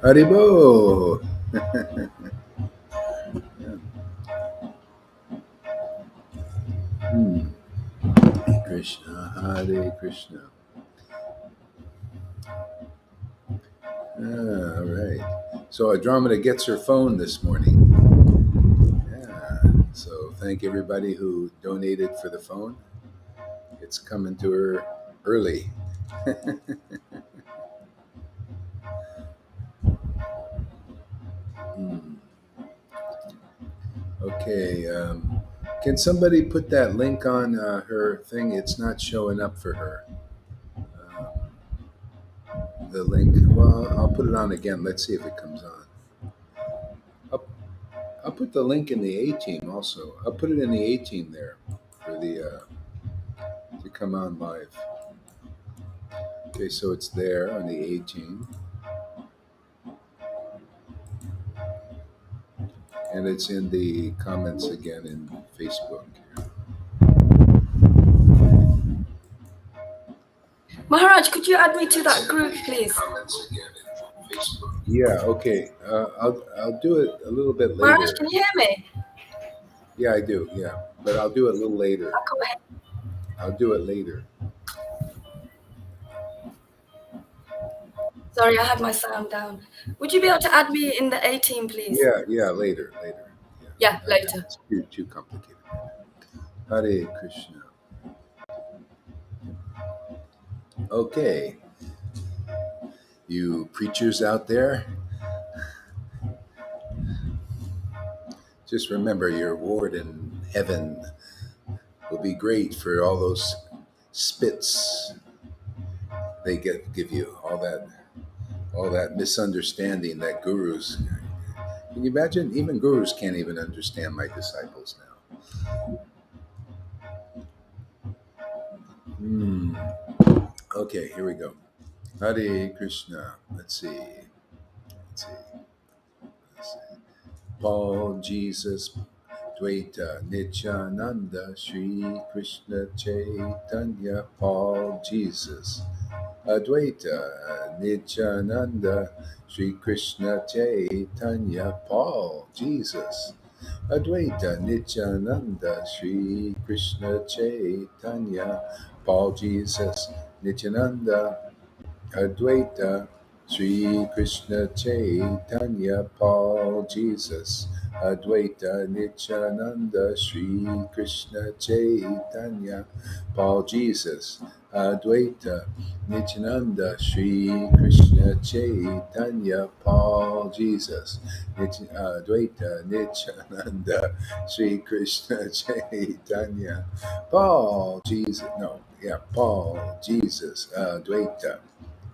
Haribo. Hmm. Krishna, Hare Krishna. All right. So Andromeda gets her phone this morning. Yeah. So thank everybody who donated for the phone. It's coming to her early. Hmm. Okay. Can somebody put that link on her thing? It's not showing up for her. The link. Well, I'll put it on again. Let's see if it comes on. I'll, I'll put the link in the A team also. I'll put it in the A team there for the to come on live. Okay, so it's there on the A team, and it's in the comments again in Facebook. Maharaj, could you add me to that group, please? Comments again in Facebook. Yeah. Okay. I'll do it a little bit Maharaj, later. can you hear me? Yeah, I do. Yeah, but I'll do it a little later. Go ahead. I'll do it later. Sorry, I had my sound down. Would you be able to add me in the A team, please? Yeah, later. Yeah, later. It's too complicated. Hare Krishna. Okay, you preachers out there, just remember your reward in heaven will be great for all those spits they give you, all that misunderstanding that gurus. Can you imagine? Even gurus can't even understand my disciples now. Hmm. Okay, here we go. Hare Krishna. Let's see. Let's see. Let's see. Paul, Jesus, Dvaita, Nityananda, Sri Krishna Chaitanya, Paul, Jesus, Advaita, Nityananda, Sri Krishna Chaitanya, Paul, Jesus, Advaita, Nityananda, Sri Krishna Chaitanya, Paul, Jesus, Nityananda, Advaita, Sri Krishna Chaitanya, Paul, Jesus, Advaita, Nityananda, Sri Krishna Chaitanya, Paul, Jesus, Advaita, Nityananda, Sri Krishna Chaitanya, Paul, Jesus, Advaita, Nityananda, Sri Krishna Chaitanya, Paul, Jesus, no, yeah, Paul, Jesus, Advaita,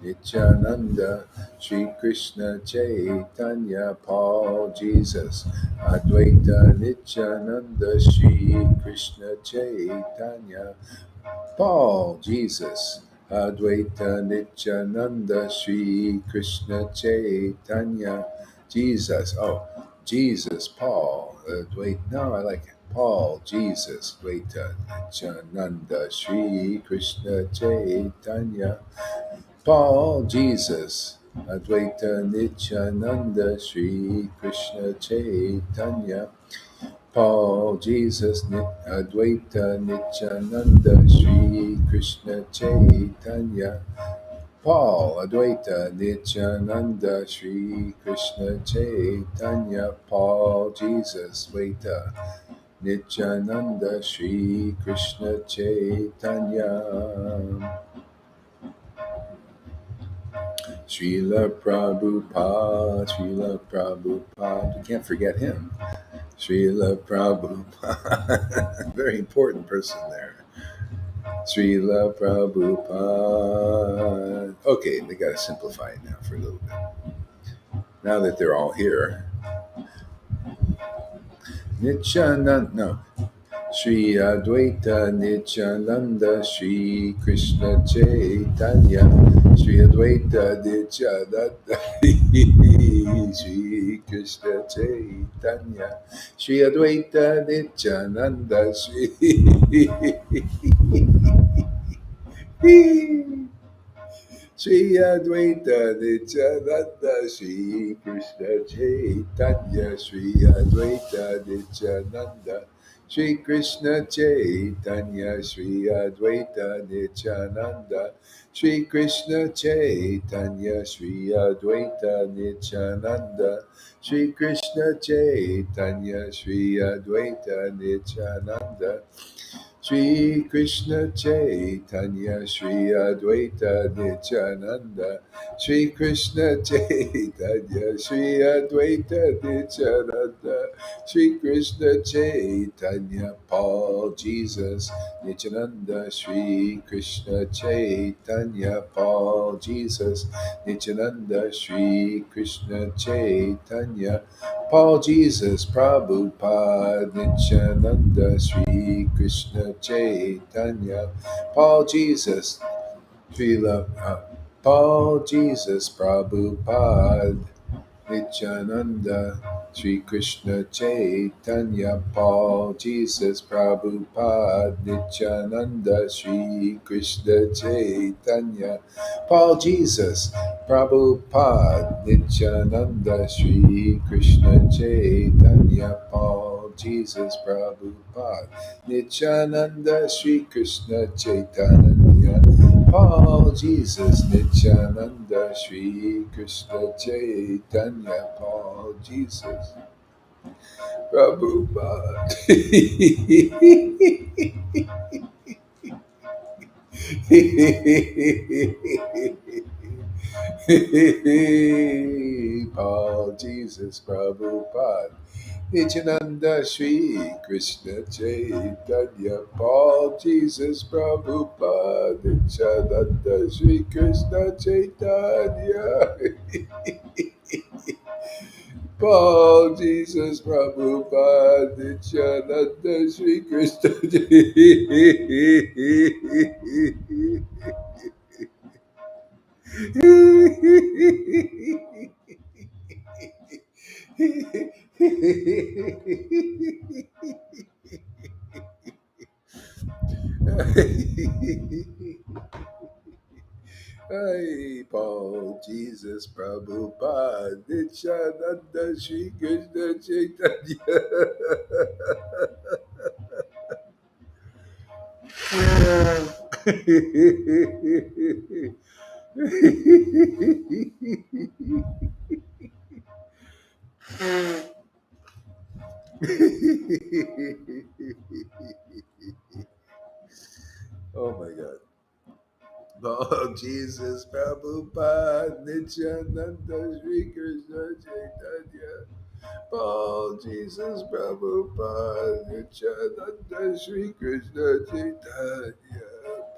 Nityananda, Sri Krishna Chaitanya, Paul, Jesus, Advaita, Nityananda, Sri Krishna Chaitanya, Paul, Jesus, Advaita, Nityananda, Sri Krishna Chaitanya, Jesus, oh, Jesus, Paul, Advaita, no, I like it. Paul, Jesus, Advaita, Nityananda, Sri Krishna Chaitanya, Paul, Jesus, Advaita, Nityananda, Sri Krishna Chaitanya, Paul, Jesus, Advaita, Nityananda, Sri Krishna Chaitanya, Paul, Advaita, Nityananda, Sri Krishna Chaitanya, Paul, Jesus, Advaita, Nityananda, Sri Krishna Chaitanya. Srila Prabhupada, Srila Prabhupada. You can't forget him. Srila Prabhupada. Very important person there. Srila Prabhupada. Okay, they got to simplify it now for a little bit. Now that they're all here. Nityananda, no. Sri Advaita Nityananda Sri Krishna Chaitanya Sri Advaita Nityananda Sri Krishna Chaitanya Sri Advaita Nityananda Shri Advaita Nityananda, Shri Krishna Chaitanya, Shri Advaita Nityananda, Shri Krishna Chaitanya, Shri Advaita Nityananda, Shri Krishna Chaitanya, Shri Advaita Nityananda, Shri Krishna Chaitanya, Shri Advaita Nityananda, Shri Krishna Chaitanya, Shri Advaita Nityananda, Shri Krishna Chaitanya, Shri Advaita Nityananda, Shri Krishna Chaitanya, Paul Jesus Nityananda, Shri Krishna Chaitanya, Paul Jesus Nityananda, Shri Krishna Chaitanya, Paul Jesus Prabhupada Nityananda Sri Krishna Chaitanya, Paul Jesus Srila Paul Jesus Prabhupada Nityananda Sri Krishna Chaitanya, Paul Jesus Prabhupada Nityananda Sri Krishna Chaitanya, Paul Jesus Prabhupada Nityananda Sri Krishna Chaitanya, Paul Jesus Prabhupada Nityananda Sri Krishna Chaitanya, Paul Jesus Nityananda Sri Krishna Chaitanya, Paul Jesus Prabhupada. Paul Jesus Prabhupada Nityananda Sri Krishna Chaitanya, Paul Jesus Prabhupada Nityananda Sri Krishna Chaitanya, Paul Jesus Prabhupada Nityananda Sri Krishna Hey, Paul, Jesus, Prabhupada, Nityananda, Shri Krishna Chaitanya. Oh my God. Lord Jesus, Prabhupada, Nityananda, Sri Krishna Chaitanya, Paul, Jesus, Prabhupada, Nityananda, Sri Krishna Chaitanya,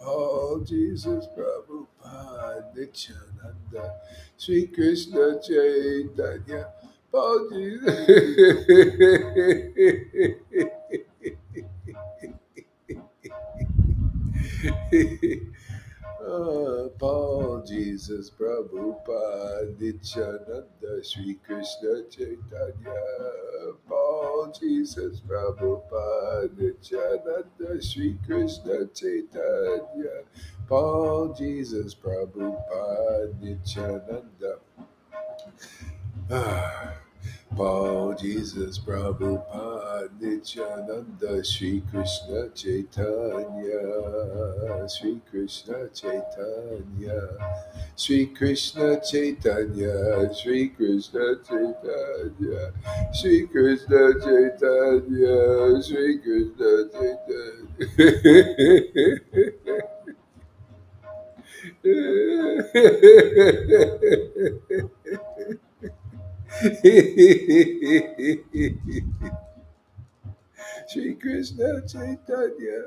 Paul, Jesus, Prabhupada, Nityananda, Sri Krishna Chaitanya, Paul, Jesus. Paul, Jesus, Prabhupada, Nityananda, Sri Krishna Chaitanya, Paul, Jesus, Prabhupada, Nityananda, Sri Krishna Chaitanya, Paul, Jesus, Prabhupada, Nityananda. Paul, Jesus, Prabhupada, Nityananda, Sri Krishna Chaitanya, Sri Krishna Chaitanya, Sri Krishna Chaitanya, Sri Krishna Chaitanya, Sri Krishna Chaitanya, Sri Krishna Chaitanya. Shri Krishna Chaitanya,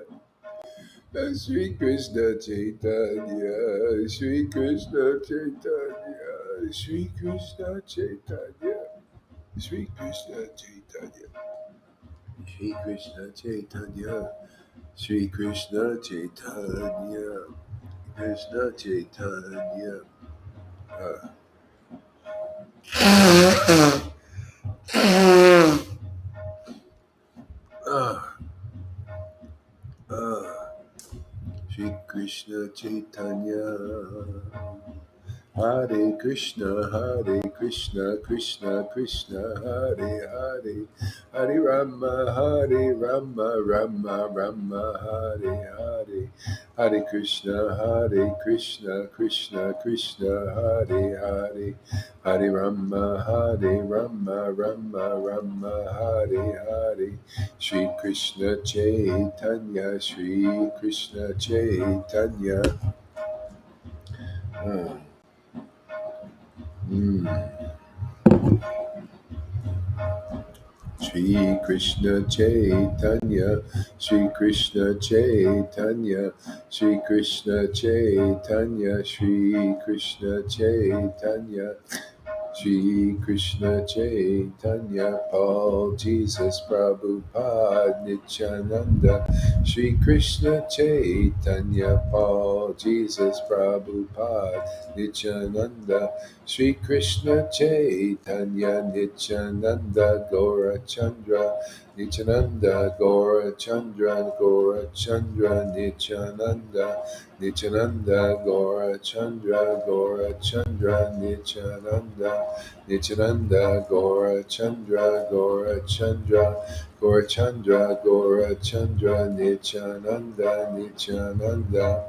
Shri Krishna Chaitanya, Shri Krishna Chaitanya, Shri Krishna Chaitanya, Shri Krishna Chaitanya, Shri Krishna Chaitanya, Shri Krishna Chaitanya, Krishna Chaitanya. Uh, uh, Shri Krishna. Krishna Chaitanya, Hare Krishna, Krishna Krishna, Hare Hare, Hare Rama, Rama Rama, Hare Hare, Hare Krishna, Krishna Krishna, Hare Hare, Hare Rama, Rama Rama, Hare Hare, Shri Krishna Chaitanya, Shri Krishna Chaitanya. Shri Krishna Chaitanya, Shri Krishna Chaitanya, Shri Krishna Chaitanya, Shri Krishna Chaitanya, Shri Krishna Chaitanya, Paul, Jesus, Prabhupada, Nityananda, Shri Krishna Chaitanya, Paul, Jesus, Prabhupada, Nityananda, Shri Krishna Chaitanya, Nityananda, Gaura Chandra, Nityananda, Gaura Chandra, Gaura Chandra, Nityananda, Nityananda, Gaura Chandra, Gaura Chandra, Nityananda, Nityananda, Gaura Chandra, Gaura Chandra, Gaura Chandra, Gaura Chandra, Nityananda, Nityananda.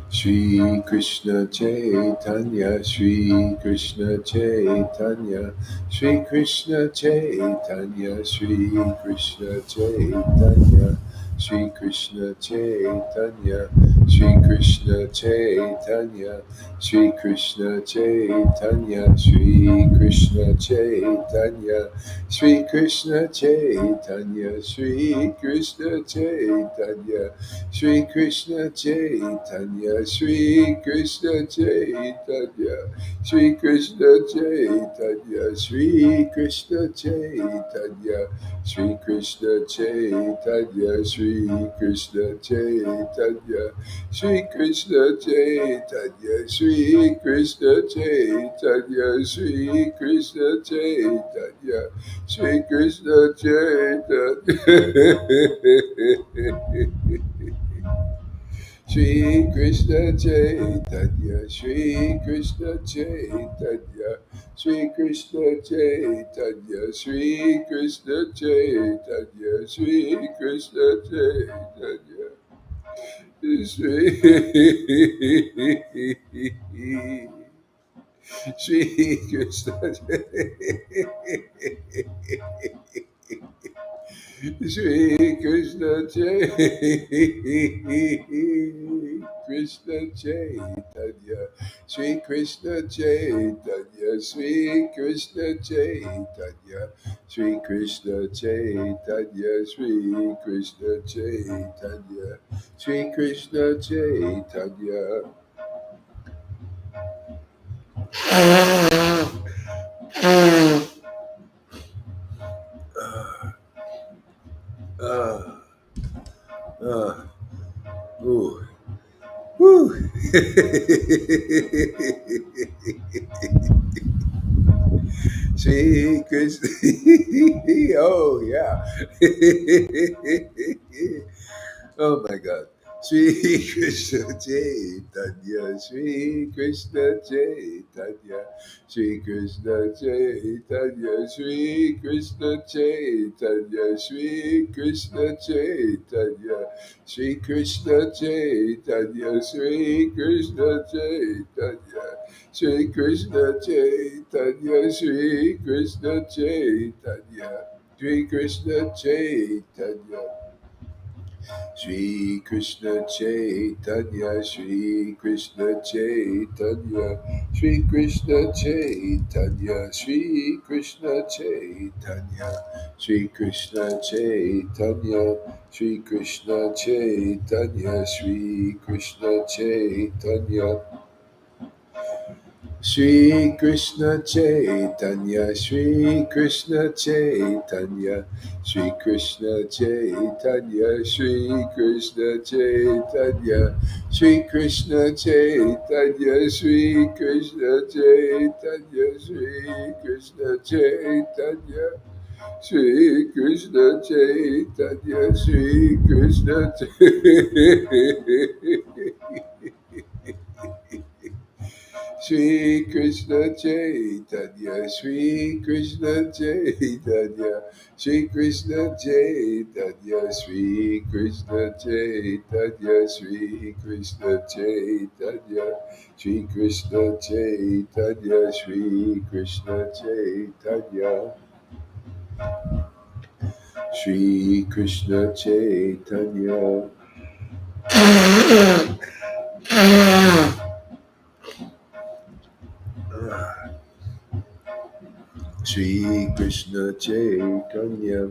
Shri Krishna Chaitanya, Shri Krishna Chaitanya, Shri Krishna Chaitanya, Shri Krishna Chaitanya, Shri Krishna Chaitanya, Shri Krishna Chaitanya, Shri Krishna Chaitanya, Shri Krishna Chaitanya, Shri Krishna Chaitanya, Shri Krishna Chaitanya, Shri Krishna Chaitanya, Shri Krishna Chaitanya, Shri Krishna Chaitanya, Shri Krishna Chaitanya, Shri Krishna Chaitanya, Shri Krishna Chaitanya, Shri Krishna Chaitanya, Shri Krishna Chaitanya, Shri Krishna Chaitanya, Shri Krishna Chaitanya. Shri Krishna Chaitanya, Shri Krishna Chaitanya, Shri Krishna Chaitanya, Shri Krishna Chaitanya, Shri Krishna Chaitanya, Shri Krishna Shri Krishna Krishna Chaitanya, Shri Krishna Chaitanya, Shri Krishna Chaitanya, Shri Krishna Chaitanya, Shri Krishna Chaitanya, Shri Krishna Chaitanya. Ooh. Woo. Shri Krishna. Oh, yeah. Oh, my God. Shri Krishna Chaitanya, Shri Krishna Chaitanya, Shri Krishna Chaitanya, Shri Krishna Chaitanya, Shri Krishna Chaitanya, Shri Krishna Chaitanya, Shri Krishna Chaitanya, Shri Krishna Chaitanya, Shri Krishna Chaitanya, Shri Krishna Chaitanya. Shri Krishna Chaitanya, Shri Krishna Chaitanya, Shri Krishna Chaitanya, Shri Krishna Chaitanya, Shri Krishna Chaitanya, Shri Krishna Chaitanya, Shri Krishna Chaitanya. Shri Krishna Chaitanya, Shri Krishna Chaitanya, Shri Krishna Chaitanya, Shri Krishna Chaitanya, Shri Krishna Chaitanya, Shri Krishna Chaitanya, Shri Krishna Chaitanya, Shri Krishna Chaitanya, Shri Krishna Shri Krishna Chaitanya, Shri Krishna Chaitanya, Shri Krishna Chaitanya, Shri Krishna Chaitanya, Shri Krishna Chaitanya, Shri Krishna Chaitanya, Shri Krishna Chaitanya, Shri Krishna Chaitanya. Shri Krishna Chaitanya,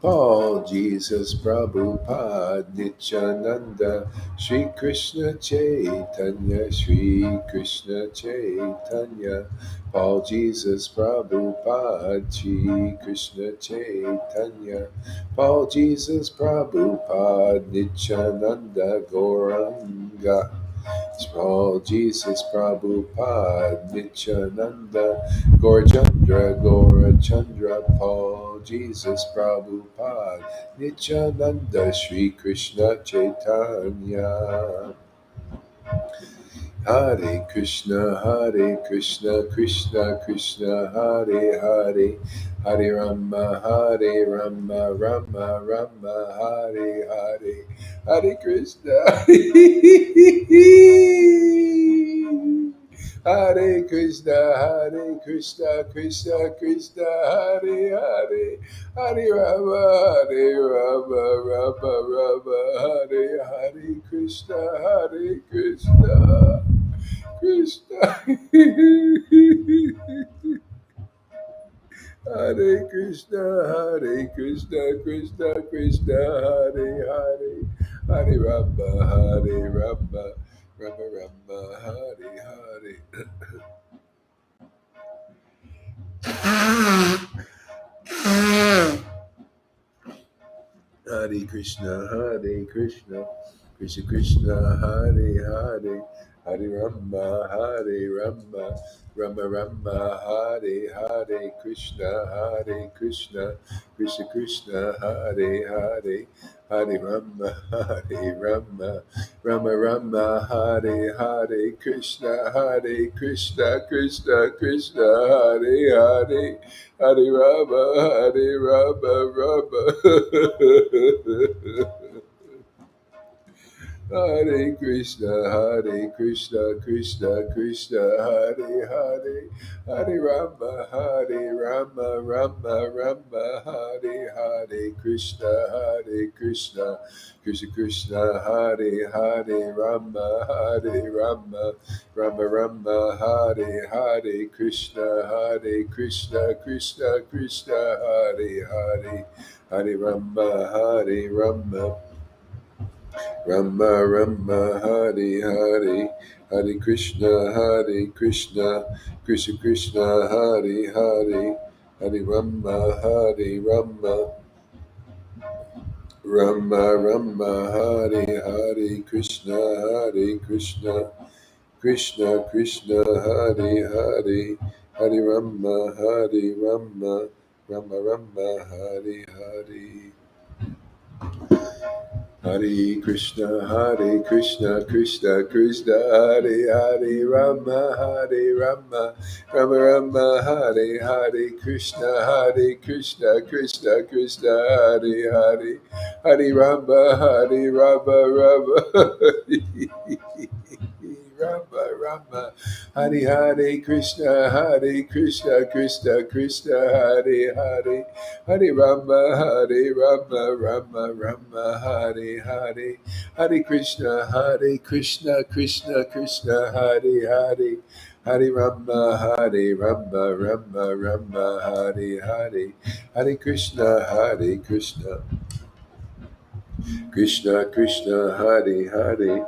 Paul, Jesus, Prabhupada, Nityananda, Shri Krishna Chaitanya, Shri Krishna Chaitanya, Paul, Jesus, Prabhupada, Shri Krishna Chaitanya, Paul, Jesus, Prabhupada, Nityananda, Gauranga, Small Jesus Prabhupada, Nityananda, Gaurachandra, Gaurachandra, Paul, Jesus Prabhupada, Nityananda, Sri Krishna Chaitanya. Hare Krishna, Krishna Krishna, Hare Hare, Hare Rama, Rama Rama, Hare Hare, Hare Krishna, Hare Krishna, Krishna Krishna, Hare Hare, Hare Rama, Rama Rama, Hare Hare Krishna, Hare Krishna, Krishna, Hare Krishna, Krishna Krishna, Hare Hare, Hare Rama, Rama Rama, Hare Hare. Hare Krishna, Krishna Krishna, Hare Hare, Hare Rama, Rama Rama, Hare Hare, Krishna, Krishna Krishna, Hare Hare, Hare Rama, Rama Rama, Hare Hare, Krishna, Krishna Krishna, Hare Hare, Hare Rama, Rama. Hare Krishna, Krishna Krishna, Hare Hare, Hare Rama, Rama, Hare Hare, Krishna, Krishna Krishna, Hare Hare, Hare Rama, Rama, Hare Hare, Krishna, Krishna Krishna, Hare Hare, Hare Rama, Rama, Hare Hare, Hare Krishna, Krishna Krishna, Hare Hare, Hare Rama, Hare Hare, Krishna, Krishna Krishna, Hare Hare, Hare Rama, Rama, Hare Hare. Hare Krishna, Krishna Krishna, Hare Hare, Rama, Rama, Hare Hare, Krishna, Krishna Krishna, Hare Hare, Hare Rama, Hare Krishna, Krishna, Hare Hare, Hare Rama, Rama, Hare Hare, Hare Krishna, Krishna, Hare Hare, Hare Rama, Rama, Hare Hare, Hare Krishna, Krishna, Hare Hare.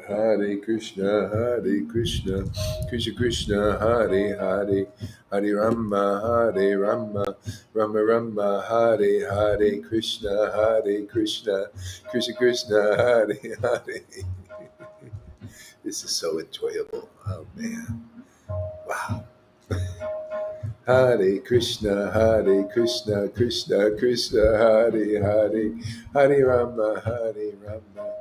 Hare Krishna, Hare Krishna, Krishna Krishna, Hare Hare, Hare Rama, Hare Rama, Rama Rama, Hare Hare, Krishna, Hare Krishna, Krishna Krishna, Hare Hare. This is so enjoyable. Oh man. Wow. Hare Krishna, Hare Krishna, Krishna Krishna, Hare Hare, Hare Rama, Hare Rama.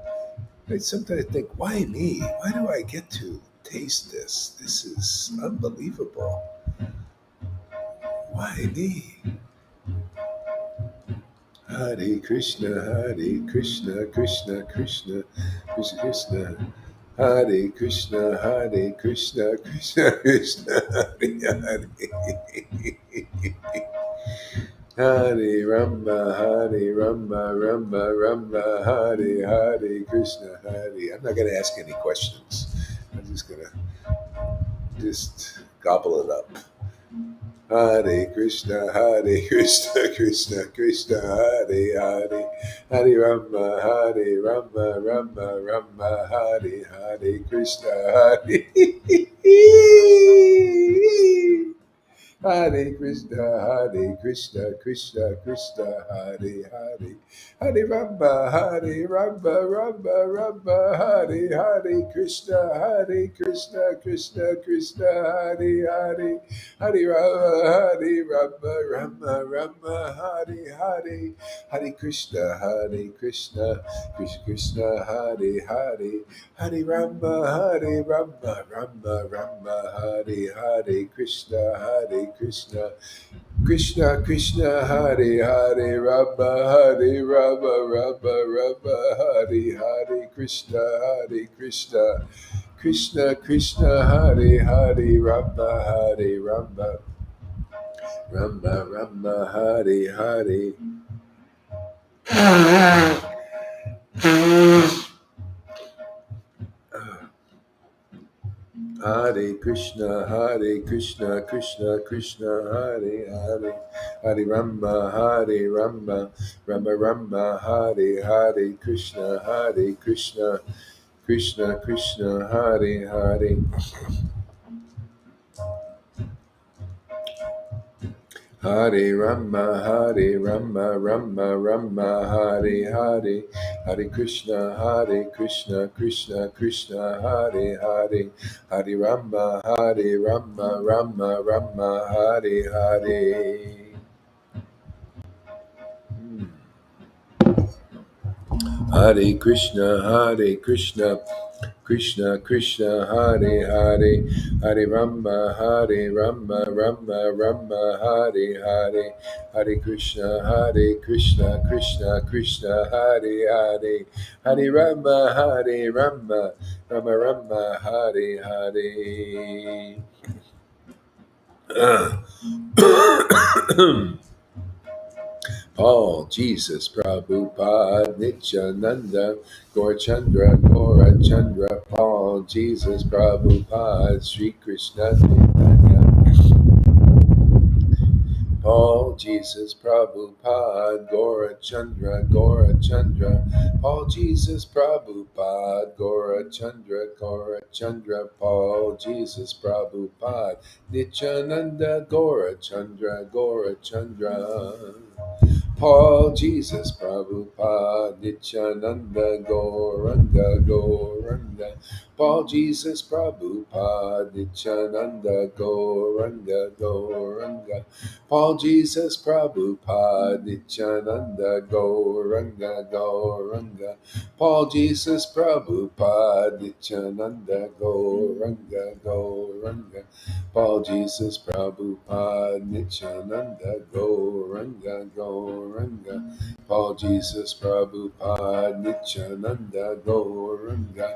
I sometimes think, why me? Why do I get to taste this? This is unbelievable. Why me? Hare Krishna, Hare Krishna, Krishna Krishna, Krishna Krishna. Hare Krishna, Hare Krishna, Krishna Krishna, Hare Hare. Hare Rama, Hare Rama, Rama Rama, Hare Hare, Krishna Hare. I'm not going to ask any questions. I'm just going to just gobble it up. Hare Krishna, Krishna Krishna, Hare Hare. Hare Rama, Rama Rama, Hare Hare, Krishna Hare. Hare Krishna, Krishna Krishna, Hare Hare. Hare Rama, Rama, Hare Hare, Krishna, Krishna Krishna, Hare Hare. Hare Rama, Rama, Hare Hare. Hare Krishna, Krishna Krishna, Hare Hare. Hare Rama, Rama, Hare Hare, Krishna, Krishna Krishna, Hare Hare, Rama, Rama, Hare Hare, Krishna, Krishna Krishna, Hare Hare, Rama, Rama, Hare Hare. Hare Krishna, Krishna Krishna, Hare Hare. Hare Rama, Rama, Rama, Hare Hare, Krishna, Krishna Krishna, Hare Hare. Hare Rama, Rama, Hare Hare. Hare Krishna, Krishna Krishna, Hare Hare. Hare Rama, Rama, Hare Hare. Hare Krishna, Krishna Krishna, Hare Hare. Hare Rama, Rama, Hare Hare. Hare Krishna, Krishna Krishna, Hare Hare. Hare Rama, Rama, Hare Hare. Paul, Jesus, Prabhupada, Nityananda, Gaurachandra, Paul, Jesus, Prabhupada, Sri Krishna Chaitanya. Paul, Jesus, Prabhupada, Gaurachandra, Paul, Jesus, Prabhupada, Gaurachandra, Paul, Jesus, Prabhupada, Nityananda, Gaurachandra. Paul, Jesus, Prabhupada, Nityananda, Gauranga. Paul, Jesus, Prabhupada, Nityananda, Gauranga. Paul, Jesus, Prabhupada, Nityananda, Gauranga. Paul, Jesus, Prabhupada, Nityananda, Gauranga. Paul, Jesus, Prabhupada, Nityananda, Gauranga. Paul, Jesus, Prabhupada, Nityananda, Gauranga.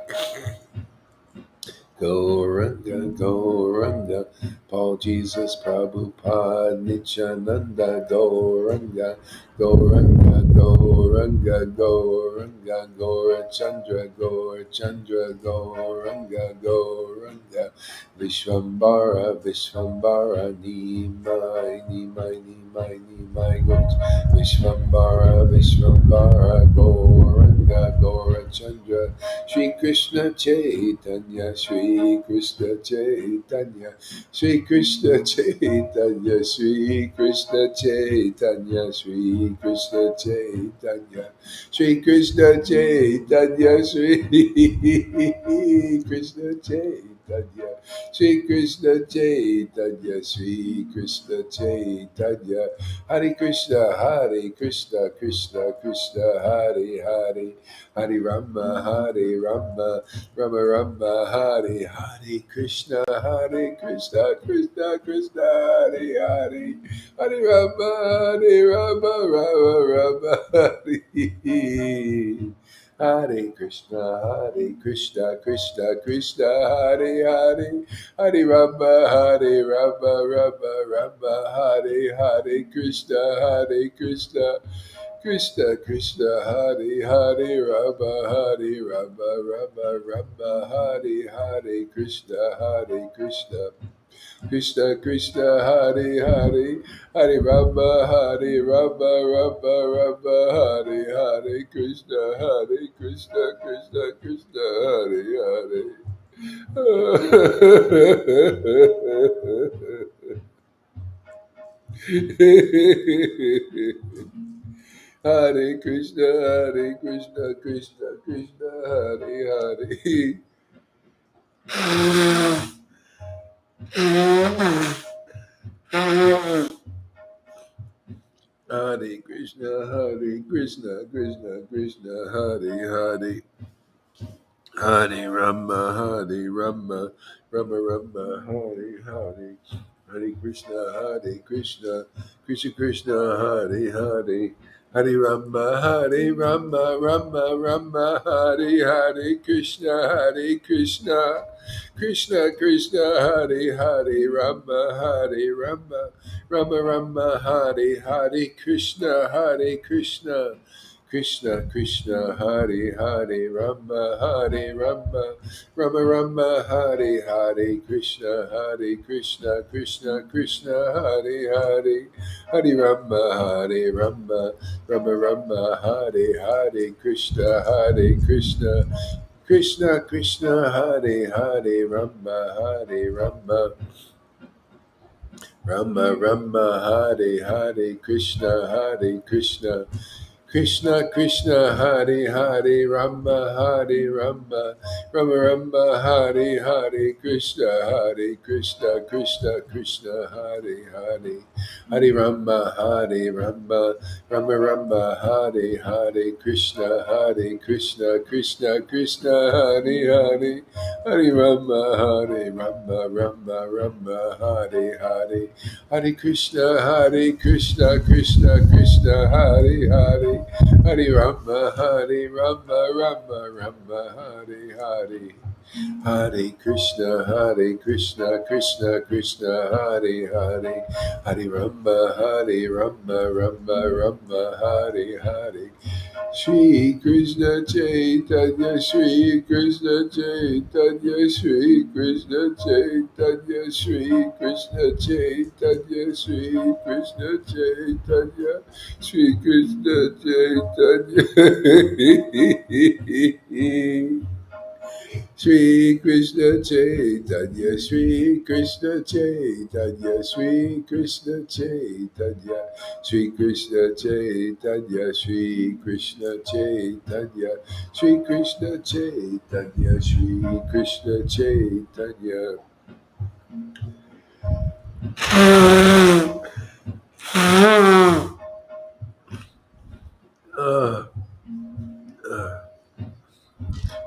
Paul, Jesus, Prabhupada, Nityananda, Gauranga. Gaurachandra, Gauranga. Vishvambara, Nimai, Vishvambara, Gauranga, Chandra, Shri Krishna Chaitanya, Shri Krishna Chaitanya, Shri Krishna Chaitanya, Shri Krishna Chaitanya, Shri Krishna Chaitanya, Shri Krishna Chaitanya, Shri Krishna Chaitanya, Shri Krishna Chaitanya, Shri Krishna Chaitanya, Hare Krishna, Hare Krishna, Krishna Krishna, Hare Hare, Hare Rama, Hare Rama, Rama Rama, Hare Hare, Krishna, Hare Krishna, Krishna Krishna, Hare Hare, Hare Rama, Hare Rama, Rama Rama, Hare. Hare Krishna, Hare Krishna, Krishna Krishna, Hare Hare, Hare Rama, Hare Rama, Rama Rama, Hare Hare, Krishna, Hare Krishna, Krishna Krishna, Hare Hare, Rama, Hare Rama, Rama Rama, Hare Hare, Krishna, Hare Krishna, Krishna Krishna, Hare Hare, Hare Rama, Hare Rama, Rama Rama, Hare Hare, Krishna, Hare Krishna, Krishna Krishna, Hare Hare. Hare Krishna, Hare Krishna, Krishna Krishna, Hare Hare. Hare Krishna, Hare Krishna, Krishna Krishna, Hare Hare. Hare Rama, Hare Rama, Rama Rama, Hare Hare. Hare Krishna, Hare Krishna, Krishna Krishna, Hare Hare. Hare Rama, Hare Rama, Rama Rama, Hare Hare. Krishna, Hare Krishna, Krishna Krishna, Hare Hare. Rama, Hare Rama, Rama Rama, Hare Hare. Krishna, Hare Krishna, Krishna Krishna, Hare Hare, Rama Hare Rama, Rama Rama, Hare Hare, Krishna Hare Krishna, Krishna Krishna, Hare Hare, Hare Rama, Hare Rama, Rama Rama, Hare Hare, Krishna Hare Krishna, Krishna Krishna, Hare Hare, Rama Hare Rama, Rama Rama, Hare Hare, Krishna Hare Krishna, Krishna Krishna, Hare Hare, Rama Hare Rama, Rama Rama, Hare Hare, Krishna Hare Krishna, Krishna Krishna, Hare Hare, Hare Rama, Hare Rama, Rama Rama, Hare Hare, Krishna Hare Krishna, Krishna Krishna, Hare Hare, Hare Rama, Hare Rama, Rama Rama, Hare Hare, Hare Krishna, Hare Krishna, Krishna Krishna, Hare Hare, Hare Rama, Hare Rama, Rama Rama, Hare Hare, Hare Krishna, Hare Krishna, Krishna Krishna, Hare Hare, Hare Rama, Hare Rama, Rama Rama, Hare Hare. Shri Krishna Chaitanya, Shri Krishna Chaitanya, Shri Krishna Chaitanya, Shri Krishna Chaitanya, Shri Krishna Chaitanya, Shri Krishna Chaitanya. Shri Krishna Chaitanya, Shri Krishna Chaitanya, Shri Krishna Chaitanya, Shri Krishna Chaitanya, Shri Krishna Chaitanya, Shri Krishna Chaitanya, Shri Krishna Chaitanya. Ah, ah.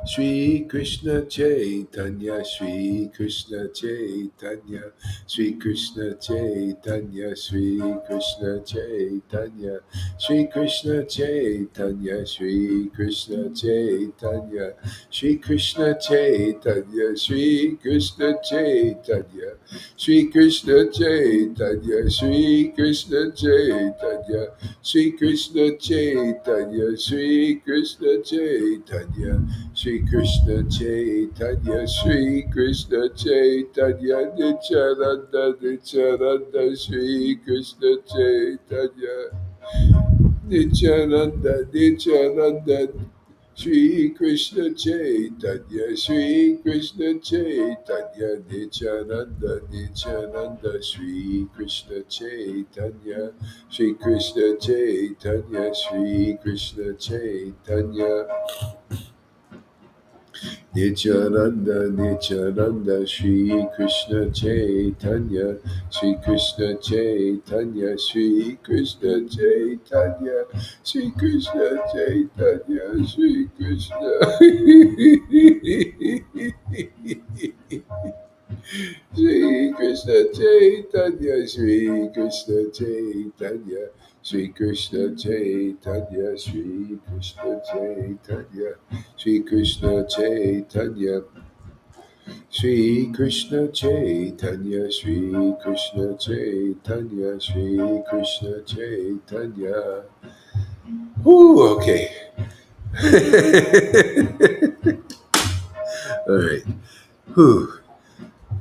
Shri Krishna Chaitanya, Shri Krishna Chaitanya, Shri Krishna Chaitanya, Shri Krishna Chaitanya, Shri Krishna Chaitanya, Shri Krishna Chaitanya, Shri Krishna Chaitanya, Shri Krishna Chaitanya, Shri Krishna Chaitanya, Shri Krishna Chaitanya, Shri Krishna Chaitanya, Shri Krishna Chaitanya, Shri Krishna Chaitanya, Shri Krishna Chaitanya, Nityananda, Nityananda, Shri Krishna Chaitanya, Nityananda, Nityananda, Shri Krishna Chaitanya, Shri Krishna Chaitanya, Nityananda, Nityananda, Shri Krishna Chaitanya, Shri Krishna Chaitanya, Shri Krishna Chaitanya, Nityananda, Nityananda, Shri Krishna Chaitanya, Shri Krishna Chaitanya, Shri Krishna Chaitanya, Shri Krishna Chaitanya, Shri Krishna. Shri Krishna Chaitanya, Shri Krishna Chaitanya, Shri Krishna Chaitanya, Shri Krishna Chaitanya, Shri Krishna Chaitanya, Shri Krishna Chaitanya, Shri Krishna Chaitanya, Shri Krishna Chaitanya. Ooh, okay. All right. Whew.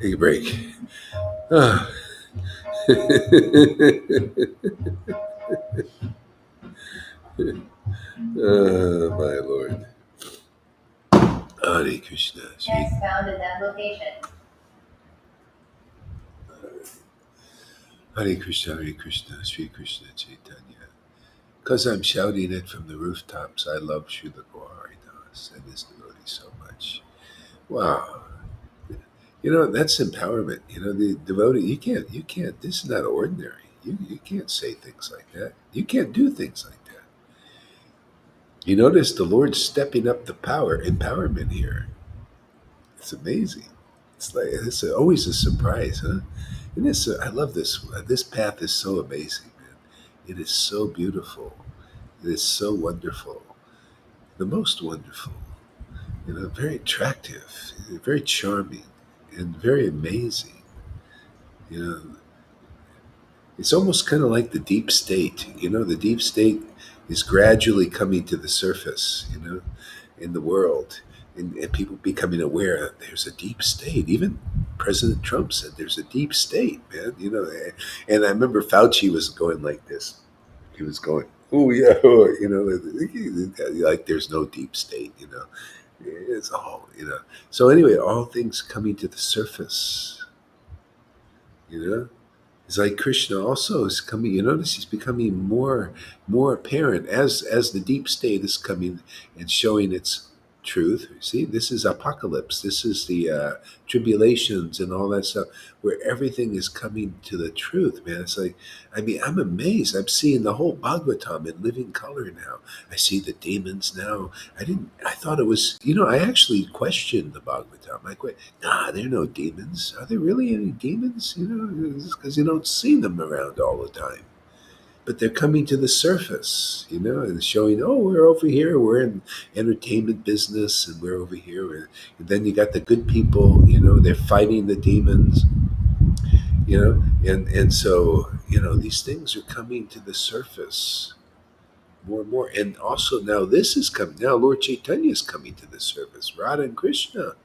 Take a break. Ah. My Lord. Hare Krishna. Next found in that location. Hare Krishna, Hare Krishna, Sri Krishna Chaitanya. Because I'm shouting it from the rooftops, I love Srila Gaura Das and his devotees so much. Wow. That's empowerment. The devotee, you can't, this is not ordinary. You can't say things like that. You can't do things like that. You notice the Lord's stepping up the empowerment here. It's amazing. It's always a surprise, huh? And I love this. This path is so amazing, man. It is so beautiful. It is so wonderful. The most wonderful. Very attractive, very charming, and very amazing. You know, it's almost kind of like the deep state. The deep state is gradually coming to the surface. In the world, and people becoming aware that there's a deep state. Even President Trump said there's a deep state, man. And I remember Fauci was going like this. He was going, oh yeah, oh, like there's no deep state. It's all. So anyway, all things coming to the surface. You know, it's like Krishna also is coming. You notice he's becoming more apparent as the deep state is coming and showing its truth. See, this is apocalypse. This is the tribulations and all that stuff, where everything is coming to the truth, man. It's like, I mean, I'm amazed. I'm seeing the whole Bhagavatam in living color now. I see the demons now. I thought it was, I actually questioned the Bhagavatam. Nah, there are no demons. Are there really any demons? Because you don't see them around all the time. But they're coming to the surface, and showing, oh, we're over here, we're in entertainment business, and we're over here. And then you got the good people, they're fighting the demons, and so, these things are coming to the surface more and more. And also now this is coming, now Lord Chaitanya is coming to the surface, Radha and Krishna.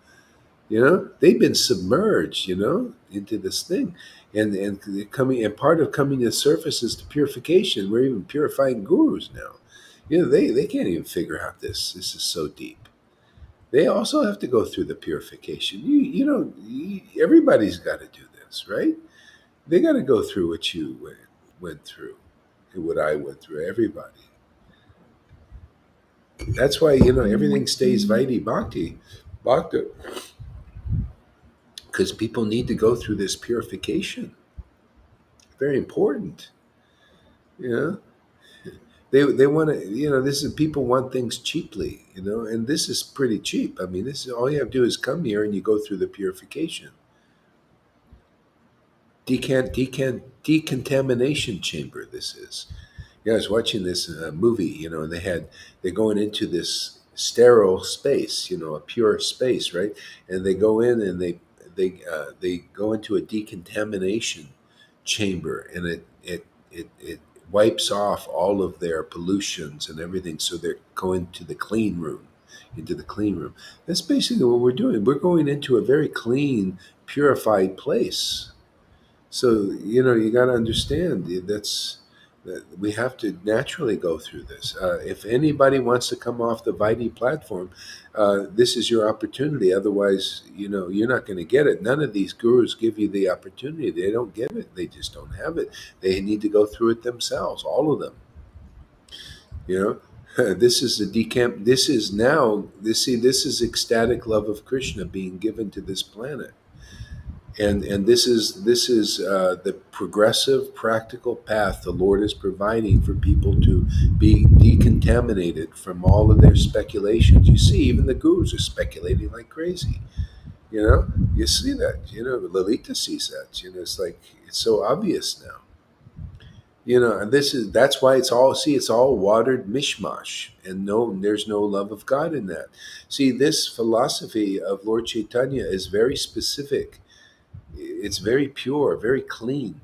They've been submerged, into this thing, and they're coming. And part of coming to the surface is the purification. We're even purifying gurus now. They can't even figure out this. This is so deep. They also have to go through the purification. Everybody's got to do this, right? They got to go through what you went through, and what I went through. Everybody. That's why everything stays Vaidhi Bhakti, because people need to go through this purification. Very important. You know, they want to. This is, people want things cheaply. And this is pretty cheap. I mean, this is all you have to do is come here and you go through the purification, decontamination chamber. This is. Yeah, I was watching this movie. And they're going into this sterile space. A pure space, right? And they go in and they go into a decontamination chamber, and it wipes off all of their pollutions and everything, so they're going to the clean room, into the clean room. That's basically what we're doing. We're going into a very clean, purified place. So you got to understand, We have to naturally go through this. If anybody wants to come off the Vaidhi platform, this is your opportunity. Otherwise, you're not going to get it. None of these gurus give you the opportunity. They don't give it. They just don't have it. They need to go through it themselves, all of them. This is the decamp. This is now. This is ecstatic love of Krishna being given to this planet. And this is the progressive practical path the Lord is providing for people to be decontaminated from all of their speculations. You see, even the gurus are speculating like crazy. You see that. Lalita sees that. It's like it's so obvious now. And that's why it's all watered mishmash, and no, there's no love of God in that. See, this philosophy of Lord Chaitanya is very specific. It's very pure, very clean.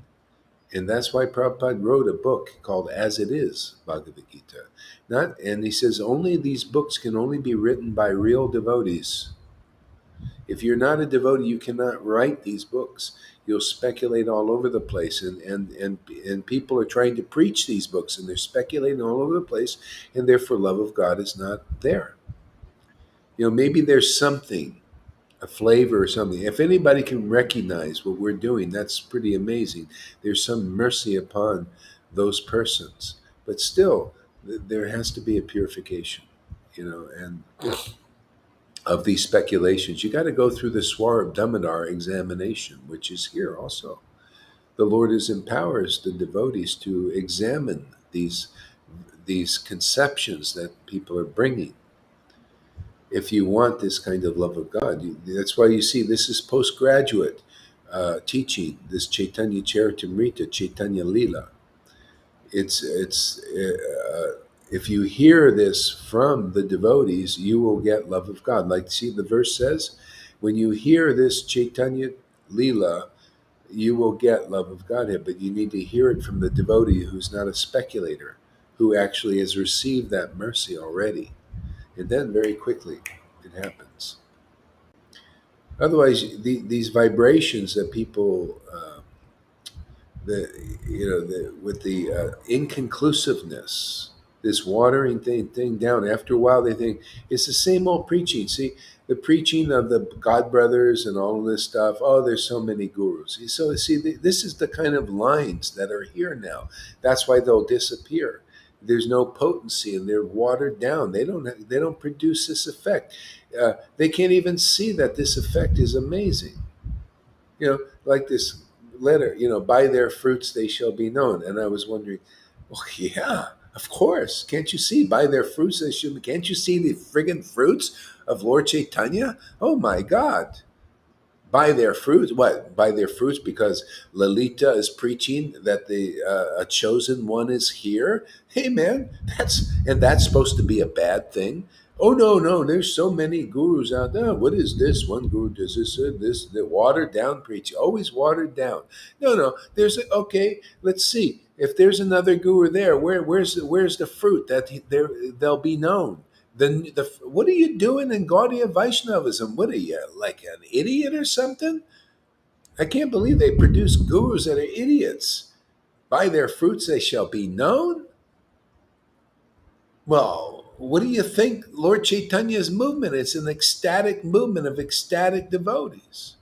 And that's why Prabhupada wrote a book called As It Is, Bhagavad Gita. And he says only these books can only be written by real devotees. If you're not a devotee, you cannot write these books. You'll speculate all over the place, and people are trying to preach these books, and they're speculating all over the place, and therefore love of God is not there. Maybe there's something, a flavor or something. If anybody can recognize what we're doing, that's pretty amazing. There's some mercy upon those persons, but still, there has to be a purification, and of these speculations. You got to go through the Swarab Damodar examination, which is here also. The Lord empowers the devotees to examine these conceptions that people are bringing. If you want this kind of love of God, that's why you see this is postgraduate teaching. This Chaitanya Charitamrita, Chaitanya Lila. It's if you hear this from the devotees, you will get love of God. Like, see, the verse says, when you hear this Chaitanya Lila, you will get love of Godhead. But you need to hear it from the devotee who's not a speculator, who actually has received that mercy already. And then very quickly it happens. Otherwise, these vibrations that people, with the inconclusiveness, this watering thing down. After a while, they think it's the same old preaching. See, the preaching of the God brothers and all of this stuff. Oh, there's so many gurus. So see, this is the kind of lines that are here now. That's why they'll disappear. There's no potency, and they're watered down. They don't produce this effect. They can't even see that this effect is amazing. Like this letter, by their fruits they shall be known. And I was wondering, well, yeah, of course. Can't you see? By their fruits they should be. Can't you see the friggin' fruits of Lord Chaitanya? Oh my God. By their fruits, what? By their fruits, because Lalita is preaching that the a chosen one is here. Hey man, that's supposed to be a bad thing. Oh no, there's so many gurus out there. What is this? One guru does this, the watered down preaching, always watered down. No, okay. Let's see if there's another guru there. Where's the fruit that they'll be known? What are you doing in Gaudiya Vaishnavism? What are you, like an idiot or something? I can't believe they produce gurus that are idiots. By their fruits they shall be known. Well, what do you think Lord Chaitanya's movement? It's an ecstatic movement of ecstatic devotees.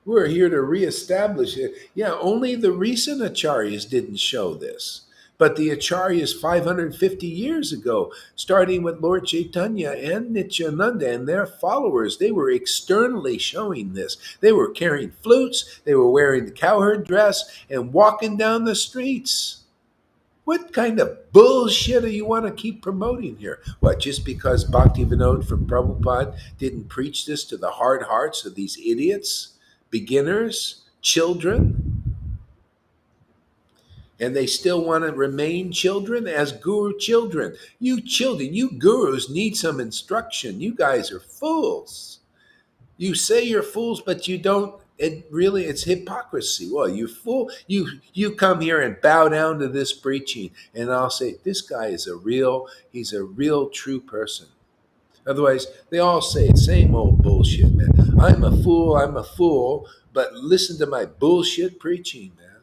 We're here to reestablish it. Yeah, only the recent acharyas didn't show this. But the acharyas 550 years ago, starting with Lord Chaitanya and Nityananda and their followers, they were externally showing this. They were carrying flutes, they were wearing the cowherd dress, and walking down the streets. What kind of bullshit do you want to keep promoting here? What, just because Bhaktivinoda from Prabhupada didn't preach this to the hard hearts of these idiots, beginners, children? And they still want to remain children as guru children. You children, you gurus need some instruction. You guys are fools. You say you're fools, but you don't. It's hypocrisy. Well, you fool. You come here and bow down to this preaching, and I'll say this guy he's a real true person. Otherwise, they all say same old bullshit, man. I'm a fool, but listen to my bullshit preaching, man.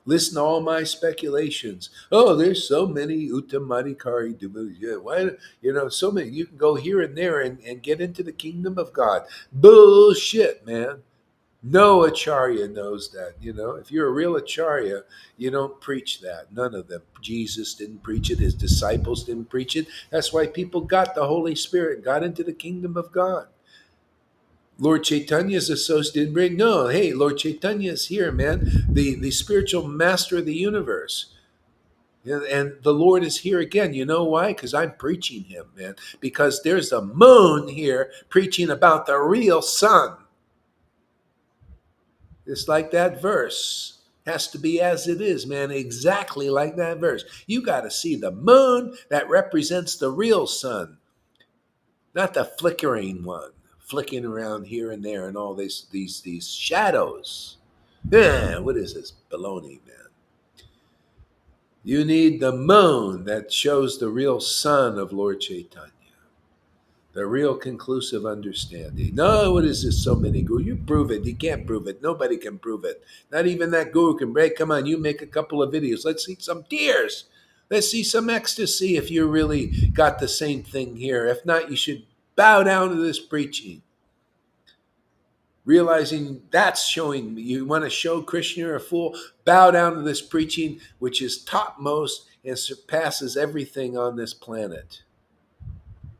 Listen to all my speculations. Oh, there's so many Uttamadikari devotees. Yeah, why, so many. You can go here and there and get into the kingdom of God. Bullshit, man. No Acharya knows that. If you're a real Acharya, you don't preach that. None of them. Jesus didn't preach it. His disciples didn't preach it. That's why people got the Holy Spirit, got into the kingdom of God. Lord Chaitanya's associate didn't bring. No, hey, Lord Chaitanya is here, man. The spiritual master of the universe. And the Lord is here again. You know why? Because I'm preaching him, man. Because there's a moon here preaching about the real sun. It's like that verse. Has to be as it is, man. Exactly like that verse. You got to see the moon that represents the real sun, not the flickering one, flicking around here and there, and all these shadows. Yeah, what is this baloney, man? You need the moon that shows the real sun of Lord Chaitanya, the real conclusive understanding. No, what is this? So many gurus. You prove it. You can't prove it. Nobody can prove it. Not even that guru can break. Come on, you make a couple of videos. Let's see some tears. Let's see some ecstasy if you really got the same thing here. If not, you should bow down to this preaching. Realizing that's showing you want to show Krishna a fool, bow down to this preaching, which is topmost and surpasses everything on this planet.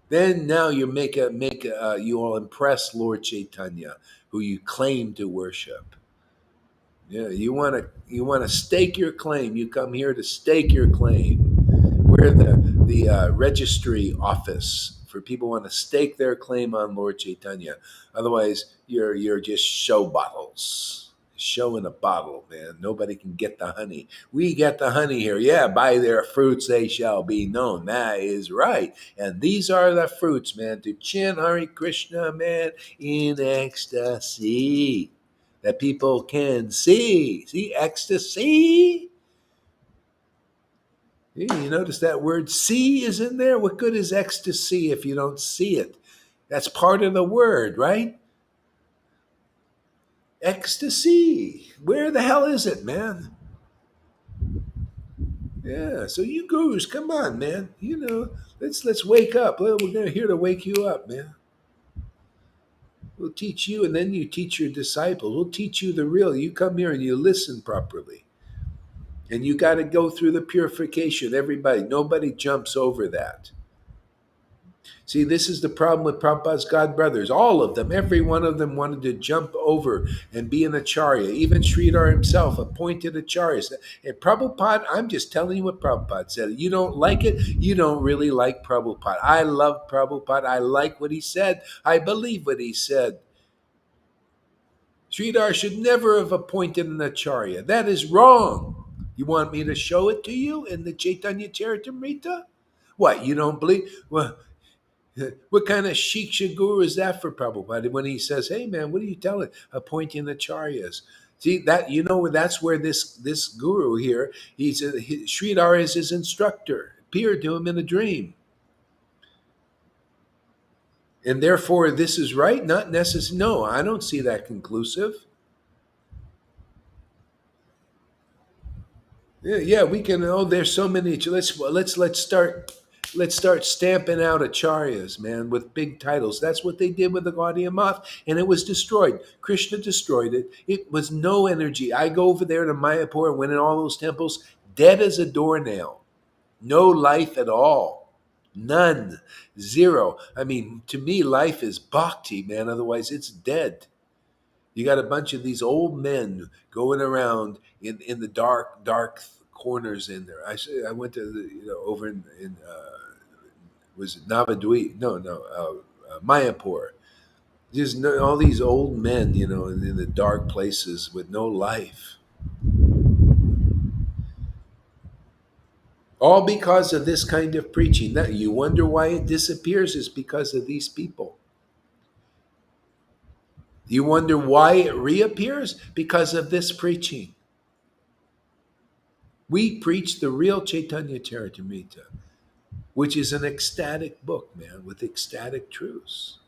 Then now you you will impress Lord Chaitanya, who you claim to worship. Yeah, you want to stake your claim. You come here to stake your claim. We're the registry office for people who want to stake their claim on Lord Chaitanya. Otherwise, you're just show bottles. Show in a bottle, man. Nobody can get the honey. We get the honey here. Yeah, by their fruits they shall be known. That is right. And these are the fruits, man, to chant Hare Krishna, man, in ecstasy. That people can see. See, ecstasy. You notice that word see is in there? What good is ecstasy if you don't see it? That's part of the word, right? Ecstasy. Where the hell is it, man? Yeah, so you gurus, come on, man. Let's wake up. Well, we're here to wake you up, man. We'll teach you, and then you teach your disciples. We'll teach you the real. You come here and you listen properly. And you got to go through the purification. Everybody, nobody jumps over that. See, this is the problem with Prabhupada's God brothers. All of them, every one of them wanted to jump over and be an acharya. Even Sridhar himself appointed acharyas. And Prabhupada, I'm just telling you what Prabhupada said. You don't like it, you don't really like Prabhupada. I love Prabhupada. I like what he said. I believe what he said. Sridhar should never have appointed an acharya. That is wrong. You want me to show it to you in the Chaitanya Charitamrita? What, you don't believe? Well, what kind of shiksha guru is that for Prabhupada when he says, "Hey man, what are you telling? Appointing acharyas." See that that's where this guru here, Sridhar is his instructor, appeared to him in a dream, and therefore this is right. Not necessary. No, I don't see that conclusive. Yeah, we can. Oh, there's so many. Let's start stamping out acharyas, man, with big titles. That's what they did with the Gaudiya Math, and it was destroyed. Krishna destroyed it. It was no energy. I go over there to Mayapur and went in all those temples, dead as a doornail, no life at all, none, zero. I mean, to me, life is bhakti, man. Otherwise, it's dead. You got a bunch of these old men going around in the dark corners in there. I went to over in was it Navadvip? No, Mayapur. Just all these old men, in the dark places with no life. All because of this kind of preaching. That you wonder why it disappears is because of these people. You wonder why it reappears because of this preaching. We preach the real Chaitanya Charitamrita, which is an ecstatic book, man, with ecstatic truths.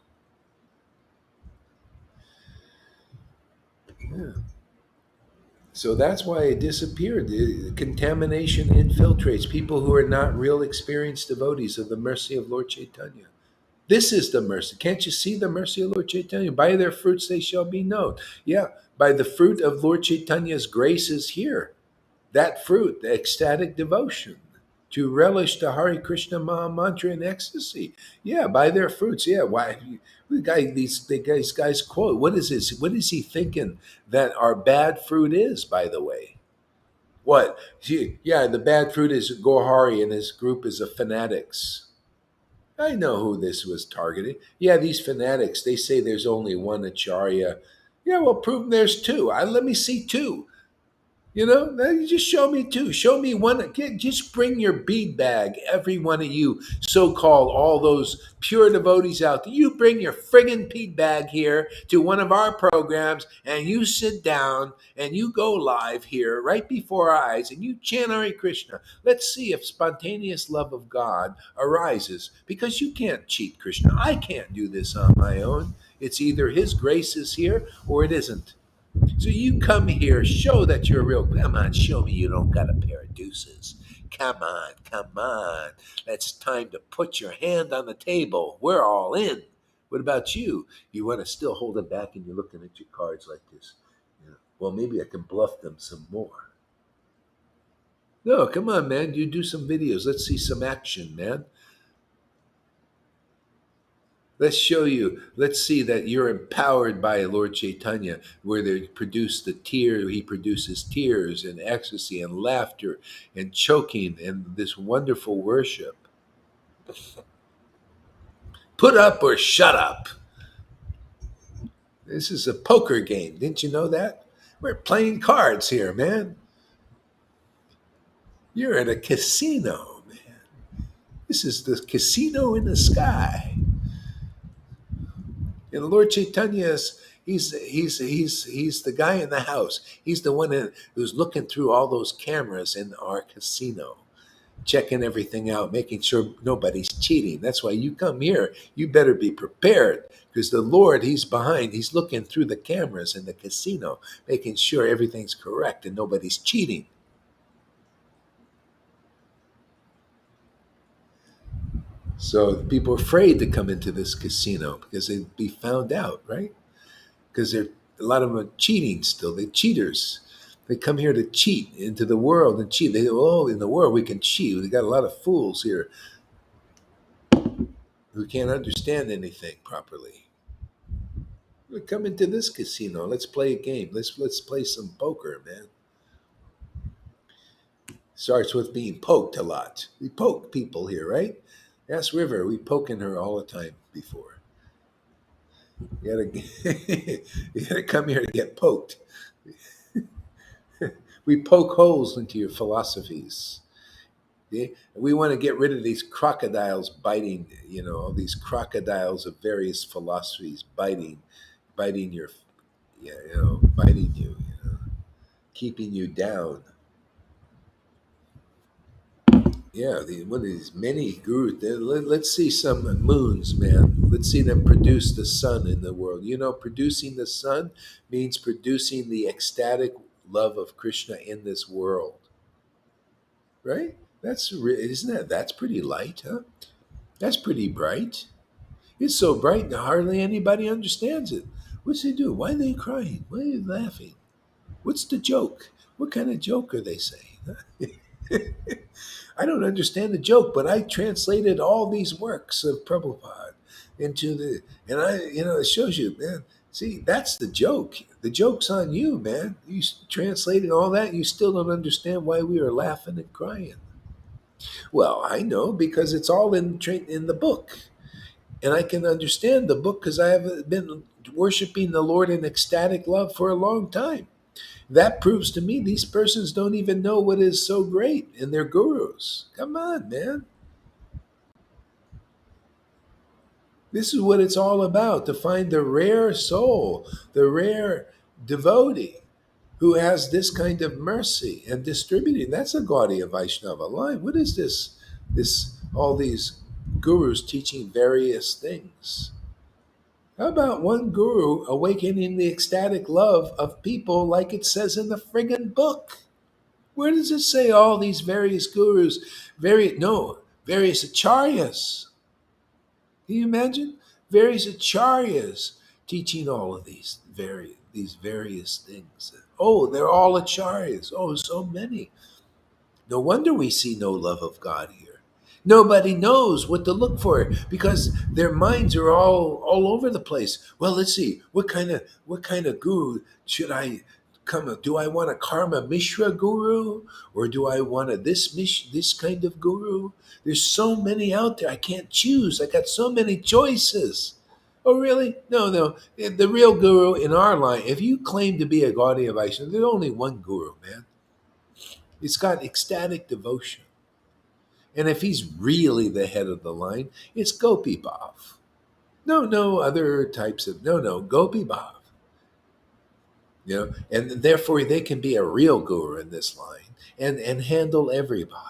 Yeah. So that's why it disappeared. The contamination infiltrates people who are not real experienced devotees of the mercy of Lord Chaitanya. This is the mercy. Can't you see the mercy of Lord Chaitanya? By their fruits they shall be known. Yeah, by the fruit of Lord Chaitanya's grace is here. That fruit, the ecstatic devotion, to relish the Hare Krishna Maha Mantra in ecstasy. Yeah, by their fruits. Yeah, why? These guys quote. What is this? What is he thinking that our bad fruit is? By the way, what? Yeah, the bad fruit is Gohari, and his group is the fanatics. I know who this was targeting. Yeah, these fanatics. They say there's only one acharya. Yeah, well, prove there's two. Let me see two. You know, now you just show me two. Show me one. Just bring your bead bag, every one of you, so called, all those pure devotees out there. You bring your friggin' bead bag here to one of our programs and you sit down and you go live here right before our eyes and you chant Hare Krishna. Let's see if spontaneous love of God arises because you can't cheat Krishna. I can't do this on my own. It's either His grace is here or it isn't. So you come here, show that you're real. Come on, show me you don't got a pair of deuces. Come on, come on. It's time to put your hand on the table. We're all in. What about you? You want to still hold it back and you're looking at your cards like this. Yeah. Well, maybe I can bluff them some more. No, come on, man. You do some videos. Let's see some action, man. Let's show you. Let's see that you're empowered by Lord Chaitanya, where they produce the tear. He produces tears and ecstasy and laughter and choking and this wonderful worship. Put up or shut up. This is a poker game. Didn't you know that? We're playing cards here, man. You're at a casino, man. This is the casino in the sky. And Lord Chaitanya is he's the guy in the house. He's the one who's looking through all those cameras in our casino, checking everything out, making sure nobody's cheating. That's why you come here. You better be prepared because the Lord, He's behind. He's looking through the cameras in the casino, making sure everything's correct and nobody's cheating. So people are afraid to come into this casino because they'd be found out, right? Because they're a lot of them are cheating still. They're cheaters. They come here to cheat into the world and cheat. They oh, in the world we can cheat. We got a lot of fools here who can't understand anything properly. We come into this casino. Let's play a game. Let's play some poker, man. Starts with being poked a lot. We poke people here, right? Ask River. We poking her all the time before. You gotta, you gotta come here to get poked. We poke holes into your philosophies. Okay? We want to get rid of these crocodiles biting, all these crocodiles of various philosophies biting your, yeah, biting you, keeping you down. Yeah, one of these many gurus. Let's see some moons, man. Let's see them produce the sun in the world. Producing the sun means producing the ecstatic love of Krishna in this world, right? Isn't that's pretty light, huh? That's pretty bright. It's so bright that hardly anybody understands it. What's they do? Why are they crying? Why are they laughing? What's the joke? What kind of joke are they saying? I don't understand the joke, but I translated all these works of Prabhupada into and it shows you, man. See, that's the joke. The joke's on you, man. You translated all that, you still don't understand why we are laughing and crying. Well, I know because it's all in the book. And I can understand the book because I have been worshiping the Lord in ecstatic love for a long time. That proves to me these persons don't even know what is so great in their gurus. Come on, man. This is what it's all about, to find the rare soul, the rare devotee who has this kind of mercy and distributing. That's a Gaudiya Vaishnava line. What is this? All these gurus teaching various things. How about one guru awakening the ecstatic love of people like it says in the friggin' book? Where does it say all these various gurus, various acharyas? Can you imagine? Various acharyas teaching all of these various things. Oh, they're all acharyas. Oh, so many. No wonder we see no love of God here. Nobody knows what to look for because their minds are all over the place. Well, let's see what kind of guru should I come? Do I want a Karma Mishra guru or do I want this kind of guru? There's so many out there. I can't choose. I got so many choices. Oh, really? No, no. The real guru in our line. If you claim to be a Gaudiya Vaishnava, there's only one guru, man. It's got ecstatic devotion. And if he's really the head of the line, it's Gopi Bhav. No other types of, no, Gopi Bhav. And therefore they can be a real guru in this line and handle everybody.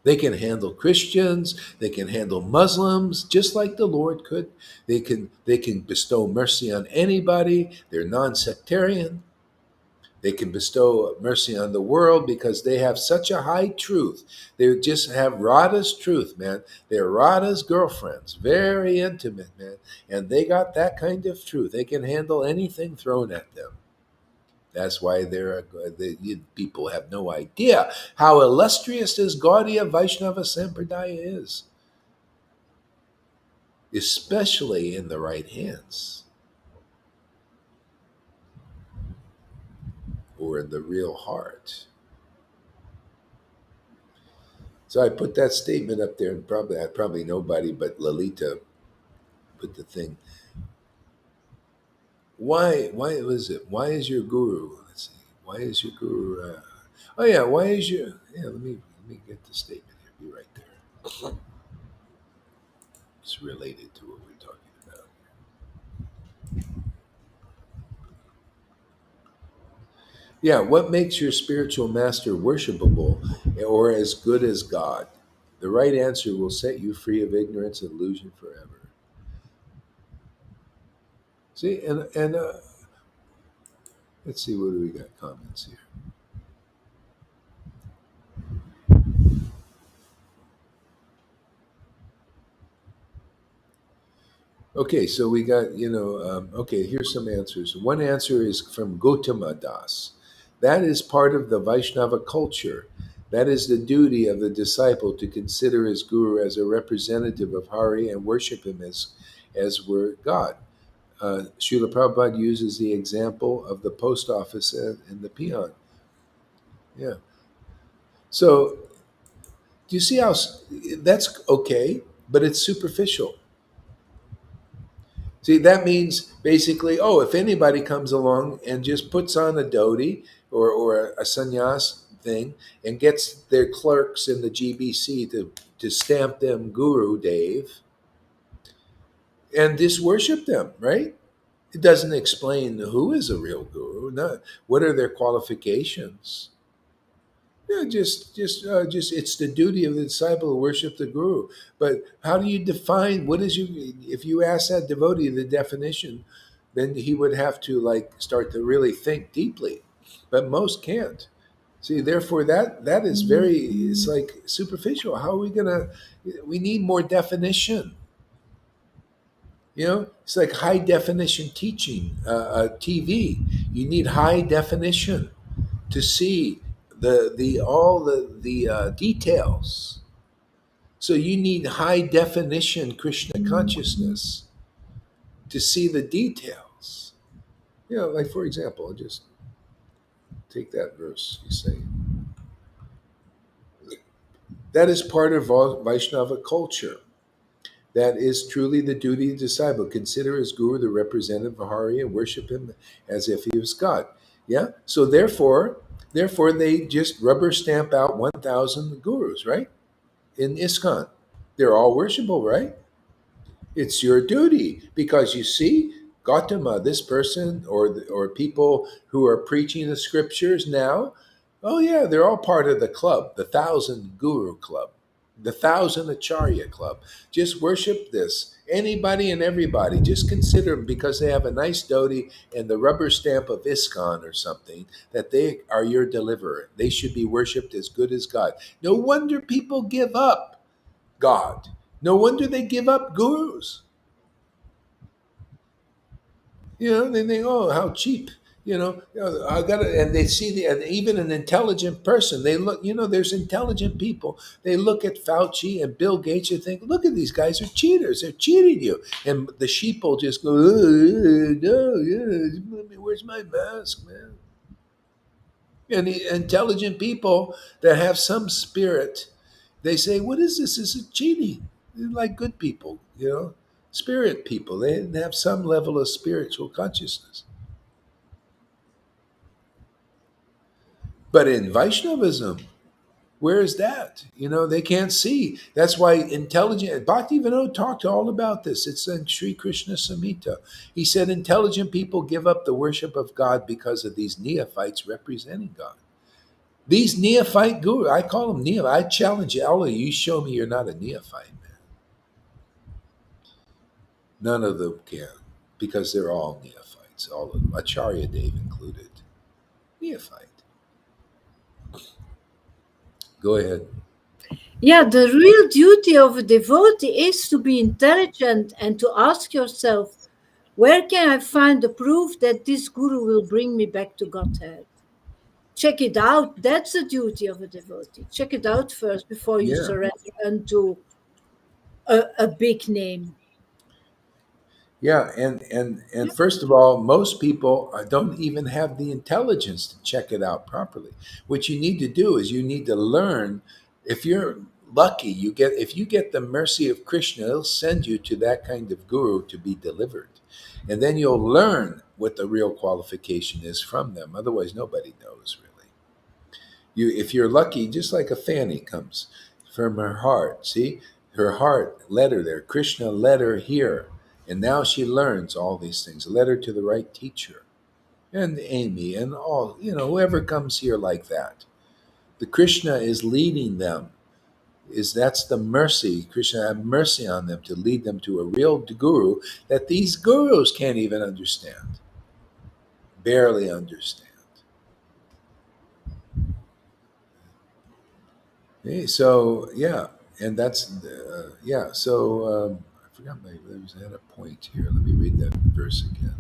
They can handle Christians, they can handle Muslims, just like the Lord could. They can bestow mercy on anybody. They're non-sectarian. They can bestow mercy on the world because they have such a high truth. They just have Radha's truth, man. They're Radha's girlfriends, very intimate, man. And they got that kind of truth. They can handle anything thrown at them. That's why people have no idea how illustrious this Gaudiya Vaishnava Sampradaya is, especially in the right hands or in the real heart. So I put that statement up there, and probably nobody but Lalita put the thing. Why was it? Why is your guru? Let's see. Why is your guru? Oh yeah, why is your? Yeah, let me get the statement here. Be right there. It's related to what we're talking about. Yeah, what makes your spiritual master worshipable or as good as God? The right answer will set you free of ignorance and illusion forever. See, and let's see, what do we got comments here? Okay, so we got, okay, here's some answers. One answer is from Gautama Das. That is part of the Vaishnava culture. That is the duty of the disciple to consider his guru as a representative of Hari and worship him as were God. Srila Prabhupada uses the example of the post office and the peon. Yeah. So, do you see how that's okay, but it's superficial? See, that means basically, oh, if anybody comes along and just puts on a dhoti or a sannyas thing and gets their clerks in the GBC to stamp them Guru Dave and just worship them, right? It doesn't explain who is a real guru, not what are their qualifications. Yeah, just it's the duty of the disciple to worship the guru. But how do you define what is you? If you ask that devotee the definition, then he would have to like start to really think deeply. But most can't. See, therefore that is very. It's like superficial. How are we gonna? We need more definition. It's like high definition teaching, TV. You need high definition to see the all the details. So you need high definition Krishna consciousness to see the details. Like for example, I'll just take that verse. You say that is part of Vaishnava culture. That is truly the duty of the disciple. Consider his guru the representative of Hari and worship him as if he was God. Yeah. So therefore, they just rubber stamp out 1,000 gurus, right? In ISKCON. They're all worshipable, right? It's your duty because you see, Gautama, this person or people who are preaching the scriptures now, oh yeah, they're all part of the club, the 1,000 Guru Club. The Thousand Acharya Club. Just worship this. Anybody and everybody, just consider them because they have a nice dhoti and the rubber stamp of ISKCON or something that they are your deliverer. They should be worshipped as good as God. No wonder people give up God. No wonder they give up gurus. They think, oh, how cheap. I got to, and they see and even an intelligent person. They look, there's intelligent people. They look at Fauci and Bill Gates and think, look at these guys are cheaters. They're cheating you. And the sheeple just go, no, yeah, where's my mask, man? And the intelligent people that have some spirit, they say, what is this? This is cheating. They're like good people, spirit people. They have some level of spiritual consciousness. But in Vaishnavism, where is that? They can't see. That's why intelligent Bhaktivinoda talked all about this. It's in Sri Krishna Samhita. He said intelligent people give up the worship of God because of these neophytes representing God. These neophyte gurus, I call them neophyte. I challenge you, all of you, show me you're not a neophyte, man. None of them can, because they're all neophytes, all of them, Acharya Dev included. Neophyte. Go ahead. Yeah, the real duty of a devotee is to be intelligent and to ask yourself, where can I find the proof that this guru will bring me back to Godhead? Check it out. That's the duty of a devotee. Check it out first before you Yeah. surrender unto a big name. Yeah, and first of all, most people don't even have the intelligence to check it out properly. What you need to do is you need to learn. If you're lucky, if you get the mercy of Krishna, he'll send you to that kind of guru to be delivered, and then you'll learn what the real qualification is from them. Otherwise, nobody knows really. If you're lucky, just like a Fanny comes from her heart. See, her heart led her there. Krishna led her here, and now she learns all these things. Led her to the right teacher, and Amy, and all whoever comes here like that. The Krishna is leading them. That's the mercy. Krishna had mercy on them to lead them to a real guru that these gurus can't even understand, barely understand. Okay, so yeah, and that's yeah. So I forgot I had a point here. Let me read that verse again.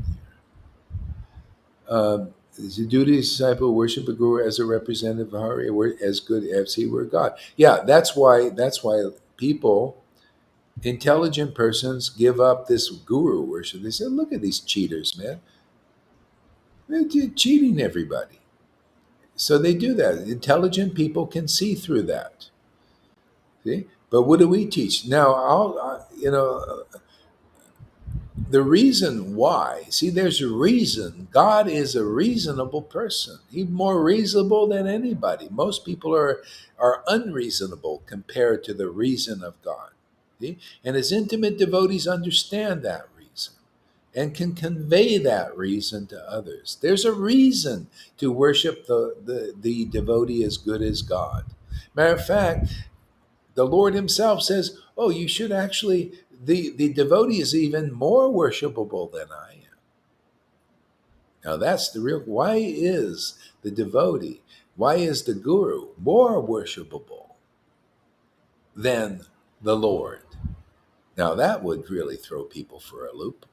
Here. It's a duty of disciple worship a guru as a representative of Hari, as good as he were God. Yeah, that's why. That's why people, intelligent persons, give up this guru worship. They say, "Look at these cheaters, man! They're cheating everybody." So they do that. Intelligent people can see through that. See? But what do we teach? Now, the reason why, see, there's a reason. God is a reasonable person. He's more reasonable than anybody. Most people are unreasonable compared to the reason of God. See? And his intimate devotees understand that reason and can convey that reason to others. There's a reason to worship the devotee as good as God. Matter of fact, the Lord himself says, oh, you should actually, the devotee is even more worshipable than I am. Now that's the real, why is the devotee, why is the guru more worshipable than the Lord? Now that would really throw people for a loop.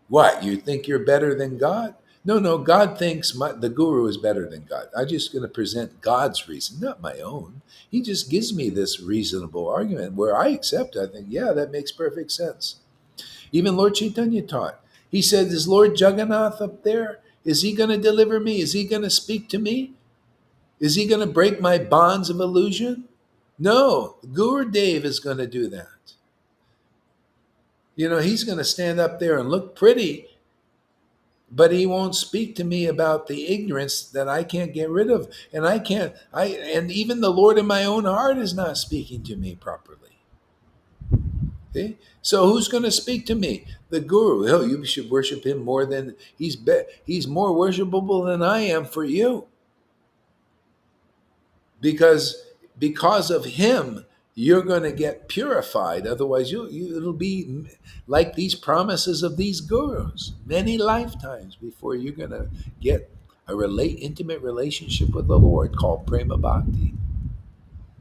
What, you think you're better than God? No, God thinks the guru is better than God. I'm just going to present God's reason, not my own. He just gives me this reasonable argument where I accept it. I think, yeah, that makes perfect sense. Even Lord Caitanya taught. He said, is Lord Jagannath up there? Is he going to deliver me? Is he going to speak to me? Is he going to break my bonds of illusion? No, Guru Dev is going to do that. He's going to stand up there and look pretty, but he won't speak to me about the ignorance that I can't get rid of. And and even the Lord in my own heart is not speaking to me properly. Okay? So who's going to speak to me? The guru. Oh, you should worship him more than he's more worshipable than I am for you. Because of him, you're going to get purified. Otherwise, it'll be like these promises of these gurus, many lifetimes before you're going to get a intimate relationship with the Lord called prema bhakti.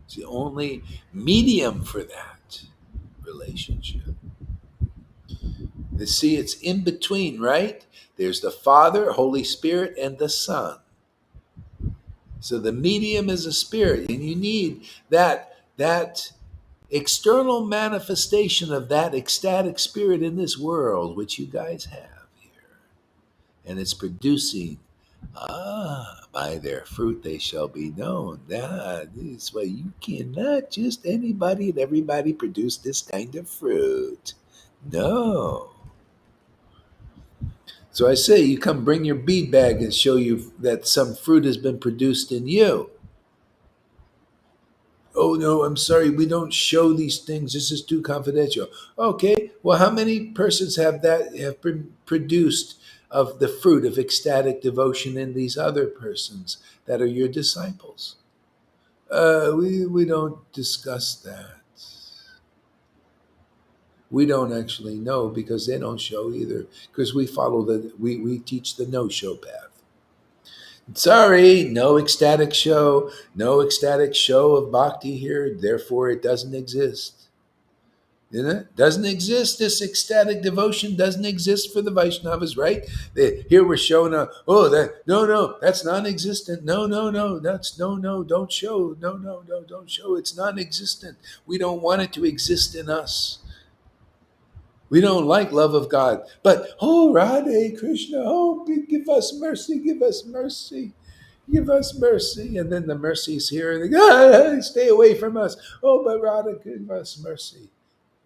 It's the only medium for that relationship. You see, it's in between, right? There's the Father, Holy Spirit, and the Son. So the medium is a spirit, and you need that external manifestation of that ecstatic spirit in this world, which you guys have here. And it's producing, by their fruit they shall be known. This way you cannot just anybody and everybody produce this kind of fruit. No. So I say, you come bring your bead bag and show you that some fruit has been produced in you. Oh no, I'm sorry, we don't show these things. This is too confidential. Okay, well, how many persons have been produced of the fruit of ecstatic devotion in these other persons that are your disciples? We don't discuss that. We don't actually know because they don't show either. Because we teach the no-show path. Sorry, no ecstatic show of bhakti here, therefore it doesn't exist. Doesn't exist. This ecstatic devotion doesn't exist for the Vaishnavas, right? Here we're showing no, that's non-existent. No, don't show. No, don't show. It's non-existent. We don't want it to exist in us. We don't like love of God. But, Radhe Krishna, give us mercy, give us mercy. Give us mercy. And then the mercy's here and they go, stay away from us. Oh, but Radha, give us mercy.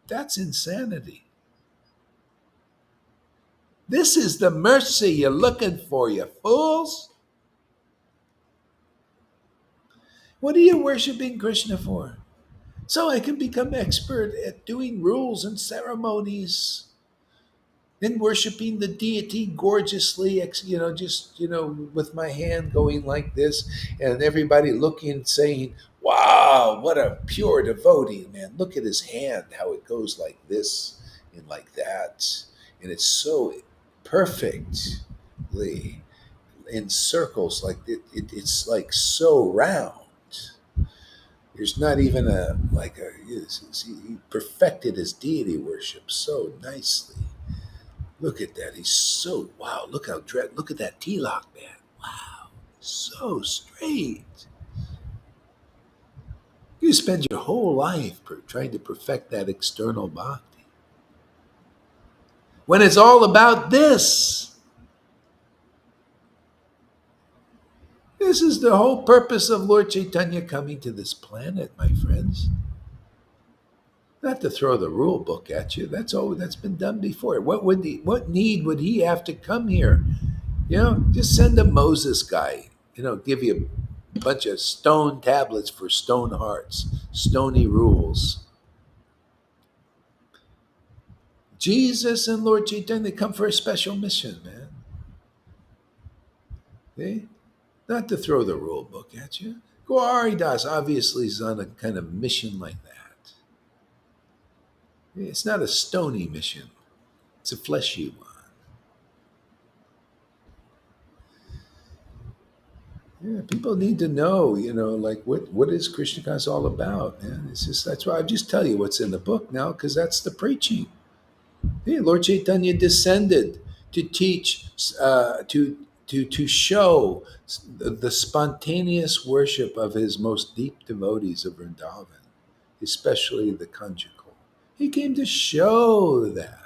That's insanity. This is the mercy you're looking for, you fools. What are you worshiping Krishna for? So I can become expert at doing rules and ceremonies. Then worshiping the deity gorgeously, with my hand going like this, and everybody looking and saying, wow, what a pure devotee, man. Look at his hand, how it goes like this and like that. And it's so perfectly in circles, like it's like so round. There's not even he perfected his deity worship so nicely. Look at that. He's so, wow, look at that tilak, man. Wow. So straight. You spend your whole life trying to perfect that external bhakti. When it's all about this. This is the whole purpose of Lord Caitanya coming to this planet, my friends. Not to throw the rule book at you. That's been done before. What need would he have to come here? Just send a Moses guy. Give you a bunch of stone tablets for stone hearts, stony rules. Jesus and Lord Caitanya, they come for a special mission, man. Okay? Not to throw the rule book at you. Gauri Das obviously is on a kind of mission like that. It's not a stony mission. It's a fleshy one. Yeah, people need to know, like what is Krishna consciousness all about, man. It's just that's why I just tell you what's in the book now, because that's the preaching. Yeah, Lord Chaitanya descended to teach, to show the spontaneous worship of his most deep devotees of Vrindavan, especially the conjugal. He came to show that,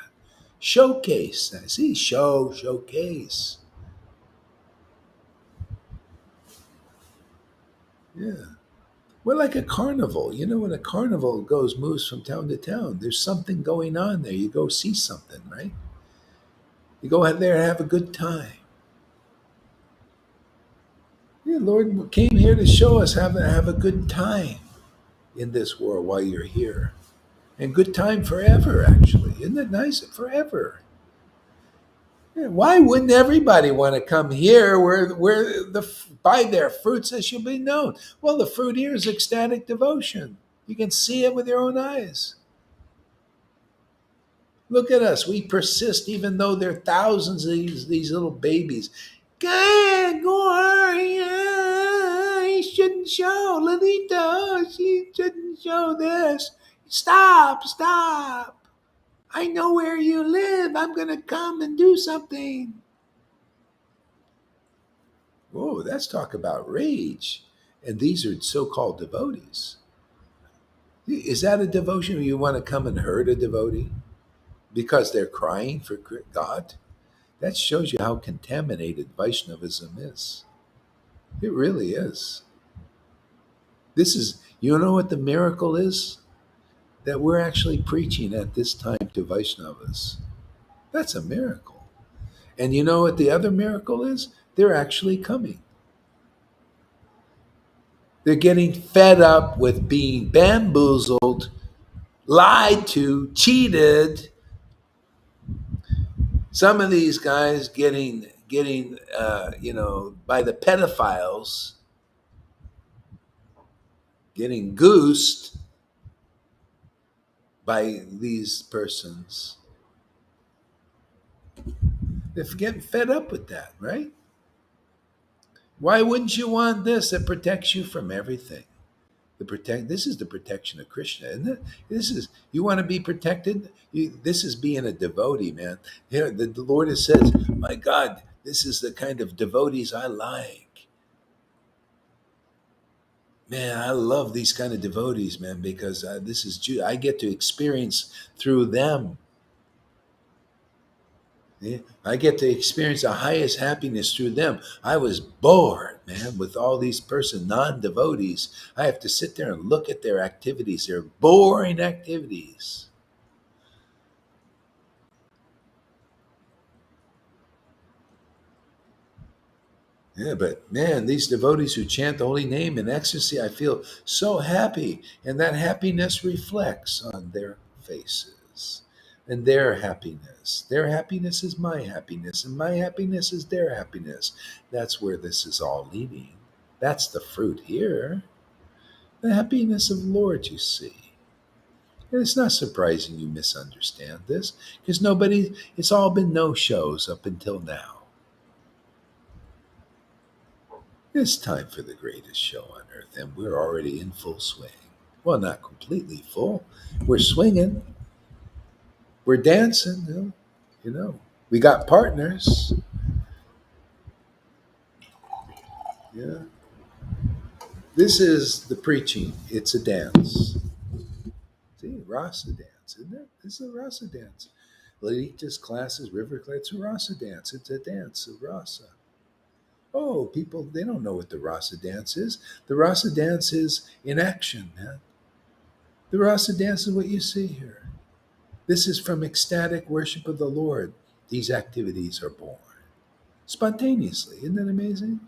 showcase. See, showcase. Yeah. We're like a carnival. When a carnival moves from town to town, there's something going on there. You go see something, right? You go out there and have a good time. Yeah, Lord came here to show us how to have a good time in this world while you're here. And good time forever, actually. Isn't it nice? Forever. Yeah, why wouldn't everybody want to come here where by their fruits they shall be known? Well, the fruit here is ecstatic devotion. You can see it with your own eyes. Look at us. We persist even though there are thousands of these little babies. God, go on. He shouldn't show. Lalita, she shouldn't show this. Stop, stop. I know where you live. I'm going to come and do something. Whoa, that's talk about rage. And these are so called devotees. Is that a devotion where you want to come and hurt a devotee because they're crying for God? That shows you how contaminated Vaishnavism is. It really is. This is, you know what the miracle is? That we're actually preaching at this time to Vaishnavas. That's a miracle. And you know what the other miracle is? They're actually coming. They're getting fed up with being bamboozled, lied to, cheated. Some of these guys getting by the pedophiles, getting goosed by these persons. They're getting fed up with that, right? Why wouldn't you want this that protects you from everything? This is the protection of Krishna, isn't it? This is, you want to be protected. This is being a devotee, man. Here, the Lord has said, "My God, this is the kind of devotees I like." Man, I love these kind of devotees, man, because this is I get to experience through them. Yeah, I get to experience the highest happiness through them. I was bored, man, with all these non-devotees. I have to sit there and look at their activities. They're boring activities. Yeah, but man, these devotees who chant the holy name in ecstasy, I feel so happy. And that happiness reflects on their faces and their happiness. Their happiness is my happiness, and my happiness is their happiness. That's where this is all leading. That's the fruit here. The happiness of the Lord, you see. And it's not surprising you misunderstand this, because it's all been no shows up until now. It's time for the greatest show on earth, and we're already in full swing. Well, not completely full. We're swinging. We're dancing. We got partners. Yeah. This is the preaching. It's a dance. See, rasa dance, isn't it? This is a rasa dance. Lalita's classes, river class, it's a rasa dance. It's a dance of rasa. Oh, people, they don't know what the rasa dance is. The rasa dance is in action, man. The rasa dance is what you see here. This is from ecstatic worship of the Lord. These activities are born spontaneously. Isn't that amazing?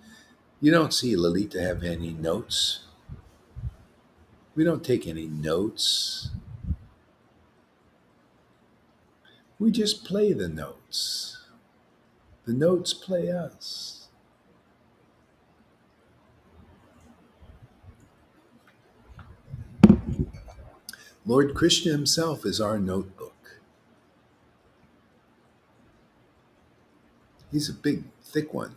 You don't see Lalita have any notes. We don't take any notes. We just play the notes. The notes play us. Lord Krishna himself is our notebook. He's a big, thick one.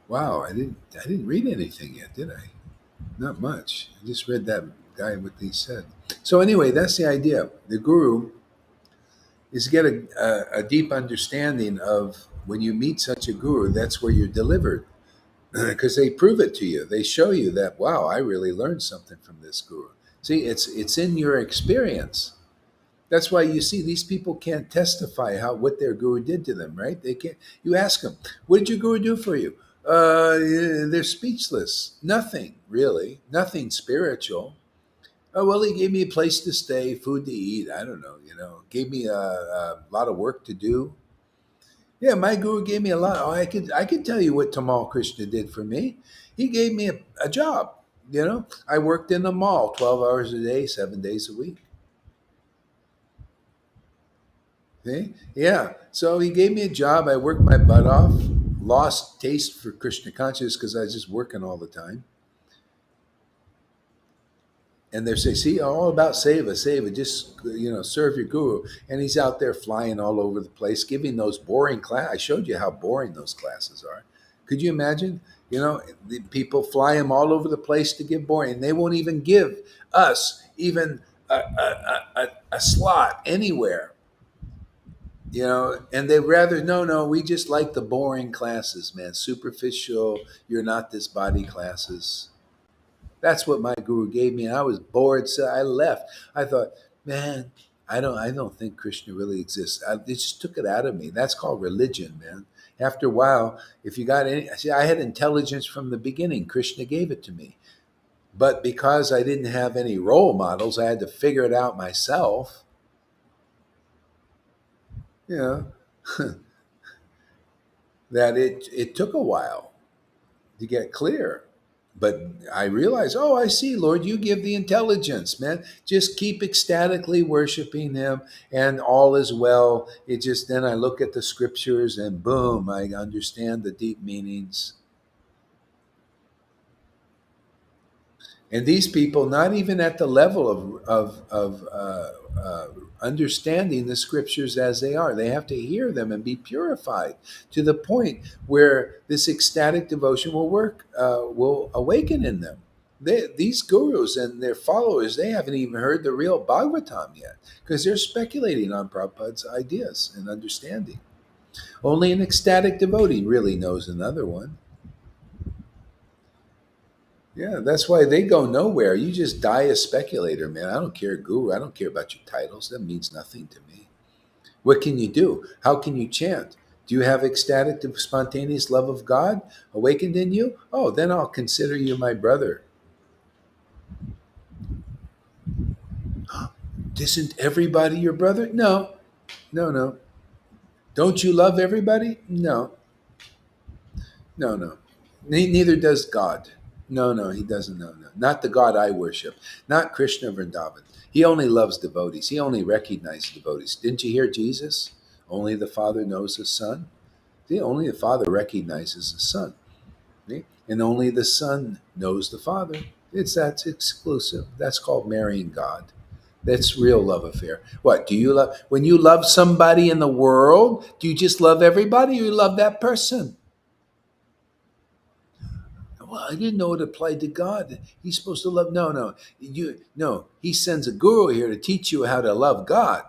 Wow, I didn't read anything yet, did I? Not much. I just read that guy what he said. So anyway, that's the idea. The guru is to get a deep understanding of when you meet such a guru, that's where you're delivered. Because they prove it to you. They show you that, wow, I really learned something from this guru. See, it's in your experience. That's why you see these people can't testify what their guru did to them, right? They can't. You ask them, what did your guru do for you? They're speechless. Nothing really. Nothing spiritual. Oh well, he gave me a place to stay, food to eat. I don't know. Gave me a lot of work to do. Yeah, my guru gave me a lot. Oh, I could tell you what Tamal Krishna did for me. He gave me a job. I worked in the mall 12 hours a day, 7 days a week. See? Yeah. So he gave me a job. I worked my butt off, lost taste for Krishna consciousness because I was just working all the time. And they say, see, all about seva, just, serve your guru. And he's out there flying all over the place, giving those boring class. I showed you how boring those classes are. Could you imagine? The people fly him all over the place to give boring, and they won't even give us even a slot anywhere. And they rather, no, we just like the boring classes, man. Superficial, you're not this body classes. That's what my guru gave me. And I was bored, so I left. I thought, man, I don't think Krishna really exists. It just took it out of me. That's called religion, man. After a while, if you got any, see, I had intelligence from the beginning. Krishna gave it to me. But because I didn't have any role models, I had to figure it out myself. You know, that it took a while to get clear. But I realized, oh, I see, Lord, you give the intelligence, man. Just keep ecstatically worshiping him and all is well. It just, then I look at the scriptures and boom, I understand the deep meanings. And these people, not even at the level of understanding the scriptures as they are, they have to hear them and be purified to the point where this ecstatic devotion will work, will awaken in them. These gurus and their followers, they haven't even heard the real Bhagavatam yet because they're speculating on Prabhupada's ideas and understanding. Only an ecstatic devotee really knows another one. Yeah, that's why they go nowhere. You just die a speculator, man. I don't care, guru. I don't care about your titles. That means nothing to me. What can you do? How can you chant? Do you have ecstatic, spontaneous love of God awakened in you? Oh, then I'll consider you my brother. Isn't everybody your brother? No, no. Don't you love everybody? No, no. Neither does God. No, he doesn't. No. Not the God I worship. Not Krishna Vrindavan. He only loves devotees. He only recognizes devotees. Didn't you hear Jesus? Only the Father knows the Son. See, only the Father recognizes the Son. See? And only the Son knows the Father. That's exclusive. That's called marrying God. That's real love affair. What do you love? When you love somebody in the world, do you just love everybody or you love that person? Well, I didn't know it applied to God. He's supposed to love. No. He sends a guru here to teach you how to love God.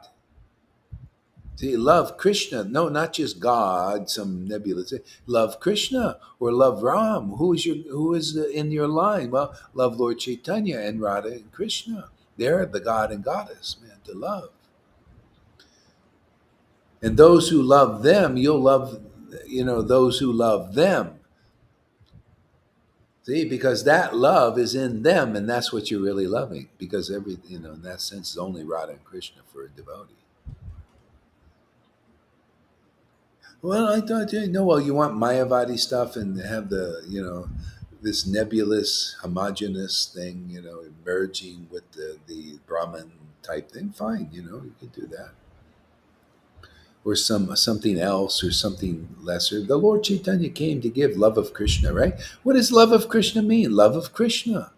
See, love Krishna. No, not just God, some nebulous. Love Krishna or love Ram. Who is in your line? Well, love Lord Caitanya and Radha and Krishna. They're the God and Goddess, man, to love. And those who love them, you'll love, those who love them. See, because that love is in them, and that's what you're really loving. Because in that sense, is only Radha and Krishna for a devotee. Well, I thought, well, you want Mayavadi stuff and have this nebulous, homogeneous thing, merging with the Brahman type thing. Fine, you can do that. Or something else or something lesser. The Lord Chaitanya came to give love of Krishna, right? What does love of Krishna mean? Love of Krishna.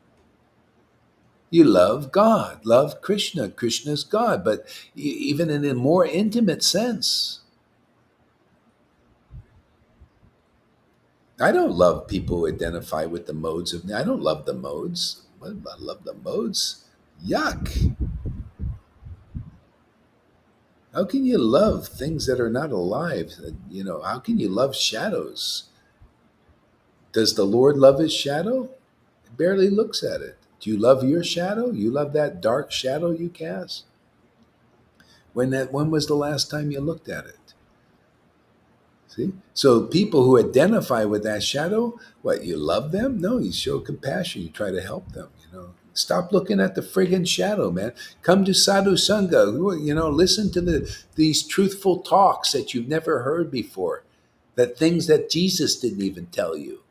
You love God, love Krishna. Krishna's God, but even in a more intimate sense. I don't love people who identify with the modes of. I don't love the modes. What about love the modes? Yuck. How can you love things that are not alive? How can you love shadows? Does the Lord love his shadow? He barely looks at it. Do you love your shadow? You love that dark shadow you cast? When was the last time you looked at it? See? So people who identify with that shadow, what, you love them? No, you show compassion. You try to help them, Stop looking at the friggin' shadow, man. Come to Sadhu Sangha, listen to these truthful talks that you've never heard before, that things that Jesus didn't even tell you.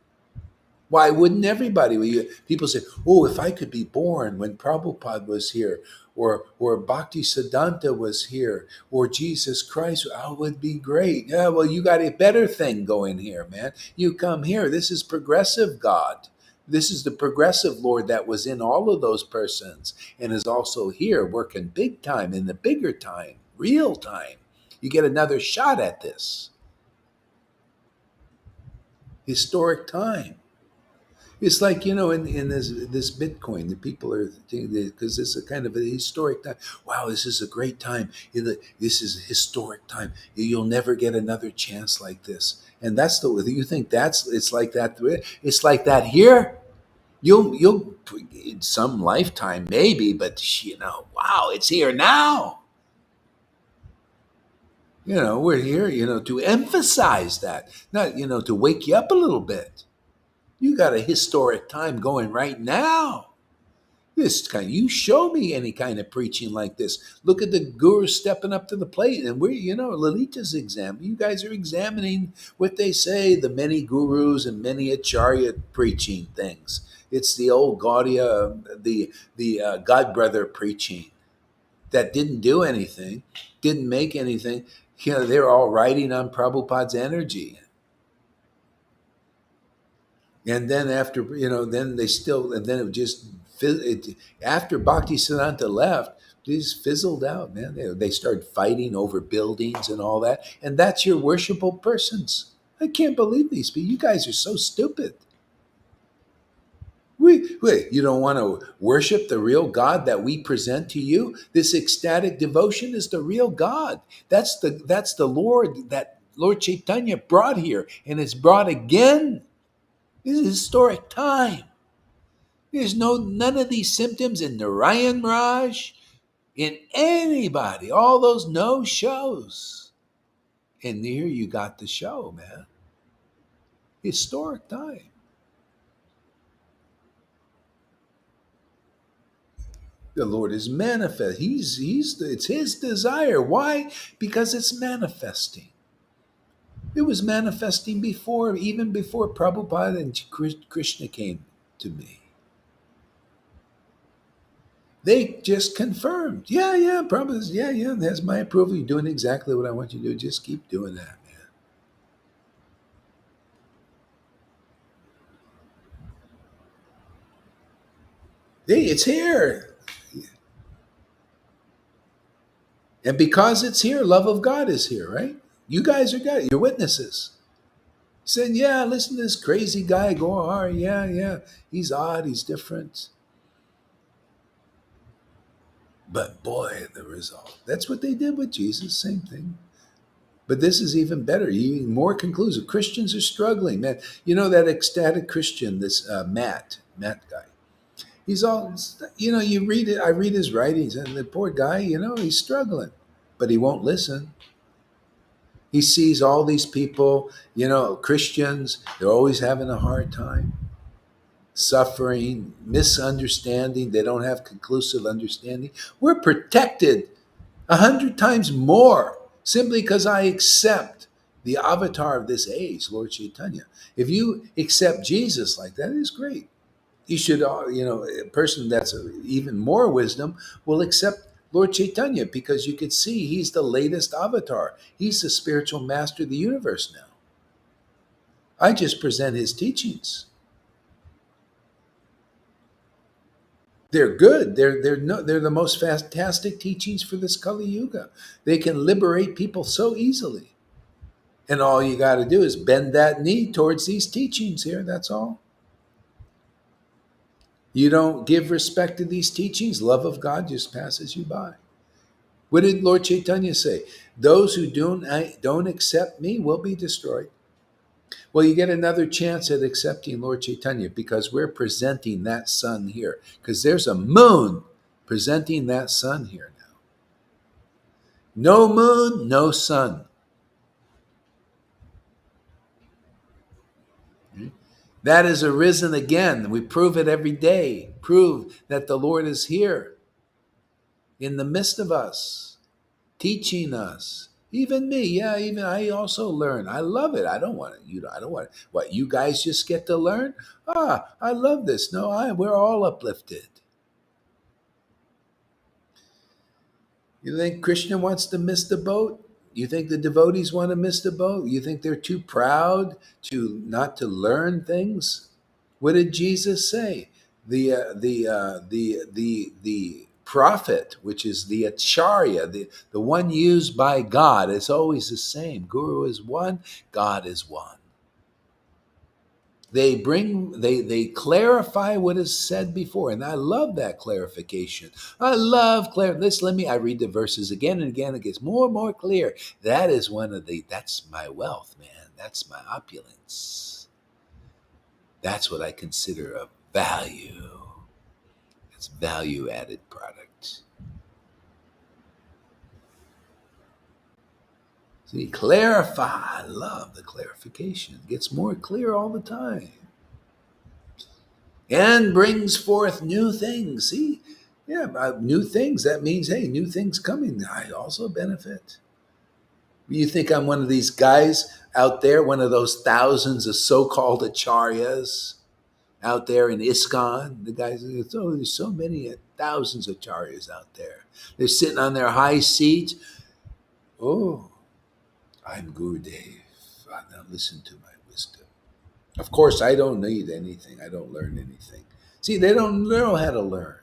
Why wouldn't everybody? People say, oh, if I could be born when Prabhupada was here, or Bhakti Siddhanta was here, or Jesus Christ, oh, it would be great. Yeah, well, you got a better thing going here, man. You come here. This is progressive God. This is the progressive Lord that was in all of those persons and is also here working big time in the bigger time, real time. You get another shot at this historic time. It's like, in this Bitcoin, the people are thinking, because it's a kind of a historic time. Wow, this is a great time. This is a historic time. You'll never get another chance like this. And that's you think it's like that. It's like that here. You'll in some lifetime maybe, but wow, it's here now. We're here, to emphasize that, not, to wake you up a little bit. You got a historic time going right now. You show me any kind of preaching like this. Look at the gurus stepping up to the plate, and Lalita's you guys are examining what they say, the many gurus and many acharya preaching things. It's the old Gaudiya, the God brother preaching that didn't do anything, didn't make anything. They're all riding on Prabhupada's energy. And then after, then they still, and then after Bhakti Siddhanta left, they just fizzled out, man. They started fighting over buildings and all that. And that's your worshipful persons. I can't believe these people. You guys are so stupid. Wait, you don't want to worship the real God that we present to you? This ecstatic devotion is the real God. That's the Lord that Lord Caitanya brought here, and it's brought again. This is a historic time. There's none of these symptoms in Narayan Raj, in anybody. All those no shows, and here you got the show, man. Historic time. The Lord is manifest. It's His desire. Why? Because it's manifesting. It was manifesting even before Prabhupada and Krishna came to me. They just confirmed. Yeah, Prabhupada, yeah, that's my approval. You're doing exactly what I want you to do. Just keep doing that, man. Hey, it's here. And because it's here, love of God is here, right? You guys are God. You're witnesses. Saying, yeah, listen to this crazy guy go on. Yeah. He's odd. He's different. But boy, the result. That's what they did with Jesus. Same thing. But this is even better, even more conclusive. Christians are struggling, man. That ecstatic Christian, this Matt guy. He's all, you read it. I read his writings, and the poor guy, he's struggling, but he won't listen. He sees all these people, Christians, they're always having a hard time, suffering, misunderstanding. They don't have conclusive understanding. We're protected 100 times more simply because I accept the avatar of this age, Lord Caitanya. If you accept Jesus like that, it's great. You should, a person that's even more wisdom will accept Lord Caitanya, because you could see he's the latest avatar. He's the spiritual master of the universe now. I just present his teachings. They're good. They're the most fantastic teachings for this Kali Yuga. They can liberate people so easily. And all you got to do is bend that knee towards these teachings here. That's all. You don't give respect to these teachings, love of God just passes you by. What did Lord Caitanya say? Those who don't accept me will be destroyed. Well, you get another chance at accepting Lord Caitanya because we're presenting that sun here. Because there's a moon presenting that sun here now. No moon, no sun. That is arisen again. We prove it every day. Prove that the Lord is here in the midst of us, teaching us. Even me, even I also learn. I love it. I don't want it. I don't want it. What, you guys just get to learn? I love this. No, we're all uplifted. You think Krishna wants to miss the boat? You think the devotees want to miss the boat? You think they're too proud to not to learn things? What did Jesus say? The prophet, which is the acharya, the one used by God, is always the same. Guru is one, God is one. They clarify what is said before, and I love that clarification. I love I read the verses again and again. It gets more and more clear. That's my wealth, man. That's my opulence. That's what I consider a value. It's value added product. See, clarify. I love the clarification. It gets more clear all the time. And brings forth new things. See, yeah, new things. That means, hey, new things coming. I also benefit. You think I'm one of these guys out there, one of those thousands of so-called acharyas out there in ISKCON? The guys, there's so many thousands of acharyas out there. They're sitting on their high seat. Oh, I'm Gurudev. Now listen to my wisdom. Of course, I don't need anything. I don't learn anything. See, they don't know how to learn.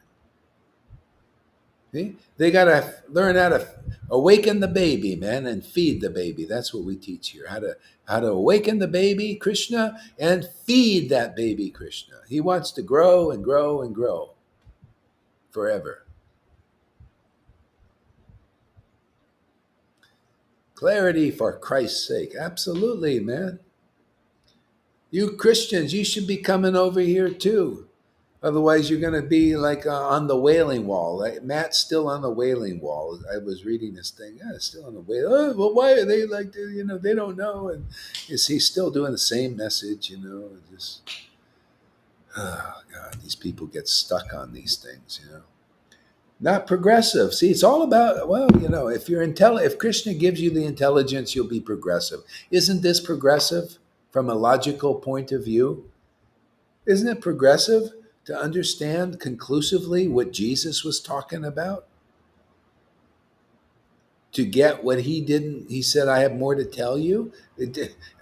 See? They got to learn how to awaken the baby, man, and feed the baby. That's what we teach here. How to awaken the baby, Krishna, and feed that baby, Krishna. He wants to grow and grow and grow forever. Clarity for Christ's sake. Absolutely, man. You Christians, you should be coming over here too. Otherwise, you're going to be like on the Wailing Wall. Like, Matt's still on the Wailing Wall. I was reading this thing. Yeah, it's still on the Wailing. Oh, well, why are they like? They don't know. And is he still doing the same message? Just oh God, these people get stuck on these things. Not progressive. See, it's all about if if Krishna gives you the intelligence, you'll be progressive. Isn't this progressive from a logical point of view? Isn't it progressive to understand conclusively what Jesus was talking about? To get what he didn't, he said, I have more to tell you.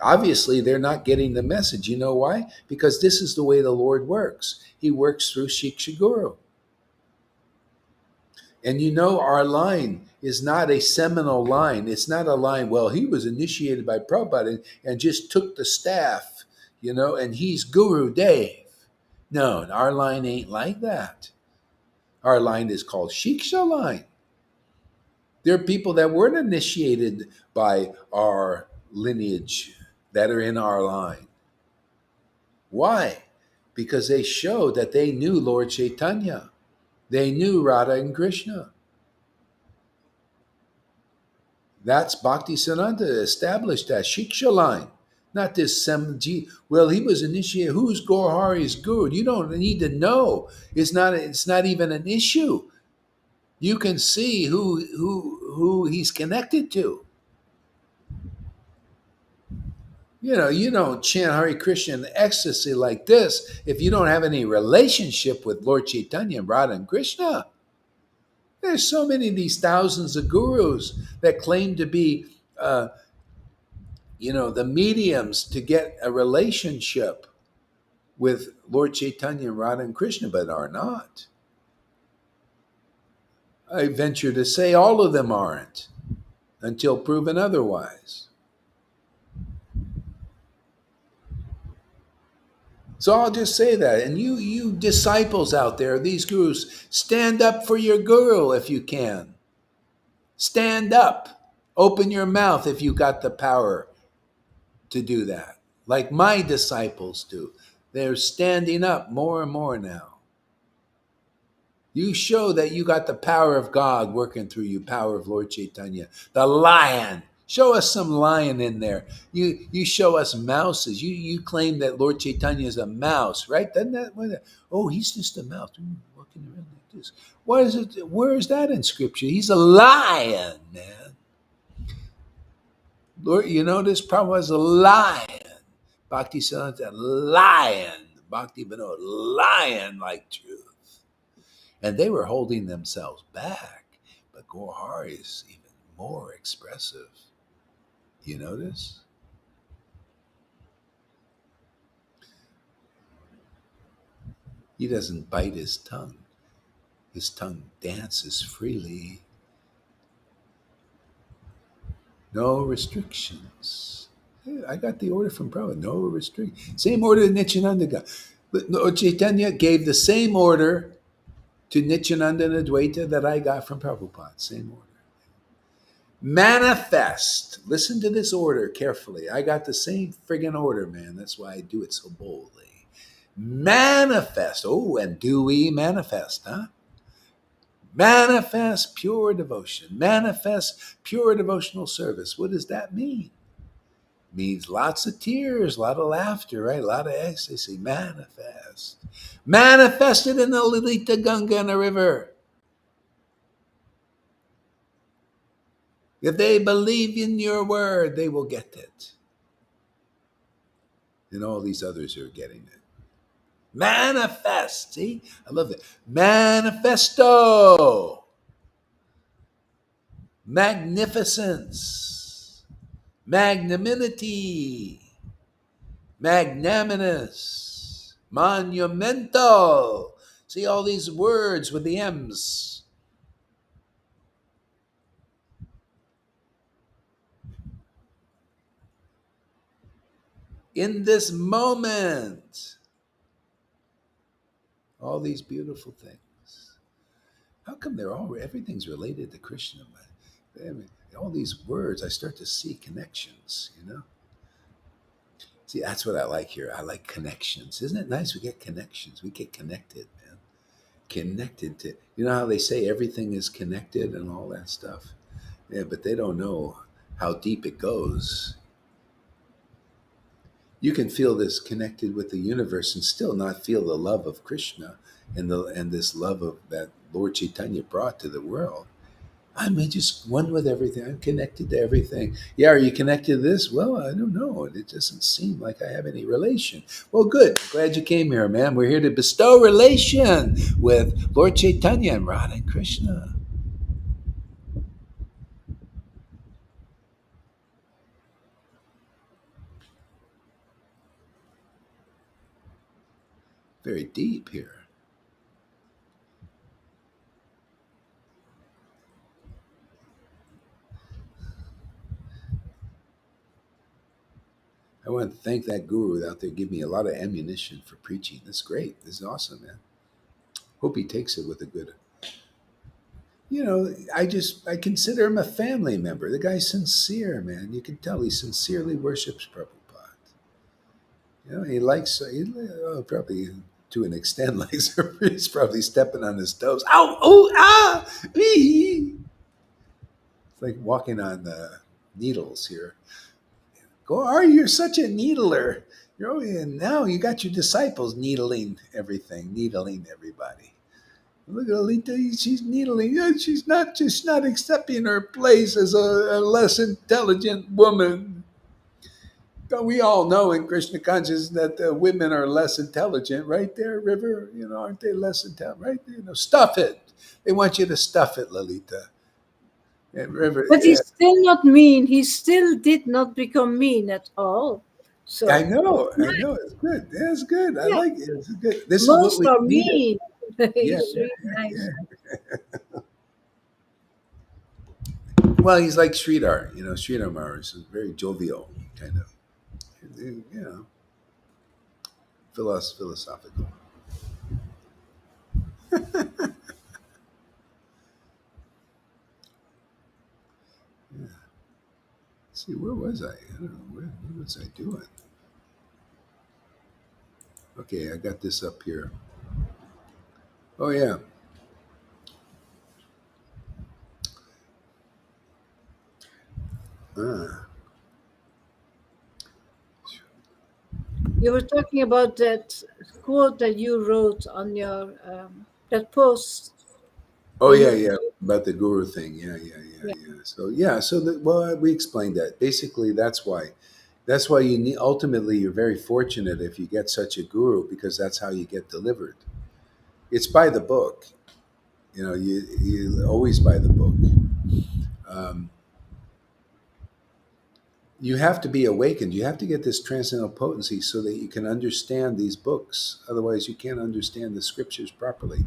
Obviously, they're not getting the message. You know why? Because this is the way the Lord works. He works through Shiksha Guru. And our line is not a seminal line. It's not a line, well, he was initiated by Prabhupada and just took the staff, and he's Guru Dev. No, our line ain't like that. Our line is called Shiksha line. There are people that weren't initiated by our lineage that are in our line. Why? Because they showed that they knew Lord Caitanya. They knew Radha and Krishna. That's Bhaktisiddhanta established that Shiksha line. Not this well, he was initiated. Who's Gaurahari's guru? You don't need to know. It's not even an issue. You can see who he's connected to. You don't chant Hare Krishna in ecstasy like this if you don't have any relationship with Lord Caitanya and Radha and Krishna. There's so many of these thousands of gurus that claim to be, the mediums to get a relationship with Lord Caitanya and Radha and Krishna, but are not. I venture to say all of them aren't until proven otherwise. So I'll just say that. And you disciples out there, these gurus, stand up for your guru if you can. Stand up. Open your mouth if you got the power to do that. Like my disciples do. They're standing up more and more now. You show that you got the power of God working through you, power of Lord Caitanya. The lion. Show us some lion in there. You show us mouses. You claim that Lord Caitanya is a mouse, right? Doesn't that? Oh, he's just a mouse walking around like this. What is it? Where is that in Scripture? He's a lion, man. Lord, this problem was a lion. Bhakti Siddhanta, lion. Bhakti Vinod, lion like truth. And they were holding themselves back But Gohar is even more expressive. You notice? He doesn't bite his tongue. His tongue dances freely. No restrictions. Yeah, I got the order from Prabhupada. No restriction. Same order Nityananda got. But Lord Chaitanya gave the same order to Nityananda and Advaita that I got from Prabhupada. Same order. Manifest. Listen to this order carefully. I got the same friggin' order, man. That's why I do it so boldly. Manifest. Oh, and do we manifest, huh? Manifest pure devotion. Manifest pure devotional service. What does that mean? It means lots of tears, a lot of laughter, right? A lot of ecstasy. Manifest. Manifested in the Lalita Ganga in the river. If they believe in your word, they will get it. And all these others are getting it. Manifest. See? I love that. Manifesto. Magnificence. Magnanimity. Magnanimous. Monumental. See all these words with the M's. In this moment. All these beautiful things. How come everything's related to Krishna? I mean, all these words, I start to see connections, See, that's what I like here. I like connections. Isn't it nice? We get connections. We get connected, man. Connected to, how they say everything is connected and all that stuff? Yeah, but they don't know how deep it goes. You can feel this connected with the universe and still not feel the love of Krishna and this love of that Lord Chaitanya brought to the world. I'm just one with everything. I'm connected to everything. Yeah, are you connected to this? Well, I don't know. It doesn't seem like I have any relation. Well, good. Glad you came here, man. We're here to bestow relation with Lord Chaitanya and Radha and Krishna. Very deep here. I want to thank that guru out there. Give me a lot of ammunition for preaching. That's great. This is awesome, man. Hope he takes it with a good. I consider him a family member. The guy's sincere, man. You can tell he sincerely worships Prabhupada. He likes. Probably to an extent, like he's probably stepping on his toes. Ow! Oh! Ah! It's like walking on needles here. You're such a needler. And now you got your disciples needling everything, needling everybody. Look at Alita, she's needling. She's not accepting her place as a less intelligent woman. We all know in Krishna consciousness that women are less intelligent, right there, River? Aren't they less intelligent? Right? Stuff it. They want you to stuff it, Lalita. And River, But he's still not mean. He still did not become mean at all. So I know. It's good. Yeah, it's good. I like it. It's good. This is what most we are needed. mean. Yeah, He's really nice. Well, he's like Sridhar. Sridhar Maharaj is very jovial, kind of. Philosophical. Yeah. See, where was I? I don't know. What was I doing? Okay, I got this up here. Oh, yeah. Ah. You were talking about that quote that you wrote on your that post. Oh, where yeah, you- yeah. About the guru thing. Yeah. Yeah. So we explained that. Basically, that's why. That's why you need. Ultimately, you're very fortunate if you get such a guru because that's how you get delivered. It's by the book. You always buy the book. Um, you have to be awakened. You have to get this transcendental potency so that you can understand these books. Otherwise, you can't understand the scriptures properly.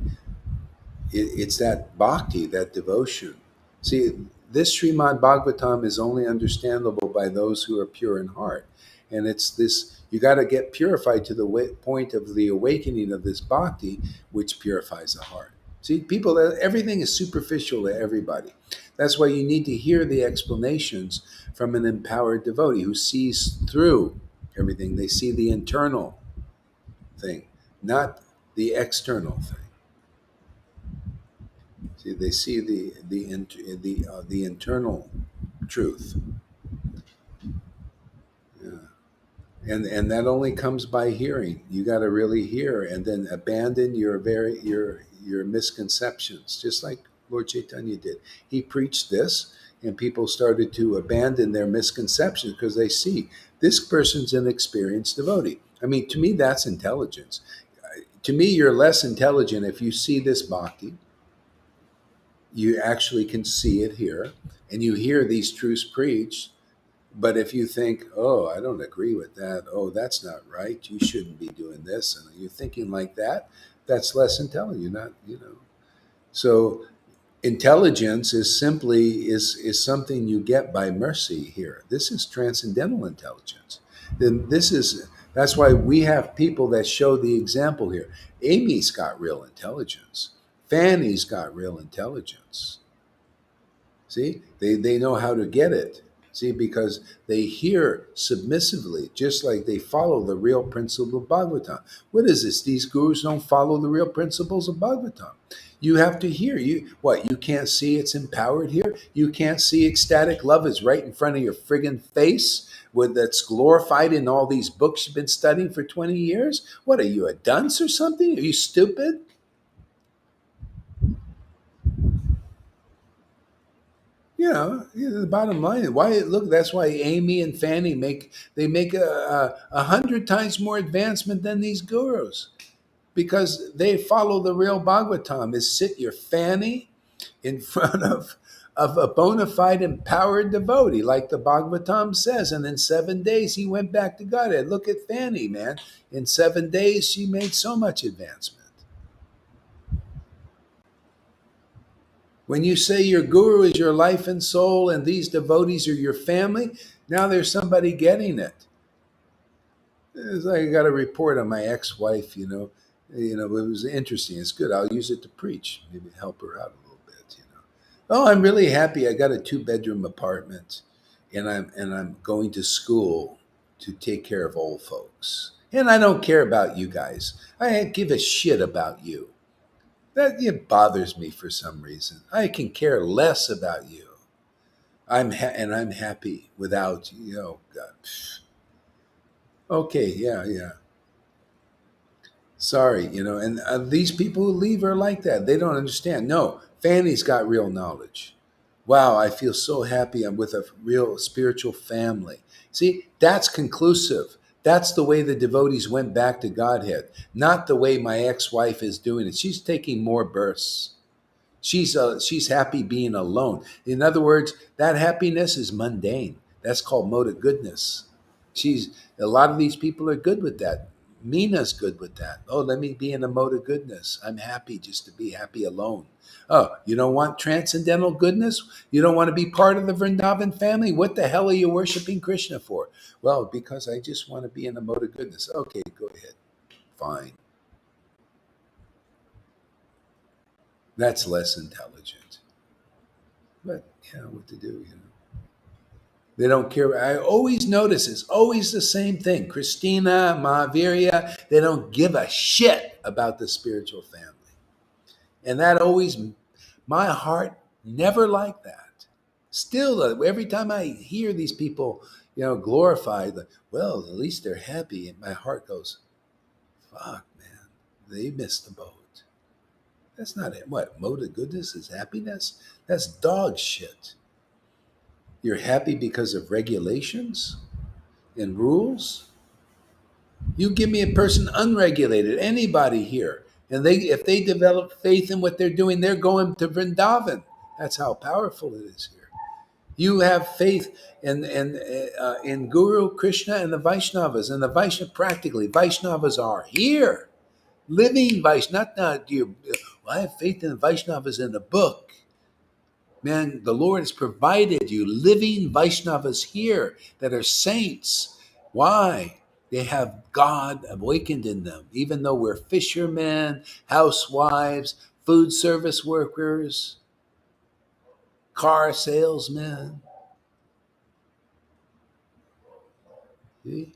It's that bhakti, that devotion. See, this Srimad Bhagavatam is only understandable by those who are pure in heart. And it's this, you got to get purified to the point of the awakening of this bhakti, which purifies the heart. See, people, everything is superficial to everybody. That's why you need to hear the explanations from an empowered devotee who sees through everything. They see the internal thing, not the external thing. See, they see the internal truth, yeah. And that only comes by hearing. You got to really hear, and then abandon your misconceptions, just like Lord Caitanya did. He preached this, and people started to abandon their misconceptions because they see this person's an experienced devotee. I mean, to me, that's intelligence. To me, you're less intelligent if you see this bhakti, you actually can see it here, and you hear these truths preached. But if you think, oh, I don't agree with that, oh, that's not right, you shouldn't be doing this, and you're thinking like that, that's less intelligent. You're not. So intelligence is simply is something you get by mercy here. This is transcendental intelligence. Then that's why we have people that show the example here. Amy's got real intelligence. Fanny's got real intelligence. See, they know how to get it. See, because they hear submissively, just like they follow the real principle of Bhagavatam. What is this? These gurus don't follow the real principles of Bhagavatam. You have to hear. You can't see it's empowered here? You can't see ecstatic love is right in front of your friggin' face, that's glorified in all these books you've been studying for 20 years? What are you, a dunce or something? Are you stupid? The bottom line. Why look? That's why Amy and Fanny make 100 times more advancement than these gurus, because they follow the real Bhagavatam. Is sit your Fanny in front of a bona fide empowered devotee, like the Bhagavatam says, and in 7 days he went back to Godhead. Look at Fanny, man. In 7 days she made so much advancement. When you say your guru is your life and soul and these devotees are your family, now there's somebody getting it. It's like I got a report on my ex-wife, it was interesting. It's good. I'll use it to preach, maybe help her out a little bit. Oh, I'm really happy. I got a 2-bedroom apartment, and I'm going to school to take care of old folks. And I don't care about you guys. I give a shit about you. That it bothers me for some reason. I can care less about you. I'm happy without you. God. Okay, yeah. Sorry, and these people who leave are like that. They don't understand. No, Fanny's got real knowledge. Wow, I feel so happy. I'm with a real spiritual family. See, that's conclusive. That's the way the devotees went back to Godhead, not the way my ex-wife is doing it. She's taking more births. She's happy being alone. In other words, that happiness is mundane. That's called mode of goodness. A lot of these people are good with that. Mina's good with that. Oh, let me be in a mode of goodness. I'm happy just to be happy alone. Oh, you don't want transcendental goodness? You don't want to be part of the Vrindavan family? What the hell are you worshiping Krishna for? Well, because I just want to be in a mode of goodness. Okay, go ahead. Fine. That's less intelligent. But what to do. They don't care. I always notice it's always the same thing. Christina, Mahavirya, they don't give a shit about the spiritual family. And that always, my heart never liked that. Still, every time I hear these people, glorified, well, at least they're happy. And my heart goes, fuck, man, they missed the boat. That's not it. What? Mode of goodness is happiness? That's dog shit. You're happy because of regulations and rules? You give me a person unregulated, anybody here. And if they develop faith in what they're doing, they're going to Vrindavan. That's how powerful it is here. You have faith in Guru Krishna and the Vaishnavas, and the Vaishnavas are here, living Vaishnavas. Not your. Well, I have faith in the Vaishnavas in the book. Man, the Lord has provided you living Vaishnavas here that are saints. Why? They have God awakened in them, even though we're fishermen, housewives, food service workers, car salesmen. See?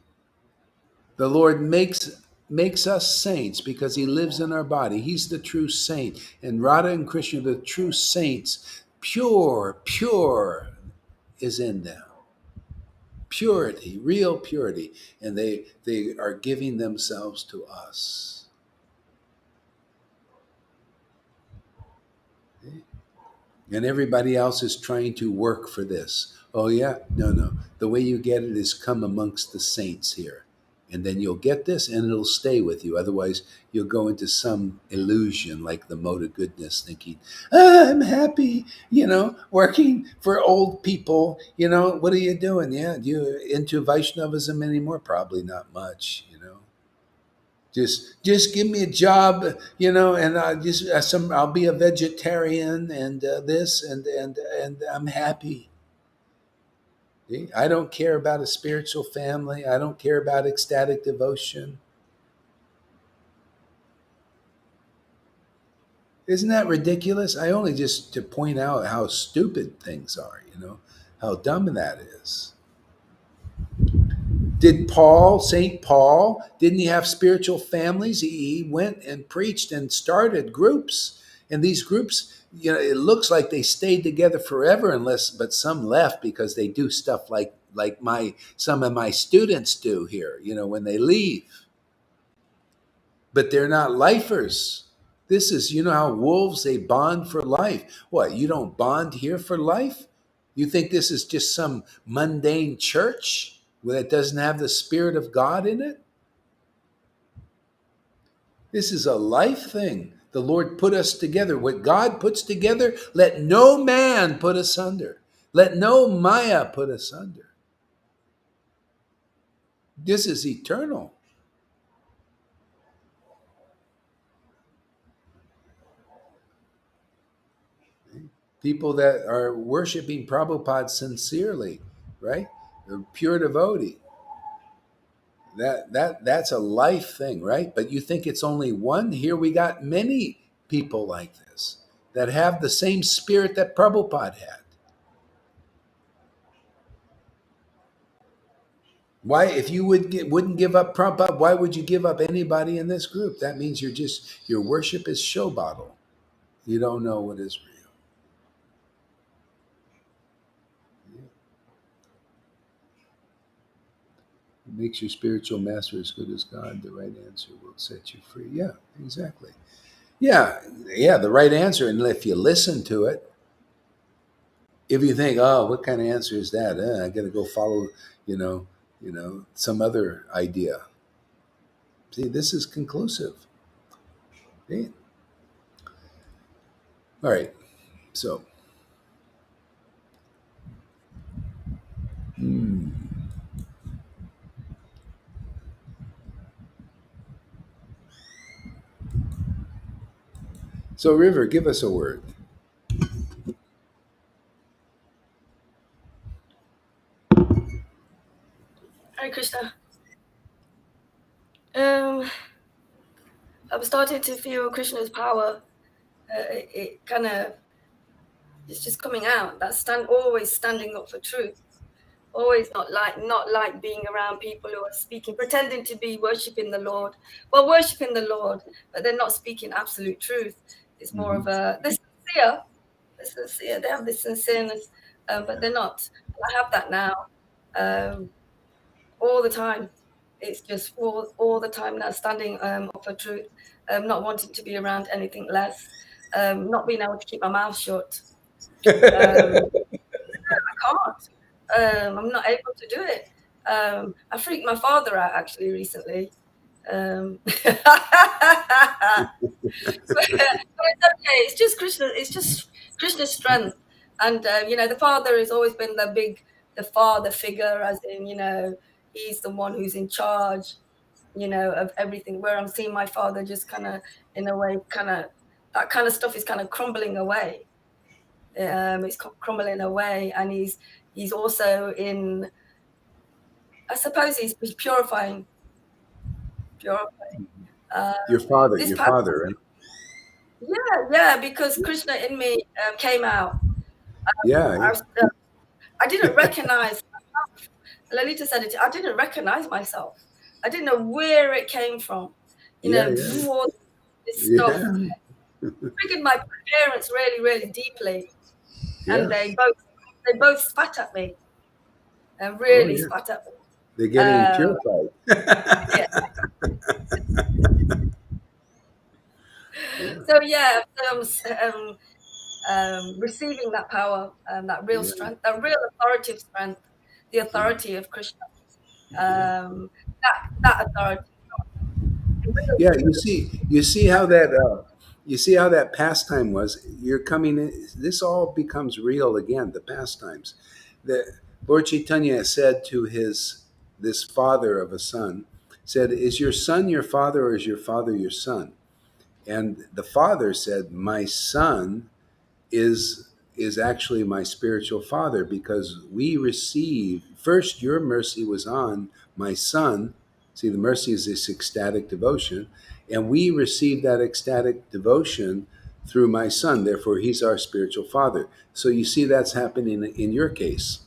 The Lord makes us saints because he lives in our body. He's the true saint. And Radha and Krishna, the true saints, pure is in them. Purity, real purity. And they are giving themselves to us. And everybody else is trying to work for this. Oh, yeah? No. The way you get it is come amongst the saints here. And then you'll get this and it'll stay with you. Otherwise, you'll go into some illusion like the mode of goodness, thinking, I'm happy, working for old people. What are you doing? Yeah, you into Vaishnavism anymore? Probably not much, Just give me a job, and I'll be a vegetarian and this and I'm happy. See? I don't care about a spiritual family. I don't care about ecstatic devotion. Isn't that ridiculous? I only just to point out how stupid things are, how dumb that is. Did St. Paul, didn't he have spiritual families? He went and preached and started groups. And these groups, it looks like they stayed together forever but some left because they do stuff like some of my students do here, when they leave. But they're not lifers. This is, how wolves, they bond for life. What, you don't bond here for life? You think this is just some mundane church that doesn't have the Spirit of God in it? This is a life thing. The Lord put us together. What God puts together, let no man put asunder. Let no Maya put asunder. This is eternal. People that are worshiping Prabhupada sincerely, right? They're pure devotee. That's a life thing, right? But you think it's only one? Here we got many people like this that have the same spirit that Prabhupada had. Why, if you wouldn't give up Prabhupada, why would you give up anybody in this group? That means your worship is show bottle. You don't know what is real. It makes your spiritual master as good as God. The right answer will set you free. Yeah, exactly. Yeah, the right answer. And if you listen to it, if you think, oh, what kind of answer is that? I got to go follow, some other idea. See, this is conclusive. See? All right. So, so River, give us a word. Hare Krishna. I'm starting to feel Krishna's power. It kind of, it's just coming out. That's always standing up for truth. Always not like being around people who are speaking, pretending to be worshiping the Lord. Well, worshiping the Lord, but they're not speaking absolute truth. It's more of they're sincere. They have this sincereness, but they're not. I have that now, all the time. It's just all the time now, standing up for truth, not wanting to be around anything less, not being able to keep my mouth shut. I can't. I'm not able to do it. I freaked my father out actually recently. But it's okay. It's just Krishna. It's just Krishna's strength, and the father has always been the father figure, as in he's the one who's in charge, of everything. Where I'm seeing my father just kind of, in a way, that kind of stuff is kind of crumbling away. It's crumbling away, and he's also in. I suppose he's purifying. Your father, This your power. father, right? Yeah, because Krishna in me came out. Yeah, I, was, I didn't recognize myself. Lalita said it. I didn't recognize myself. I didn't know where it came from. yeah, yeah, All this stuff yeah, triggered my parents really, really deeply, and yeah. they both spat at me and Oh, really yeah. spat at me. They're getting purified. Yeah. Yeah, So yeah, receiving that power, that real yeah, strength, that real authoritative strength, the yeah, authority of Krishna. yeah. That authority. Yeah, you see how that pastime was. You're coming in. This all becomes real again. The pastimes. The Lord Chaitanya said to his this father of a son, said, "Is your son your father, or is your father your son?" And the father said, "My son is actually my spiritual father, because we receive first your mercy was on my son. See, the mercy is this ecstatic devotion, and we receive that ecstatic devotion through my son. Therefore, he's our spiritual father." So you see that's happening in your case.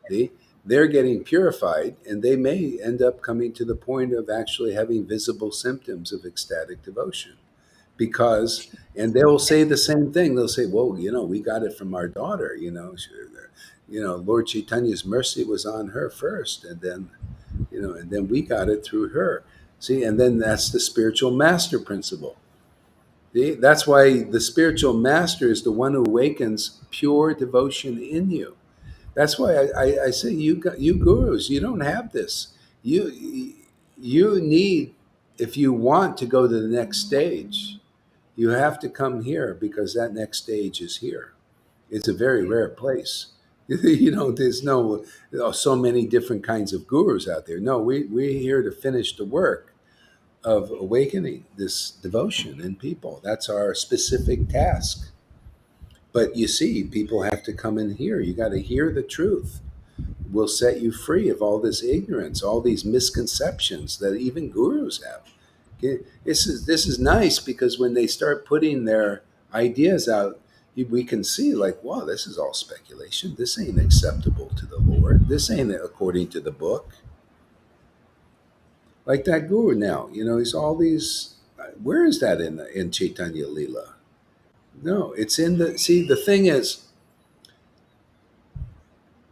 See? They're getting purified, and they may end up coming to the point of actually having visible symptoms of ecstatic devotion, because and they'll say the same thing. They'll say, "Well, we got it from our daughter. Lord Chaitanya's mercy was on her first, and then and then we got it through her." See, and then that's the spiritual master principle. See? That's why the spiritual master is the one who awakens pure devotion in you. That's why I say, you gurus, you don't have this. You need, if you want to go to the next stage, you have to come here, because that next stage is here. It's a very rare place. There's no so many different kinds of gurus out there. No, we're here to finish the work of awakening this devotion in people. That's our specific task. But you see, people have to come in here. You got to hear the truth. Will set you free of all this ignorance, all these misconceptions that even gurus have. Okay? This is nice, because when they start putting their ideas out, we can see, like, wow, this is all speculation. This ain't acceptable to the Lord. This ain't according to the book. Like that guru now, he's all these. Where is that in Chaitanya Lila? No, it's in the. See, the thing is,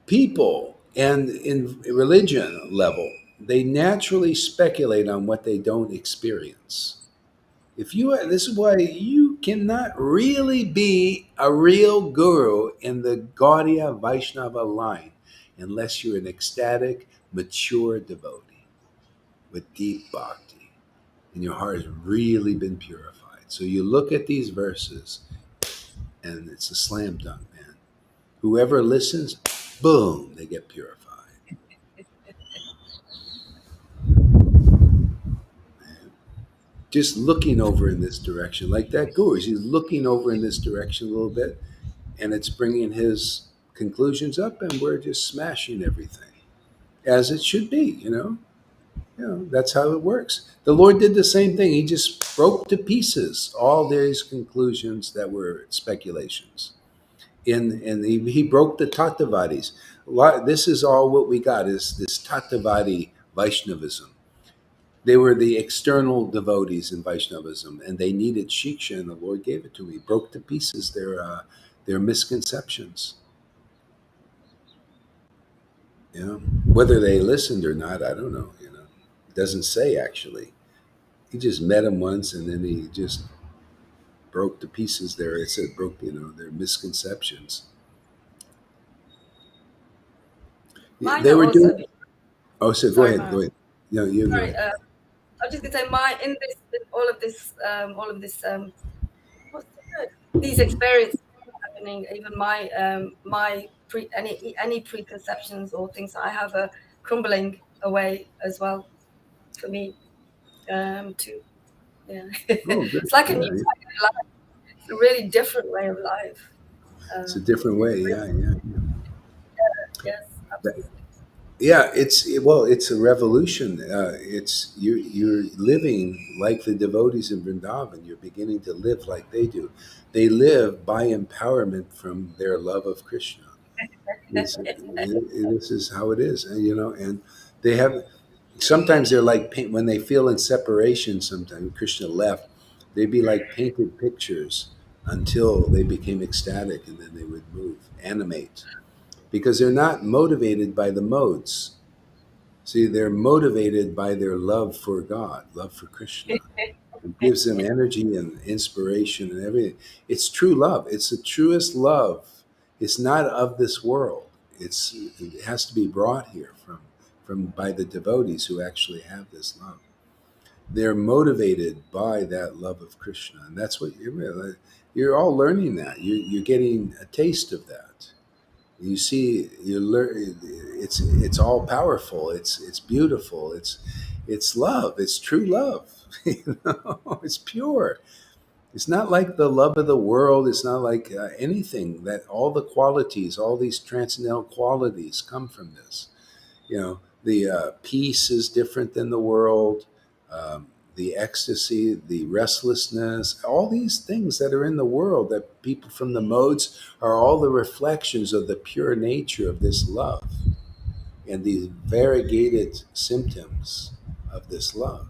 people and in religion level, they naturally speculate on what they don't experience. If you This is why you cannot really be a real guru in the Gaudiya Vaishnava line unless you're an ecstatic, mature devotee with deep bhakti and your heart has really been purified. So you look at these verses and it's a slam dunk, man. Whoever listens, boom, they get purified. Just looking over in this direction, like that guru, he's looking over in this direction a little bit, and it's bringing his conclusions up, and we're just smashing everything as it should be. That's how it works. The Lord did the same thing. He just broke to pieces all these conclusions that were speculations. He broke the Tattvadis. This is all what we got, is this Tattvadi Vaishnavism. They were the external devotees in Vaishnavism, and they needed Shiksha, and the Lord gave it to me. He broke to pieces their misconceptions. Whether they listened or not, I don't know. It doesn't say actually. He just met them once, and then he just broke to pieces there. It said broke, their misconceptions. Might They not were also doing. be. Oh, so go Sorry, ahead. Go Mara. ahead. No, you go Sorry. ahead. I'm just gonna say all of this what's the word? These experiences happening, even any preconceptions or things that I have are crumbling away as well for me too. Yeah, Oh, good. it's like a new Yeah, way of life. It's a really different way of life. it's a different way. Really, Yeah, yeah. yes, That- absolutely. yeah, it's a revolution. It's you're living like the devotees in Vrindavan. You're beginning to live like they do. They live by empowerment from their love of Krishna. This is how it is, and and they have. Sometimes they're like when they feel in separation. Sometimes Krishna left, they'd be like painted pictures until they became ecstatic, and then they would move, animate, because they're not motivated by the modes. See, they're motivated by their love for God, love for Krishna. It gives them energy and inspiration and everything. It's true love. It's the truest love. It's not of this world. It has to be brought here from by the devotees who actually have this love. They're motivated by that love of Krishna, and that's what you're all learning that. You're getting a taste of that. You see, you learn. It's all powerful. It's beautiful. It's love. It's true love. It's pure. It's not like the love of the world. It's not like anything that all the qualities, all these transcendental qualities come from this. The peace is different than the world. The ecstasy, the restlessness, all these things that are in the world that people from the modes are all the reflections of the pure nature of this love and these variegated symptoms of this love.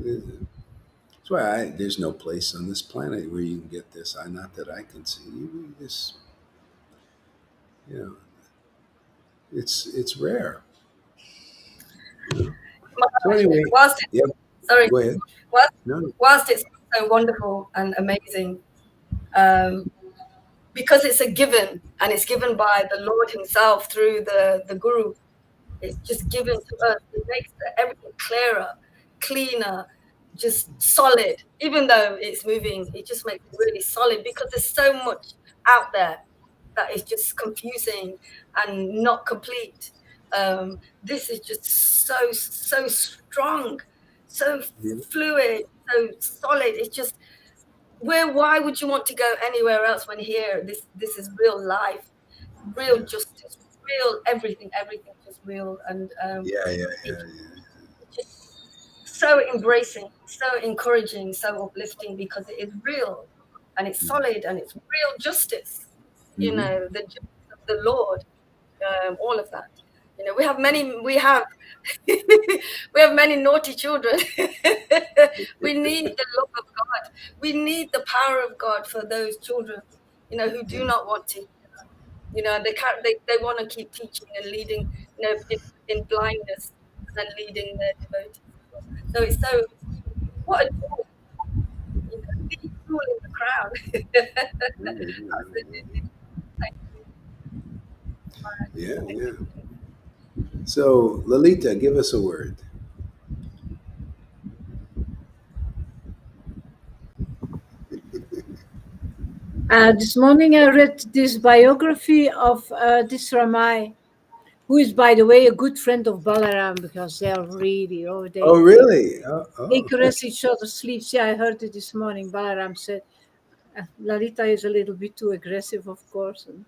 That's why there's no place on this planet where you can get this. Not that I can see. You just, you know, it's rare. So anyway, Whilst yep. sorry, Go ahead. whilst, No. whilst it's so wonderful and amazing, um, because it's a given and it's given by the Lord Himself through the Guru. It's just given to us. It makes everything clearer, cleaner, just solid. Even though it's moving, it just makes it really solid because there's so much out there that is just confusing and not complete. This is just so strong, so Yeah. fluid, so solid. It's just why would you want to go anywhere else when here? This is real life, real justice, real everything just real, and Yeah. Yeah. it, Yeah. it's just so embracing, so encouraging, so uplifting because it is real and it's Yeah. solid and it's real justice. Mm-hmm. The justice of the Lord, all of that. We have we have many naughty children. We need the love of God. We need the power of God for those children, who do not want to. They can't. They want to keep teaching and leading, in blindness, and then leading their devotees. So it's so what a jewel, the jewel in the crown. Absolutely. Thank you. Yeah. Yeah. So, Lalita, give us a word. This morning I read this biography of this Ramai, who is, by the way, a good friend of Balaram because they are really, Oh, really? Oh, they oh. caress each other's sleeves. Yeah, I heard it this morning. Balaram said, Lalita is a little bit too aggressive, of course. And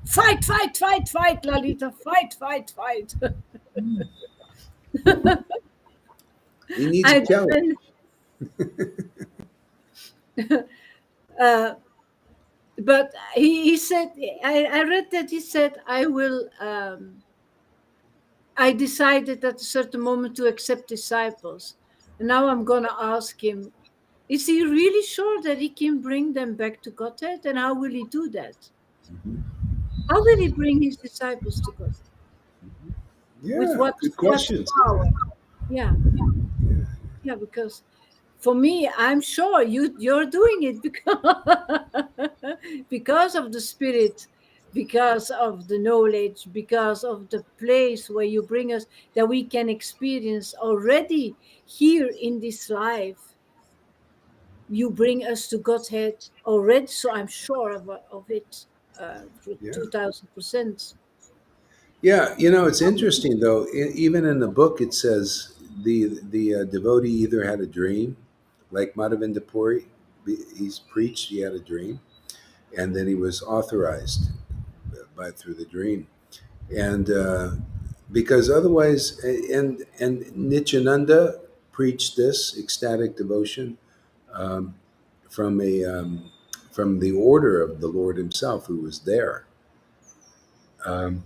fight, fight, fight, fight, Lalita, fight, fight, fight. He needs a I challenge. uh, but he said, I read that he said, I decided at a certain moment to accept disciples. And now I'm going to ask him, is he really sure that he can bring them back to Godhead? And how will he do that? How will he bring his disciples to Godhead? With Yeah, good what questions. power? Yeah, yeah, because for me, I'm sure you're doing it because because of the spirit because of the knowledge, because of the place where you bring us, that we can experience already here in this life. You bring us to Godhead already, so I'm sure of it, for Yeah. 2000%. Yeah, it's interesting though. Even in the book, it says the devotee either had a dream, like Madhavinda Puri, he's preached, he had a dream, and then he was authorized by through the dream, and because otherwise, and Nityananda preached this ecstatic devotion um, from a from the order of the Lord Himself, who was there. Um,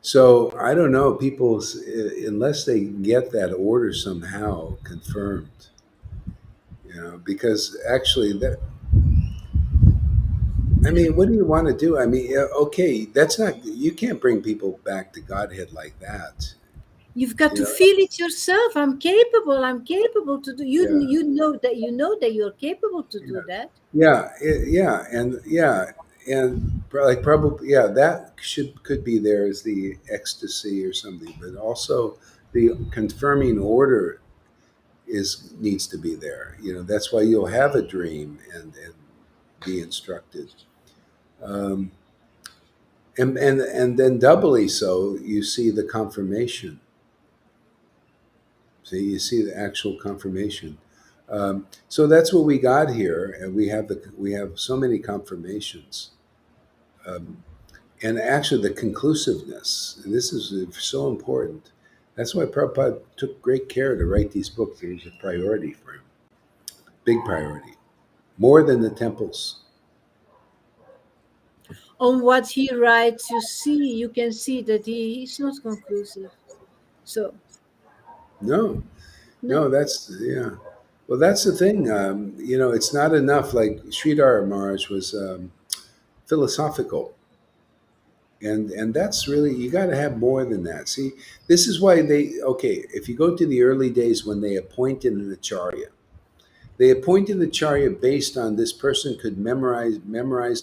So I don't know. People, unless they get that order somehow confirmed, because actually, that I mean, what do you want to do? I mean, okay, that's not. You can't bring people back to Godhead like that. You've got You to know? feel it yourself. I'm capable to do. Yeah, You know that you're capable to yeah, do that. yeah, and like probably that could be there as the ecstasy or something, but also the confirming order is needs to be there. That's why you'll have a dream and be instructed, um, and then doubly so. You see the confirmation. See, you see the actual confirmation. So that's what we got here, and we have so many confirmations, um, and actually the conclusiveness. And this is so important. That's why Prabhupada took great care to write these books. It was a priority for him, big priority, more than the temples. On what he writes, you can see that he is not conclusive. So No, no. no, that's yeah. Well, that's the thing. It's not enough. Like Sridhar Maharaj was philosophical, and that's really you got to have more than that. See, this is why okay. If you go to the early days when they appointed an acharya, they appointed the acharya based on this person could memorize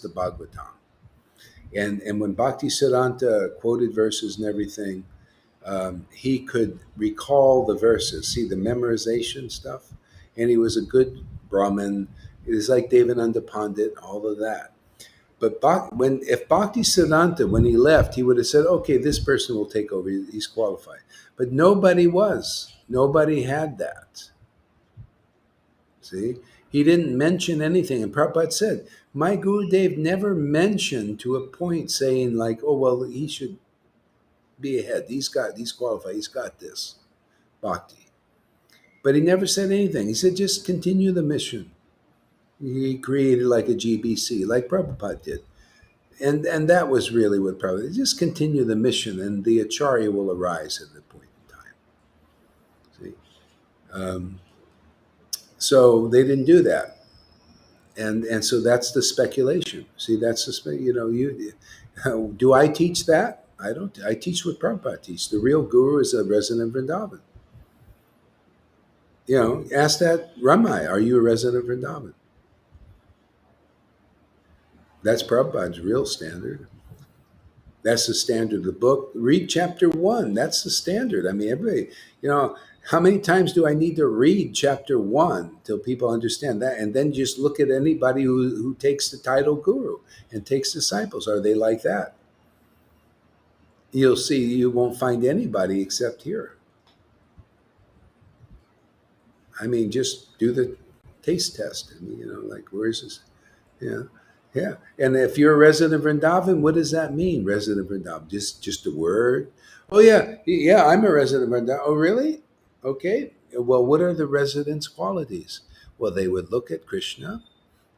the Bhagavatam, and when Bhakti Siddhanta quoted verses and everything, he could recall the verses, see the memorization stuff, and he was a good Brahmin. It was like Devananda Pandit, all of that. But if Bhakti Siddhanta, when he left, he would have said, "Okay, this person will take over. He's qualified." But nobody was. Nobody had that. See, he didn't mention anything, and Prabhupada said, "My Guru Dev never mentioned to a point saying like, oh well, he should be ahead. He's qualified. He's got this bhakti." But he never said anything. He said, just continue the mission. He created like a GBC, like Prabhupada did. And that was really what Prabhupada, just continue the mission and the acharya will arise at the point in time. See? So they didn't do that. And so that's the speculation. See, that's you do I teach that? I don't. I teach what Prabhupada teaches. The real guru is a resident of Vrindavan. Ask that Ramai, are you a resident of Vrindavan? That's Prabhupada's real standard. That's the standard of the book. Read chapter 1. That's the standard. I mean, everybody, how many times do I need to read chapter 1 till people understand that? And then just look at anybody who takes the title guru and takes disciples. Are they like that? You'll see you won't find anybody except here. I mean, just do the taste test. I mean, like, where is this? Yeah. Yeah. And if you're a resident of Vrindavan, what does that mean, resident of Vrindavan? Just a word? Oh, yeah. Yeah, I'm a resident of Vrindavan. Oh, really? Okay. Well, what are the residents' qualities? Well, they would look at Krishna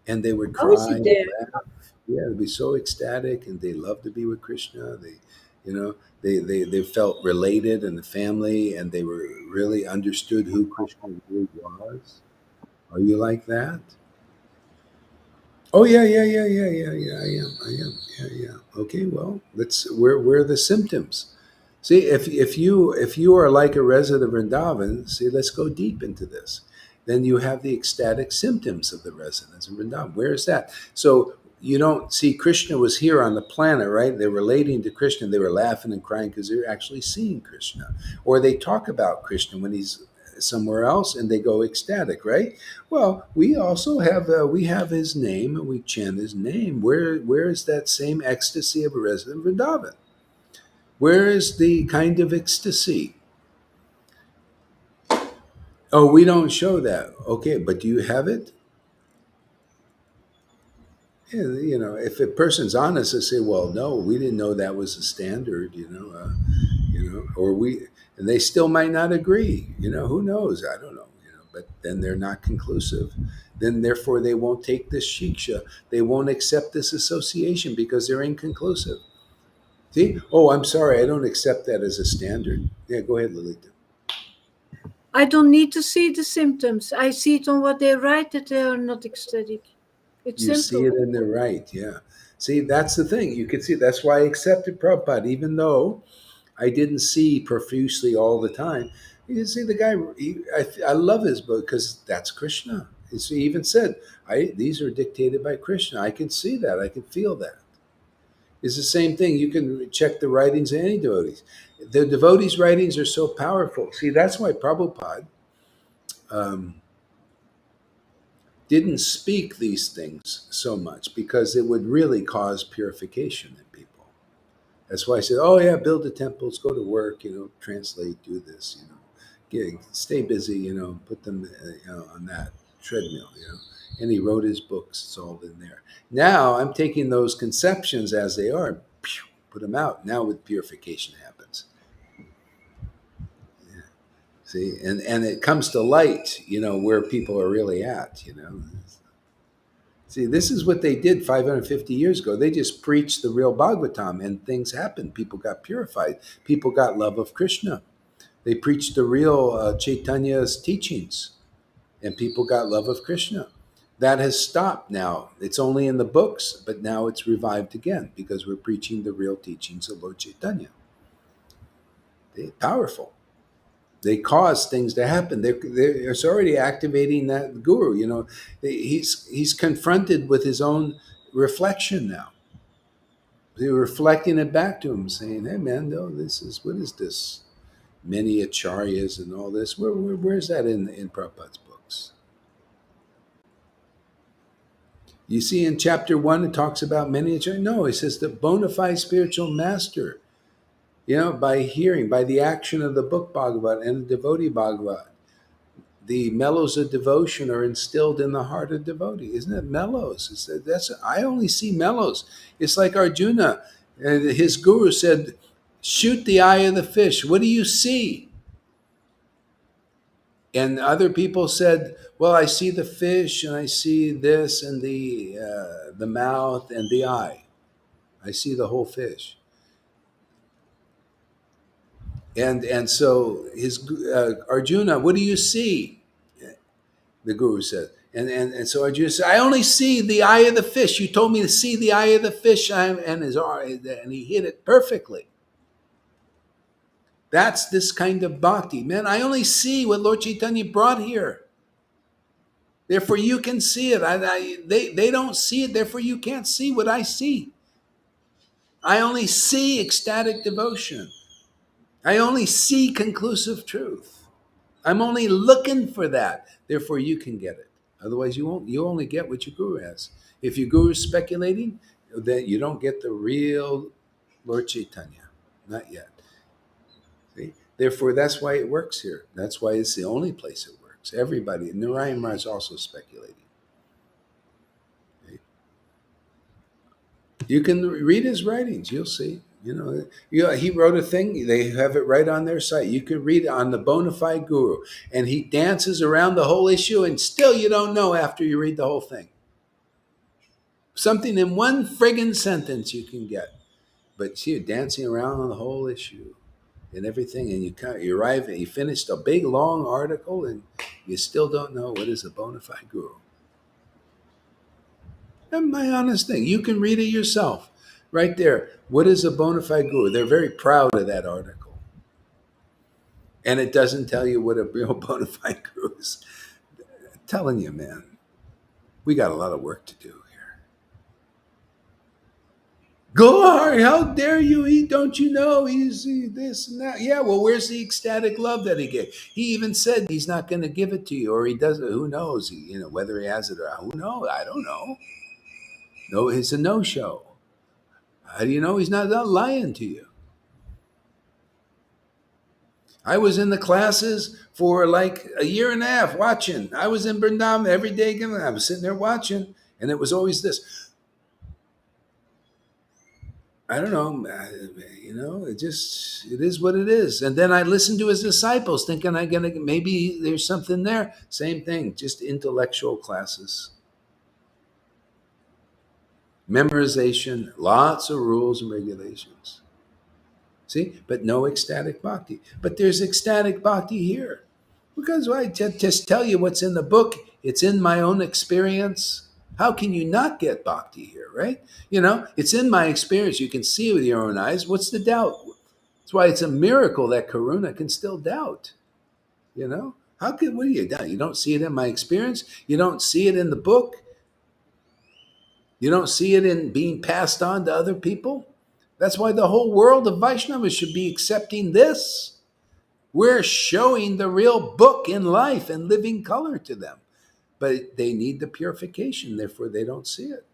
and they would How is cry it and there? laugh. Yeah, they'd be so ecstatic and they love to be with Krishna. They felt related in the family and they were really understood who Krishna really was. Are you like that? Oh yeah, yeah, yeah, yeah, yeah, yeah. I am. Yeah, yeah. Okay, well, let's. Where are the symptoms? See, if you are like a resident of Vrindavan, see, let's go deep into this. Then you have the ecstatic symptoms of the residents of Vrindavan. Where is that? So you don't see Krishna was here on the planet, right? They're relating to Krishna. They were laughing and crying because they're actually seeing Krishna. Or they talk about Krishna when he's somewhere else and they go ecstatic, right? Well, we also have we have his name and we chant his name. Where is that same ecstasy of a resident of Vrindavan? Where is the kind of ecstasy? Oh, we don't show that. Okay, but do you have it? Yeah, if a person's honest, they say, "Well, no, we didn't know that was the standard," or and they still might not agree. Who knows? I don't know. But then they're not conclusive. Then, therefore, they won't take this shiksha. They won't accept this association because they're inconclusive. See? Oh, I'm sorry, I don't accept that as a standard. Yeah, go ahead, Lilita. I don't need to see the symptoms. I see it on what they write that they are not ecstatic. It's You see simple. it in the right, yeah. See, that's the thing. You can see that's why I accepted Prabhupada, even though I didn't see profusely all the time. You can see the guy. I love his book because that's Krishna. He even said, "These are dictated by Krishna." I can see that. I can feel that. It's the same thing. You can check the writings of any devotees. The devotees' writings are so powerful. See, that's why Prabhupada um, didn't speak these things so much because it would really cause purification in people. That's why I said, "Oh yeah, build the temples, go to work, translate, do this, stay busy, put them, on that treadmill." And he wrote his books; it's all in there. Now I'm taking those conceptions as they are, put them out. Now with purification happens. Yeah. See, and it comes to light, where people are really at. See, this is what they did 550 years ago. They just preached the real Bhagavatam and things happened. People got purified. People got love of Krishna. They preached the real Chaitanya's teachings and people got love of Krishna. That has stopped now. It's only in the books, but now it's revived again because we're preaching the real teachings of Lord Caitanya. They're powerful. They cause things to happen. It's already activating that guru. He's confronted with his own reflection now. They're reflecting it back to him, saying, "Hey, man, no, what is this? Many acharyas and all this. Where's that in Prabhupada's books?" You see, in chapter 1, it talks about many acharyas. No, it says the bona fide spiritual master. By hearing, by the action of the book Bhagavat and the devotee Bhagavat. The mellows of devotion are instilled in the heart of devotee. Isn't it mellows? I only see mellows. It's like Arjuna. His guru said, "Shoot the eye of the fish. What do you see?" And other people said, "Well, I see the fish and I see this and the mouth and the eye. I see the whole fish." And so his Arjuna, "What do you see?" The guru said. And so Arjuna said, "I only see the eye of the fish. You told me to see the eye of the fish," and he hit it perfectly. That's this kind of bhakti. Man, I only see what Lord Chaitanya brought here. Therefore, you can see it. They don't see it. Therefore, you can't see what I see. I only see ecstatic devotion. I only see conclusive truth. I'm only looking for that. Therefore, you can get it. Otherwise, you won't. You only get what your guru has. If your guru is speculating, then you don't get the real Lord Chaitanya. Not yet. See? Therefore, that's why it works here. That's why it's the only place it works. Everybody, Narayan Maharaj is also speculating. You can read his writings. You'll see. He wrote a thing. They have it right on their site. You can read it on the bona fide guru, and he dances around the whole issue, and still you don't know after you read the whole thing. Something in one friggin' sentence you can get, but see, you're dancing around on the whole issue and everything, and you arrive and you finished a big long article, and you still don't know what is a bona fide guru. That's my honest thing. You can read it yourself. Right there. What is a bona fide guru? They're very proud of that article. And it doesn't tell you what a real bona fide guru is. I'm telling you, man, we got a lot of work to do here. Gohar, how dare you? Don't you know this and that? Yeah, well, where's the ecstatic love that he gave? He even said he's not going to give it to you, or he doesn't. Who knows? Whether he has it or who knows? I don't know. No, it's a no-show. How do you know he's not lying to you? I was in the classes for like a year and a half watching. I was in Vrindavan every day. I was sitting there watching, and it was always this. I don't know, it is what it is. And then I listened to his disciples, thinking maybe there's something there. Same thing, just intellectual classes, memorization, lots of rules and regulations. See, but no ecstatic bhakti. But there's ecstatic bhakti here. Because I just tell you what's in the book, it's in my own experience. How can you not get bhakti here, right? It's in my experience. You can see it with your own eyes. What's the doubt? That's why it's a miracle that Karuna can still doubt. What do you doubt? You don't see it in my experience. You don't see it in the book. You don't see it in being passed on to other people. That's why the whole world of Vaishnavas should be accepting this. We're showing the real book in life and living color to them. But they need the purification, therefore they don't see it.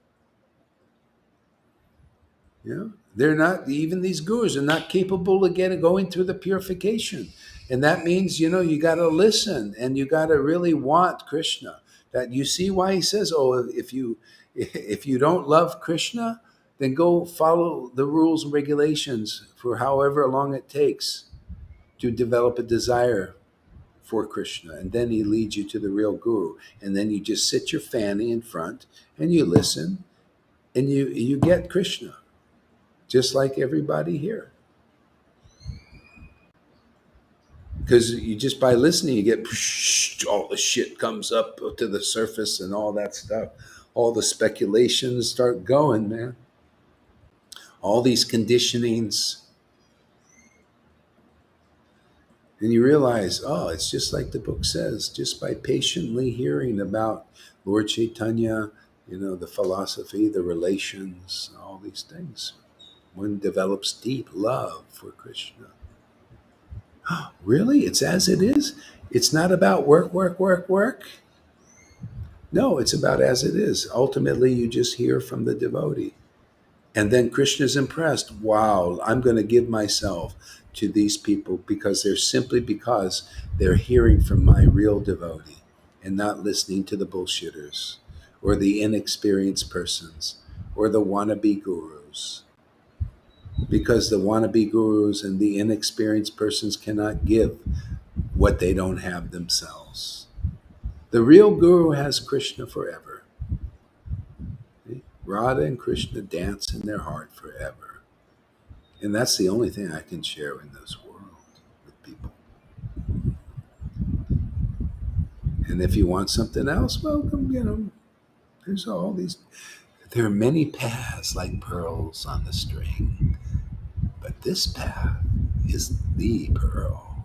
They're not, even these gurus are not capable of going through the purification. And that means, you got to listen and you got to really want Krishna. That you see why he says, if you don't love Krishna, then go follow the rules and regulations for however long it takes to develop a desire for Krishna. And then he leads you to the real guru. And then you just sit your fanny in front and you listen and you get Krishna, just like everybody here. Because you just by listening, you get all the shit comes up to the surface and all that stuff. All the speculations start going, man. All these conditionings. And you realize, it's just like the book says, just by patiently hearing about Lord Caitanya, the philosophy, the relations, all these things, one develops deep love for Krishna. Really? It's as it is? It's not about work, work, work, work? No, it's about as it is. Ultimately, you just hear from the devotee. And then Krishna's impressed. Wow, I'm going to give myself to these people because they're hearing from my real devotee and not listening to the bullshitters or the inexperienced persons or the wannabe gurus. Because the wannabe gurus and the inexperienced persons cannot give what they don't have themselves. The real guru has Krishna forever. Radha and Krishna dance in their heart forever. And that's the only thing I can share in this world with people. And if you want something else, welcome, there's all these. There are many paths like pearls on the string. But this path is the pearl.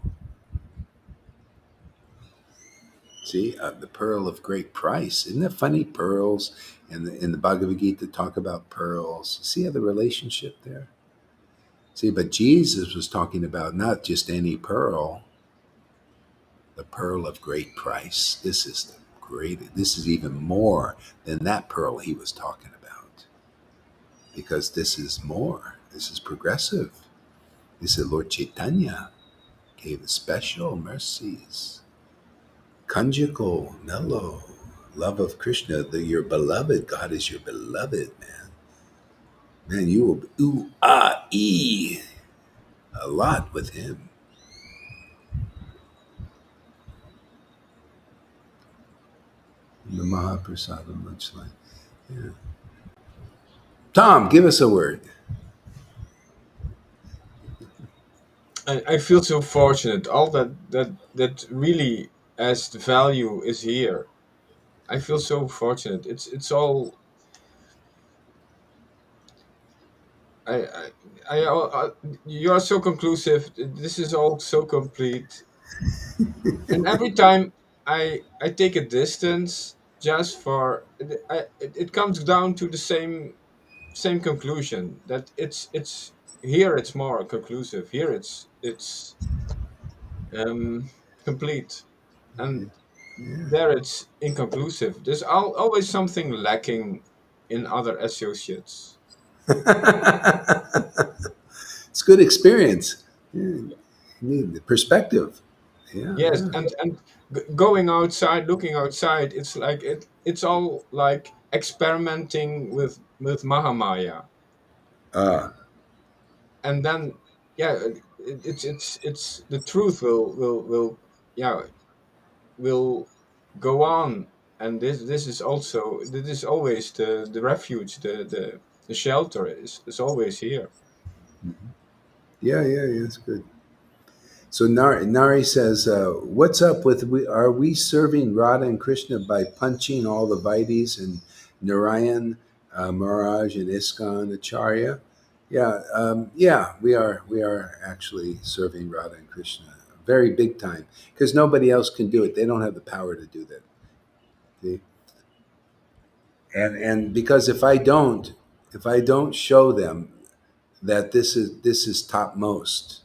See, the pearl of great price. Isn't that funny? Pearls. And in the Bhagavad Gita talk about pearls. See how the relationship there? See, but Jesus was talking about not just any pearl, the pearl of great price. This is even more than that pearl he was talking about. Because this is more. This is progressive. This is Lord Caitanya gave special mercies. Conjugal, mellow, love of Krishna, your beloved. God is your beloved, man. Man, you will ooh-ah-ee a lot with him. The Mahaprasadam, much like. Yeah. Tom, give us a word. I feel so fortunate. All that really has the value is here. I feel so fortunate. It's all. I you are so conclusive. This is all so complete. And every time I take a distance just for it comes down to the same same conclusion, that it's here it's more conclusive. Here it's um, complete, and there it's inconclusive. There's always something lacking in other associates. It's good experience. Yeah, you need the perspective. Yeah, Yes, yeah. and going outside, looking outside, it's like it's all like experimenting with Mahamaya, Uh, and then yeah, it's the truth will yeah will go on, and this is also, this is always the refuge, the shelter is always here. yeah, yeah, yeah. It's good. So Nari says, "What's up with we? Are we serving Radha and Krishna by punching all the Vaidis and Narayan, Maharaj, and Iskon Acharya?" Yeah, yeah, we are. We are actually serving Radha and Krishna, very big time, because nobody else can do it. They don't have the power to do that. See? And because if I don't show them that this is topmost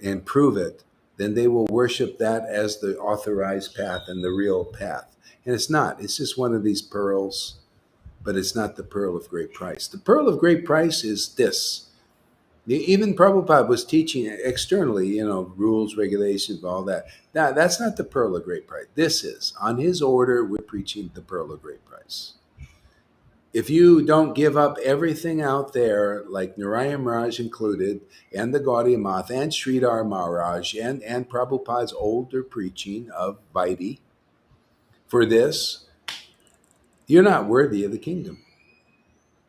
and prove it, then they will worship that as the authorized path and the real path. And it's not. It's just one of these pearls, but it's not the pearl of great price. The pearl of great price is this. Even Prabhupada was teaching externally, rules, regulations, all that. Now, that's not the pearl of great price. This is. On his order, we're preaching the pearl of great price. If you don't give up everything out there, like Narayan Maharaj included, and the Gaudiya Math, and Sridhar Maharaj, and Prabhupada's older preaching of Vaidhi, for this, you're not worthy of the kingdom.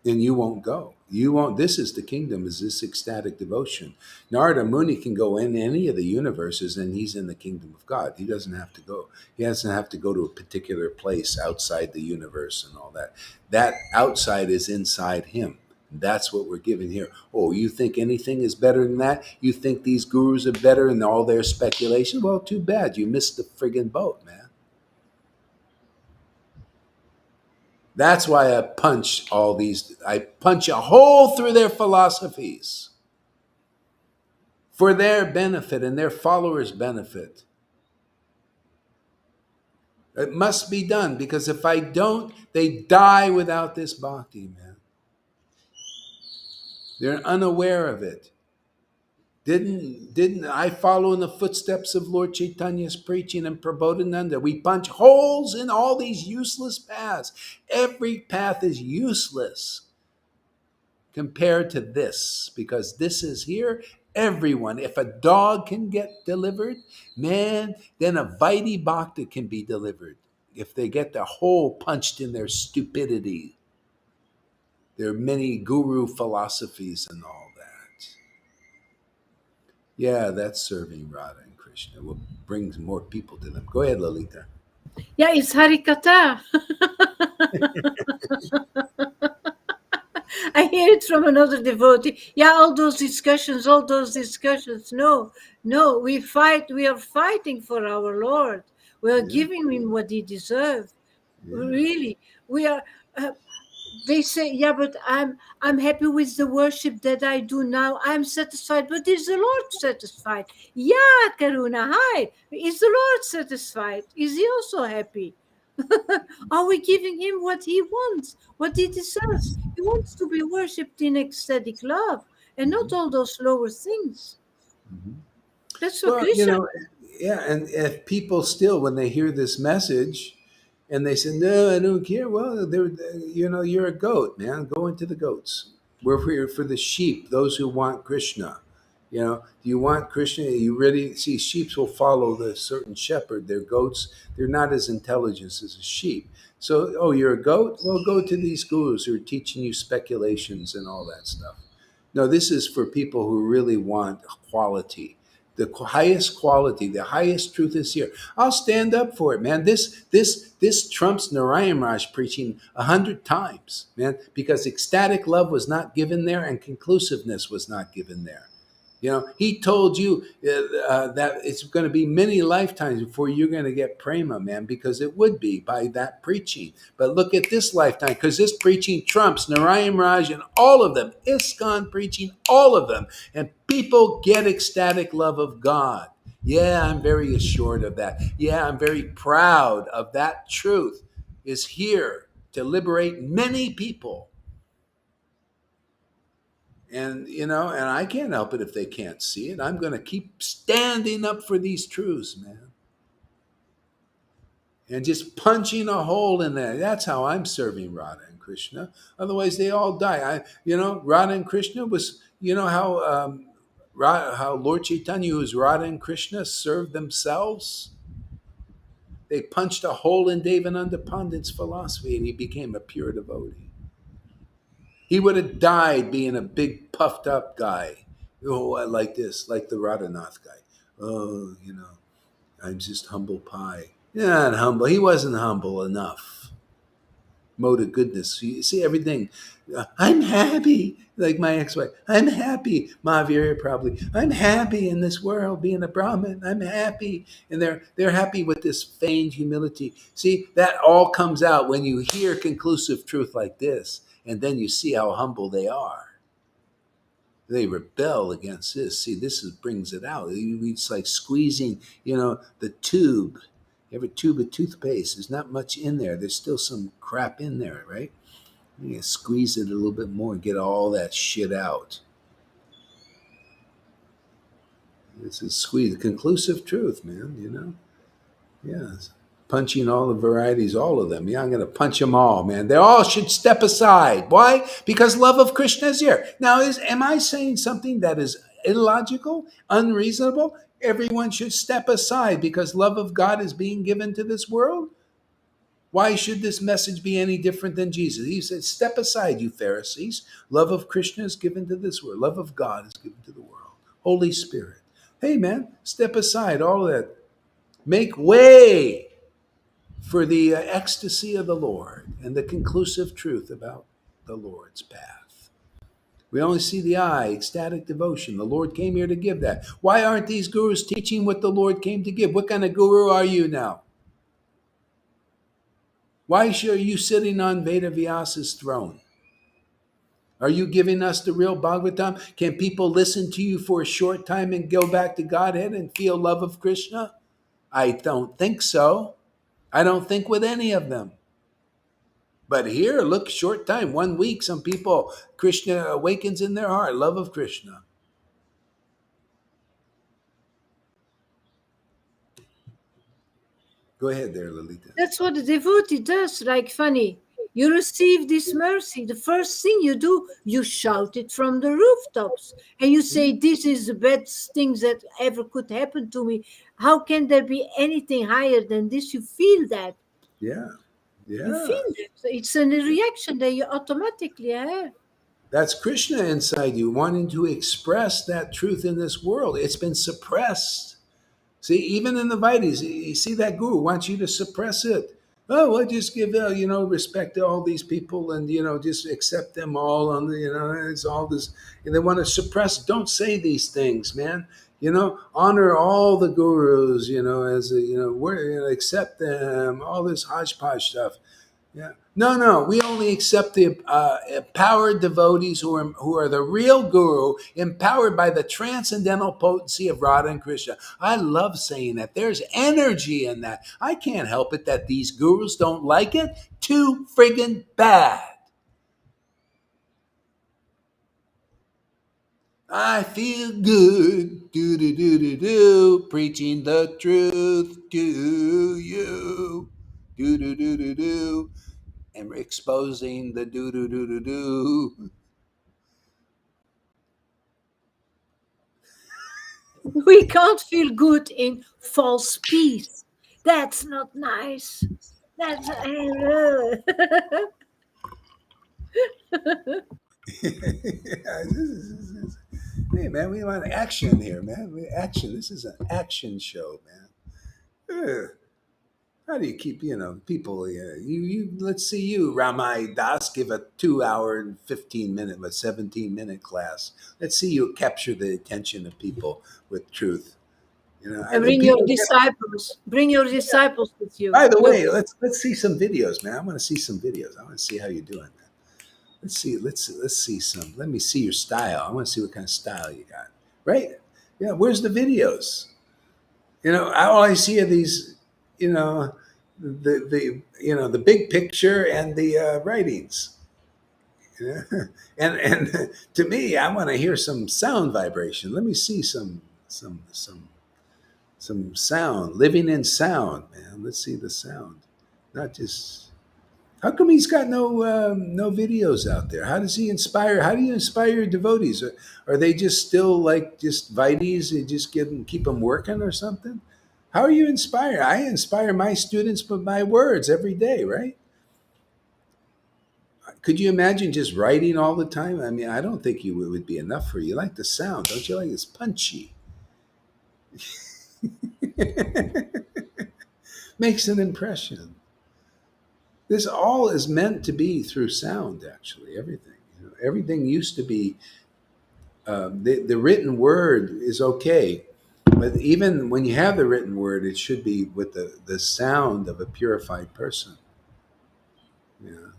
And you won't go. You won't. This is the kingdom, is this ecstatic devotion. Narada Muni can go in any of the universes and he's in the kingdom of God. He doesn't have to go. He doesn't have to go to a particular place outside the universe and all that. That outside is inside him. That's what we're giving here. Oh, you think anything is better than that? You think these gurus are better in all their speculation? Well, too bad. You missed the friggin' boat, man. That's why I punch a hole through their philosophies for their benefit and their followers' benefit. It must be done because if I don't, they die without this bhakti, man. They're unaware of it. Didn't I follow in the footsteps of Lord Chaitanya's preaching and Prabodhananda? We punch holes in all these useless paths. Every path is useless compared to this, because this is here. Everyone, if a dog can get delivered, man, then a Vaidhi Bhakta can be delivered if they get the hole punched in their stupidity. There are many guru philosophies and all that. Yeah, that's serving Radha and Krishna. Will bring more people to them. Go ahead, Lalita. Yeah, it's Harikatha. I hear it from another devotee. Yeah, all those discussions. No, no, we fight. We are fighting for our Lord. We are Yeah, giving him what he deserves. yeah. Really, we are. They say, yeah, but I'm happy with the worship that I do now. I'm satisfied. But is the Lord satisfied? Yeah, Karuna. Hi. Is the Lord satisfied? Is he also happy? Are we giving him what he wants, what he deserves? He wants to be worshipped in ecstatic love and not Mhm, all those lower things. mhm. That's what Well, Krishna. yeah, and if people still, when they hear this message, and they say, "No, I don't care," well, you're a goat, man. Go into the goats. We're here for the sheep, those who want Krishna. Do you want Krishna? You really see, sheep will follow the certain shepherd. They're goats. They're not as intelligent as a sheep. So, oh, you're a goat? Well, go to these gurus who are teaching you speculations and all that stuff. No, this is for people who really want quality. The highest quality, the highest truth is here. I'll stand up for it, man. This trumps Narayan Raj preaching 100 times, man, because ecstatic love was not given there and conclusiveness was not given there. You know, he told you that it's going to be many lifetimes before you're going to get prema, man, because it would be by that preaching. But look at this lifetime, because this preaching trumps Narayan Raj and all of them, ISKCON preaching, all of them. And people get ecstatic love of God. Yeah, I'm very assured of that. Yeah, I'm very proud of that truth is here to liberate many people. And, you know, and I can't help it if they can't see it. I'm going to keep standing up for these truths, man. And just punching a hole in there. That's how I'm serving Radha and Krishna. Otherwise, they all die. Radha and Krishna was, how Lord Caitanya, who was Radha and Krishna, served themselves. They punched a hole in Devananda Pandit's philosophy and he became a pure devotee. He would have died being a big puffed up guy. Oh, I like this, like the Radhanath guy. Oh, I'm just humble pie. Yeah, not humble. He wasn't humble enough. Mode of goodness. You see everything. I'm happy. Like my ex-wife. I'm happy. Mahavira probably. I'm happy in this world being a Brahmin. I'm happy. And they're happy with this feigned humility. See, that all comes out when you hear conclusive truth like this. And then you see how humble they are. They rebel against this. See, brings it out. It's like squeezing, the tube. You have a tube of toothpaste. There's not much in there. There's still some crap in there, right? You squeeze it a little bit more and get all that shit out. This is squeeze. Conclusive truth, man, Yeah. Punching all the varieties, all of them. Yeah, I'm going to punch them all, man. They all should step aside. Why? Because love of Krishna is here. Now, am I saying something that is illogical, unreasonable? Everyone should step aside because love of God is being given to this world. Why should this message be any different than Jesus? He said, step aside, you Pharisees. Love of Krishna is given to this world. Love of God is given to the world. Holy Spirit. Hey, man, step aside, all of that. Make way for the ecstasy of the Lord and the conclusive truth about the Lord's path. We only see the eye, ecstatic devotion. The Lord came here to give that. Why aren't these gurus teaching what the Lord came to give? What kind of guru are you now? Why are you sitting on Veda Vyasa's throne? Are you giving us the real Bhagavatam? Can people listen to you for a short time and go back to Godhead and feel love of Krishna? I don't think so. I don't think with any of them. But here, look, short time, 1 week, some people, Krishna awakens in their heart, love of Krishna. Go ahead there, Lalita. That's what the devotee does, like funny. You receive this mercy. The first thing you do, you shout it from the rooftops. And you say, this is the best thing that ever could happen to me. How can there be anything higher than this? You feel that. Yeah. You feel that. So it's a reaction that you automatically have. That's Krishna inside you, wanting to express that truth in this world. It's been suppressed. See, even in the Vedas, you see that guru wants you to suppress it. Oh, well, just give, respect to all these people and, just accept them all on the, it's all this. And they want to suppress. Don't say these things, man. Honor all the gurus, accept them, all this hodgepodge stuff. Yeah. No. We only accept the empowered devotees who are the real guru, empowered by the transcendental potency of Radha and Krishna. I love saying that. There's energy in that. I can't help it that these gurus don't like it. Too friggin' bad. I feel good, do, preaching the truth to you, do. And exposing the do. We can't feel good in false peace. That's not nice. That's Hey man, we want action here, man. Action. This is an action show, man. Ugh. How do you keep, people? Let's see you, Ramai Das, give a 2 hour and 15 minute, but 17-minute class. Let's see you capture the attention of people with truth. And The bring your people. disciples. Bring your disciples with you. By the Look, way, let's see some videos, man. I want to see some videos. I want to see how you're doing, man. Let's see some. Let me see your style. I want to see what kind of style you got. Right? Yeah. Where's the videos? All I see are these. The big picture and the writings. And to me, I want to hear some sound vibration. Let me see some sound, living in sound, man. Let's see the sound, not just. How come he's got no videos out there? How does he inspire? How do you inspire your devotees? Are they just still like just Vites? You just keep them working or something? How are you inspired? I inspire my students with my words every day, right? Could you imagine just writing all the time? I mean, I don't think it would be enough for you. You like the sound, don't you? Like it's punchy. Makes an impression. This all is meant to be through sound, actually, everything. Everything used to be, the written word is okay. But even when you have the written word, it should be with the sound of a purified person. Yeah.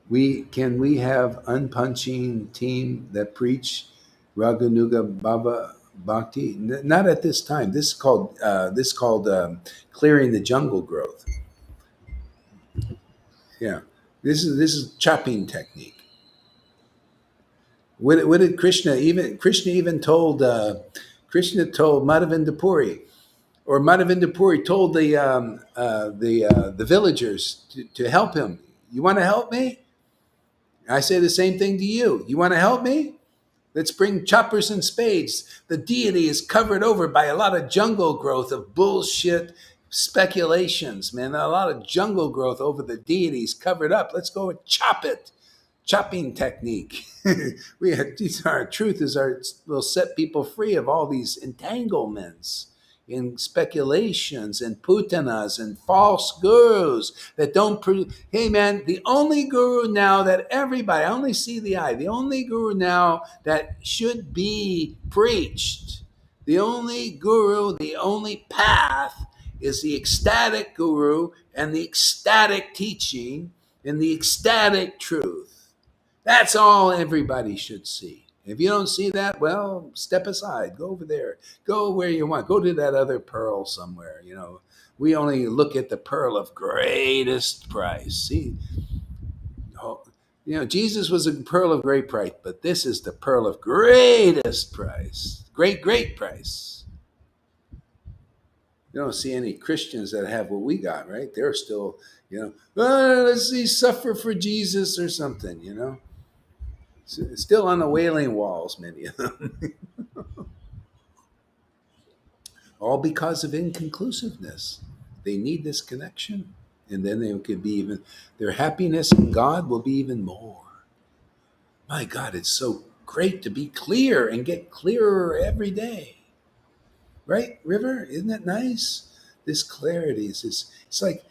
We have unpunching team that preach Raganuga Baba Bhakti? Not at this time. This is called clearing the jungle growth. Yeah, this is chopping technique. What did Krishna even told Krishna told Madhavendra Puri, or Madhavendra Puri told the villagers to help him. You want to help me? I say the same thing to you. You want to help me? Let's bring choppers and spades. The deity is covered over by a lot of jungle growth of bullshit speculations, man. A lot of jungle growth over the deities covered up. Let's go and chop it. Chopping technique. Our truth is will set people free of all these entanglements in speculations and putanas and false gurus that don't hey man, the only guru now that everybody, I only see the eye, the only guru now that should be preached, the only guru, the only path is the ecstatic guru and the ecstatic teaching and the ecstatic truth. That's all everybody should see. If you don't see that, well, step aside. Go over there. Go where you want. Go to that other pearl somewhere. We only look at the pearl of greatest price. See, Jesus was a pearl of great price, but this is the pearl of greatest price. Great price. You don't see any Christians that have what we got, right? They're still, let's see, suffer for Jesus or something. Still on the wailing walls, many of them. All because of inconclusiveness. They need this connection. And then they could be even, their happiness in God will be even more. My God, it's so great to be clear and get clearer every day. Right, River? Isn't it nice? This clarity is this. It's like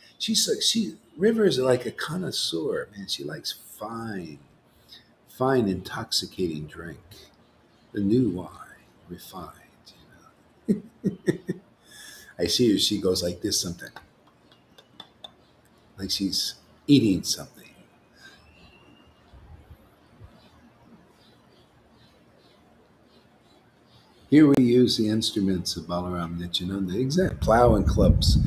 River is like a connoisseur, man. She likes fine, intoxicating drink. The new wine, refined. I see her. She goes like this sometimes, like she's eating something. Here we use the instruments of Balaram Nityananda. Exact plow and clubs.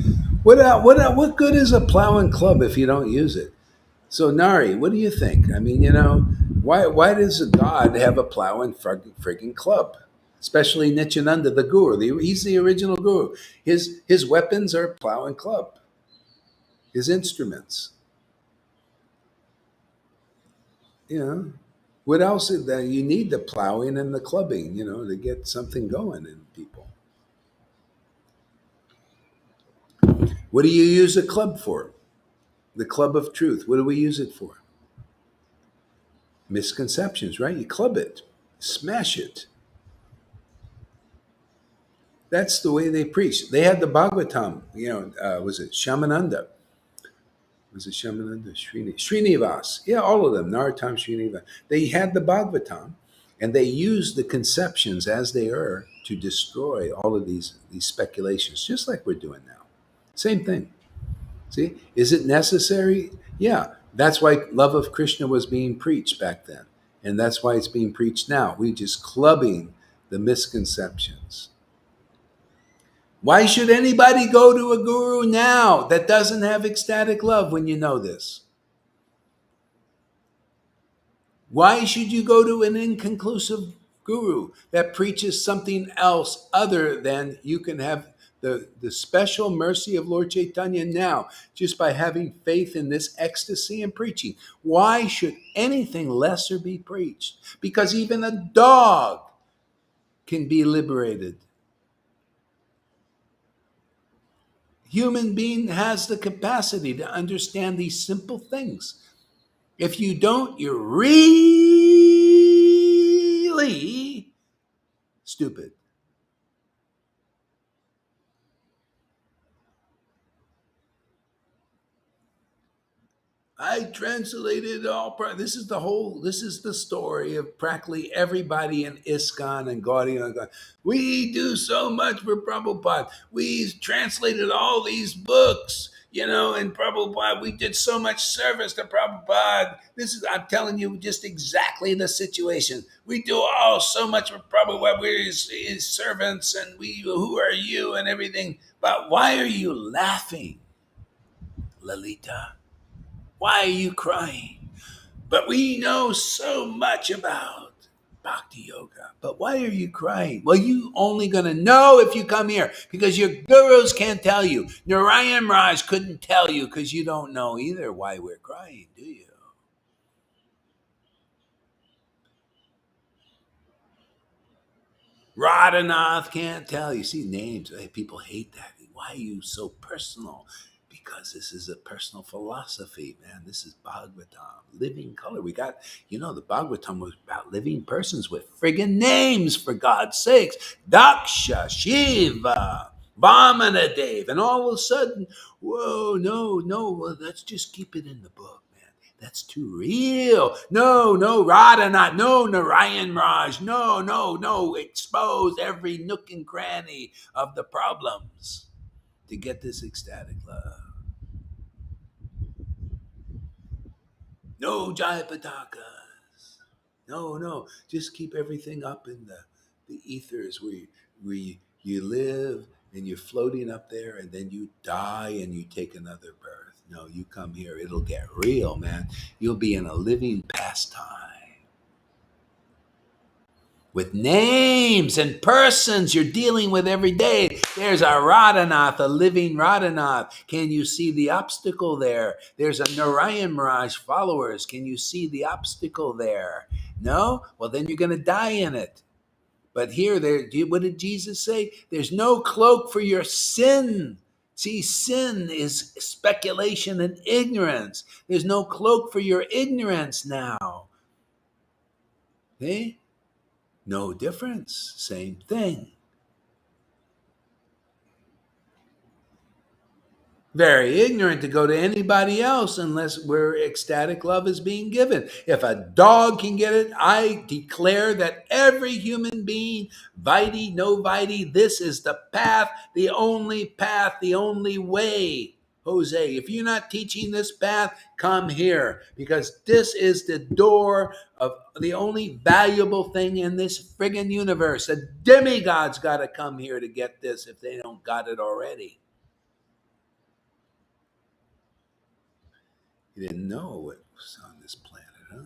What good is a plow and club if you don't use it? So Nari, what do you think? I mean, why does a god have a plow and frigging club? Especially Nityananda, the guru. He's the original guru. His weapons are plow and club. His instruments. What else is that? You need the plowing and the clubbing, to get something going in people. What do you use a club for? The club of truth. What do we use it for? Misconceptions, right? You club it, smash it. That's the way they preach. They had the Bhagavatam. Was it Shamananda? Was it Shamananda? Srinivas. Yeah, all of them. Narottam, Srinivas. They had the Bhagavatam, and they used the conceptions as they are to destroy all of these speculations, just like we're doing now. Same thing. See, is it necessary? Yeah, that's why love of Krishna was being preached back then, and that's why it's being preached now. We just clubbing the misconceptions. Why should anybody go to a guru now that doesn't have ecstatic love when you know this? Why should you go to an inconclusive guru that preaches something else other than you can have the special mercy of Lord Caitanya now just by having faith in this ecstasy and preaching? Why should anything lesser be preached? Because even a dog can be liberated. Human being has the capacity to understand these simple things. If you don't, you're really stupid. I translated all. This is the whole. This is the story of practically everybody in ISKCON and Gaudiya. We do so much for Prabhupada. We translated all these books, and Prabhupada. We did so much service to Prabhupada. This is. I'm telling you, just exactly the situation. We do all so much for Prabhupada. We're his servants, and we. Who are you, and everything. But why are you laughing, Lalita? Why are you crying? But we know so much about bhakti yoga. But why are you crying? Well, you only going to know if you come here because your gurus can't tell you. Narayan Raj couldn't tell you because you don't know either why we're crying, do you? Radhanath can't tell you. See, names. People hate that. Why are you so personal? Because this is a personal philosophy, man. This is Bhagavatam, living color. We got, the Bhagavatam was about living persons with friggin' names, for God's sakes. Daksha, Shiva, Vamanadev. And all of a sudden, whoa, no, well, let's just keep it in the book, man. That's too real. No, Radhanath, no, Narayan Raj, no. Expose every nook and cranny of the problems to get this ecstatic love. No Jaya Patakas. No. Just keep everything up in the ethers where you live and you're floating up there and then you die and you take another birth. No, you come here. It'll get real, man. You'll be in a living pastime. With names and persons you're dealing with every day. There's a Radhanath, a living Radhanath. Can you see the obstacle there? There's a Narayan Raj followers. Can you see the obstacle there? No? Well, then you're going to die in it. But here, what did Jesus say? There's no cloak for your sin. See, sin is speculation and ignorance. There's no cloak for your ignorance now. Okay? No difference. Same thing. Very ignorant to go to anybody else unless where ecstatic love is being given. If a dog can get it, I declare that every human being, vidi, no vidi, this is the path, the only way. Jose, if you're not teaching this path, come here because this is the door of the only valuable thing in this friggin' universe. The demigods got to come here to get this if they don't got it already. You didn't know what was on this planet, huh?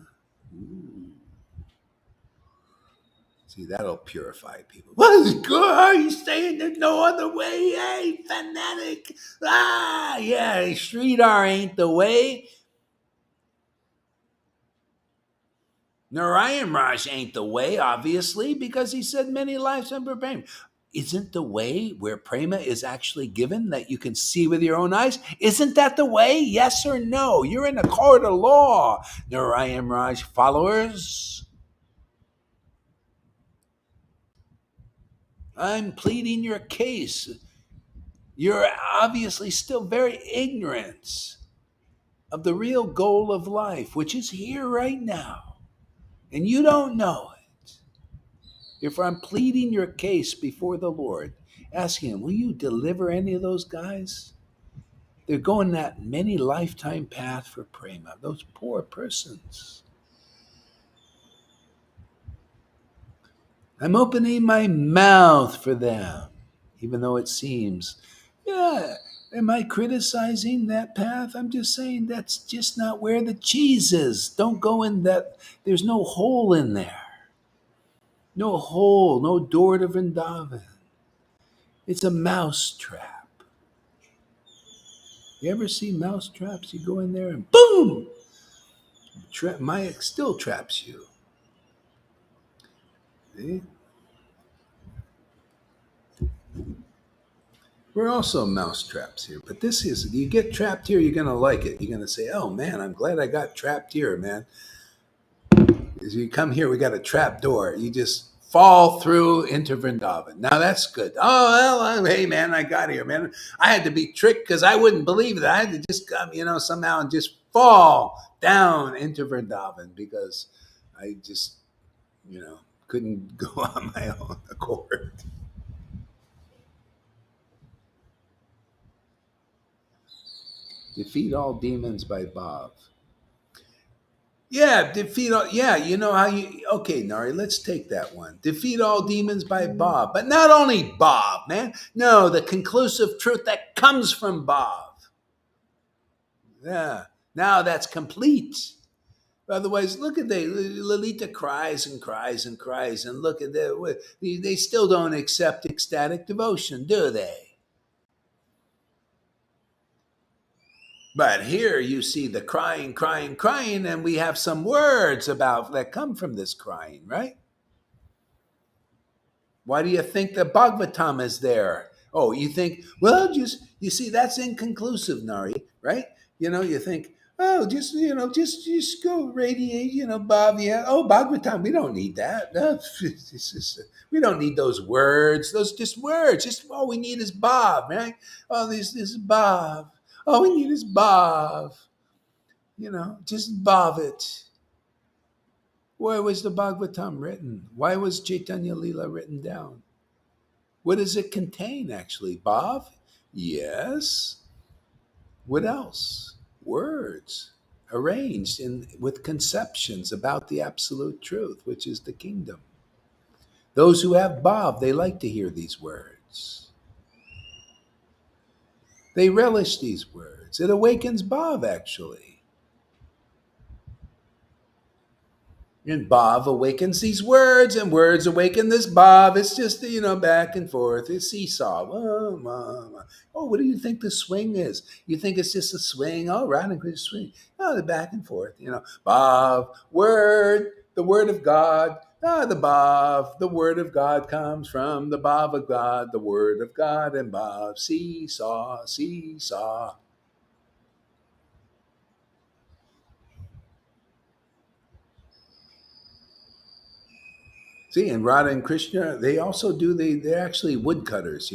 Ooh. See, that'll purify people. What is good? You saying there's no other way? Hey, fanatic. Yeah, Sridhar ain't the way. Narayan Raj ain't the way, obviously, because he said many lives under prema. Isn't the way where prema is actually given that you can see with your own eyes? Isn't that the way? Yes or no? You're in a court of law, Narayan Raj followers. I'm pleading your case. You're obviously still very ignorant of the real goal of life, which is here right now, and you don't know it. If I'm pleading your case before the Lord, asking Him, will you deliver any of those guys? They're going that many lifetime path for prema, those poor persons. I'm opening my mouth for them, even though it seems, yeah, am I criticizing that path? I'm just saying that's just not where the cheese is. Don't go in that. There's no hole in there. No hole, no door to Vrindavan. It's a mouse trap. You ever see mouse traps? You go in there and boom! Maya still traps you. See? We're also mouse traps here, but this is, you get trapped here, you're going to like it. You're going to say, oh man, I'm glad I got trapped here, man. As you come here, we got a trap door. You just fall through into Vrindavan. Now that's good. Oh, well, hey man, I got here, man. I had to be tricked because I wouldn't believe that. I had to just come, somehow and just fall down into Vrindavan because I just, couldn't go on my own accord. Defeat all demons by Bhav. Yeah, defeat all. Yeah, you know how you. Okay, Nari, let's take that one. Defeat all demons by Bob, but not only Bob, man. No, the conclusive truth that comes from Bob. Yeah, now that's complete. Otherwise, look at Lalita cries and cries and cries, and look at they still don't accept ecstatic devotion, do they? But here you see the crying, crying, crying, and we have some words about that come from this crying, right? Why do you think the Bhagavatam is there? Oh, you think, well, you see, that's inconclusive, Nari, right? You think, oh, just go radiate, Bhav, oh, Bhagavatam, we don't need that. No, we don't need those words. Those just words. Just all we need is Bhav, right? Oh, this is Bhav. All we need is Bhav. Just Bhav it. Why was the Bhagavatam written? Why was Chaitanya Lila written down? What does it contain, actually? Bhav? Yes. What else? Words arranged with conceptions about the absolute truth, which is the kingdom. Those who have Bhav, they like to hear these words. They relish these words. It awakens Bhav, actually. And Bhav awakens these words, and words awaken this Bhav. It's just, back and forth. It's seesaw. Oh, what do you think the swing is? You think it's just a swing? Oh, right, and swing. No, the back and forth. Bhav, word, the word of God. The Bhav, the word of God comes from the Bhav of God, the word of God, and Bhav, seesaw, seesaw. See, and Radha and Krishna, they also do. They're actually woodcutters.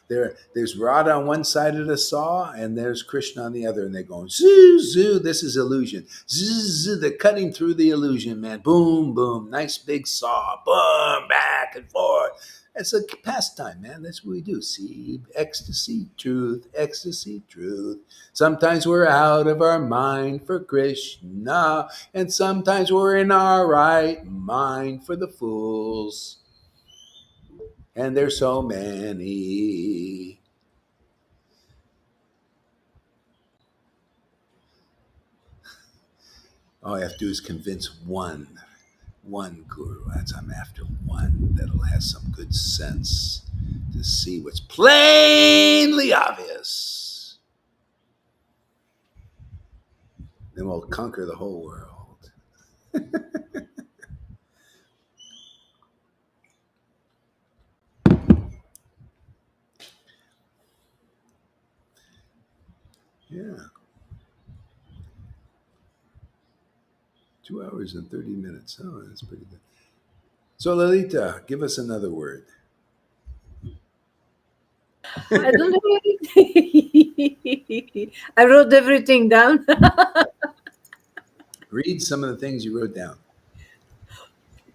There's Radha on one side of the saw, and there's Krishna on the other, and they're going zoo zoo. This is illusion. Zoo zoo. They're cutting through the illusion, man. Boom boom. Nice big saw. Boom back and forth. It's a pastime, man. That's what we do. See, ecstasy, truth, ecstasy, truth. Sometimes we're out of our mind for Krishna, and sometimes we're in our right mind for the fools. And there's so many. All I have to do is convince one guru. I'm after one that'll have some good sense to see what's plainly obvious. Then we'll conquer the whole world. Yeah. 2 hours and 30 minutes. Oh, that's pretty good. So, Lalita, give us another word. I don't know anything. I wrote everything down. Read some of the things you wrote down.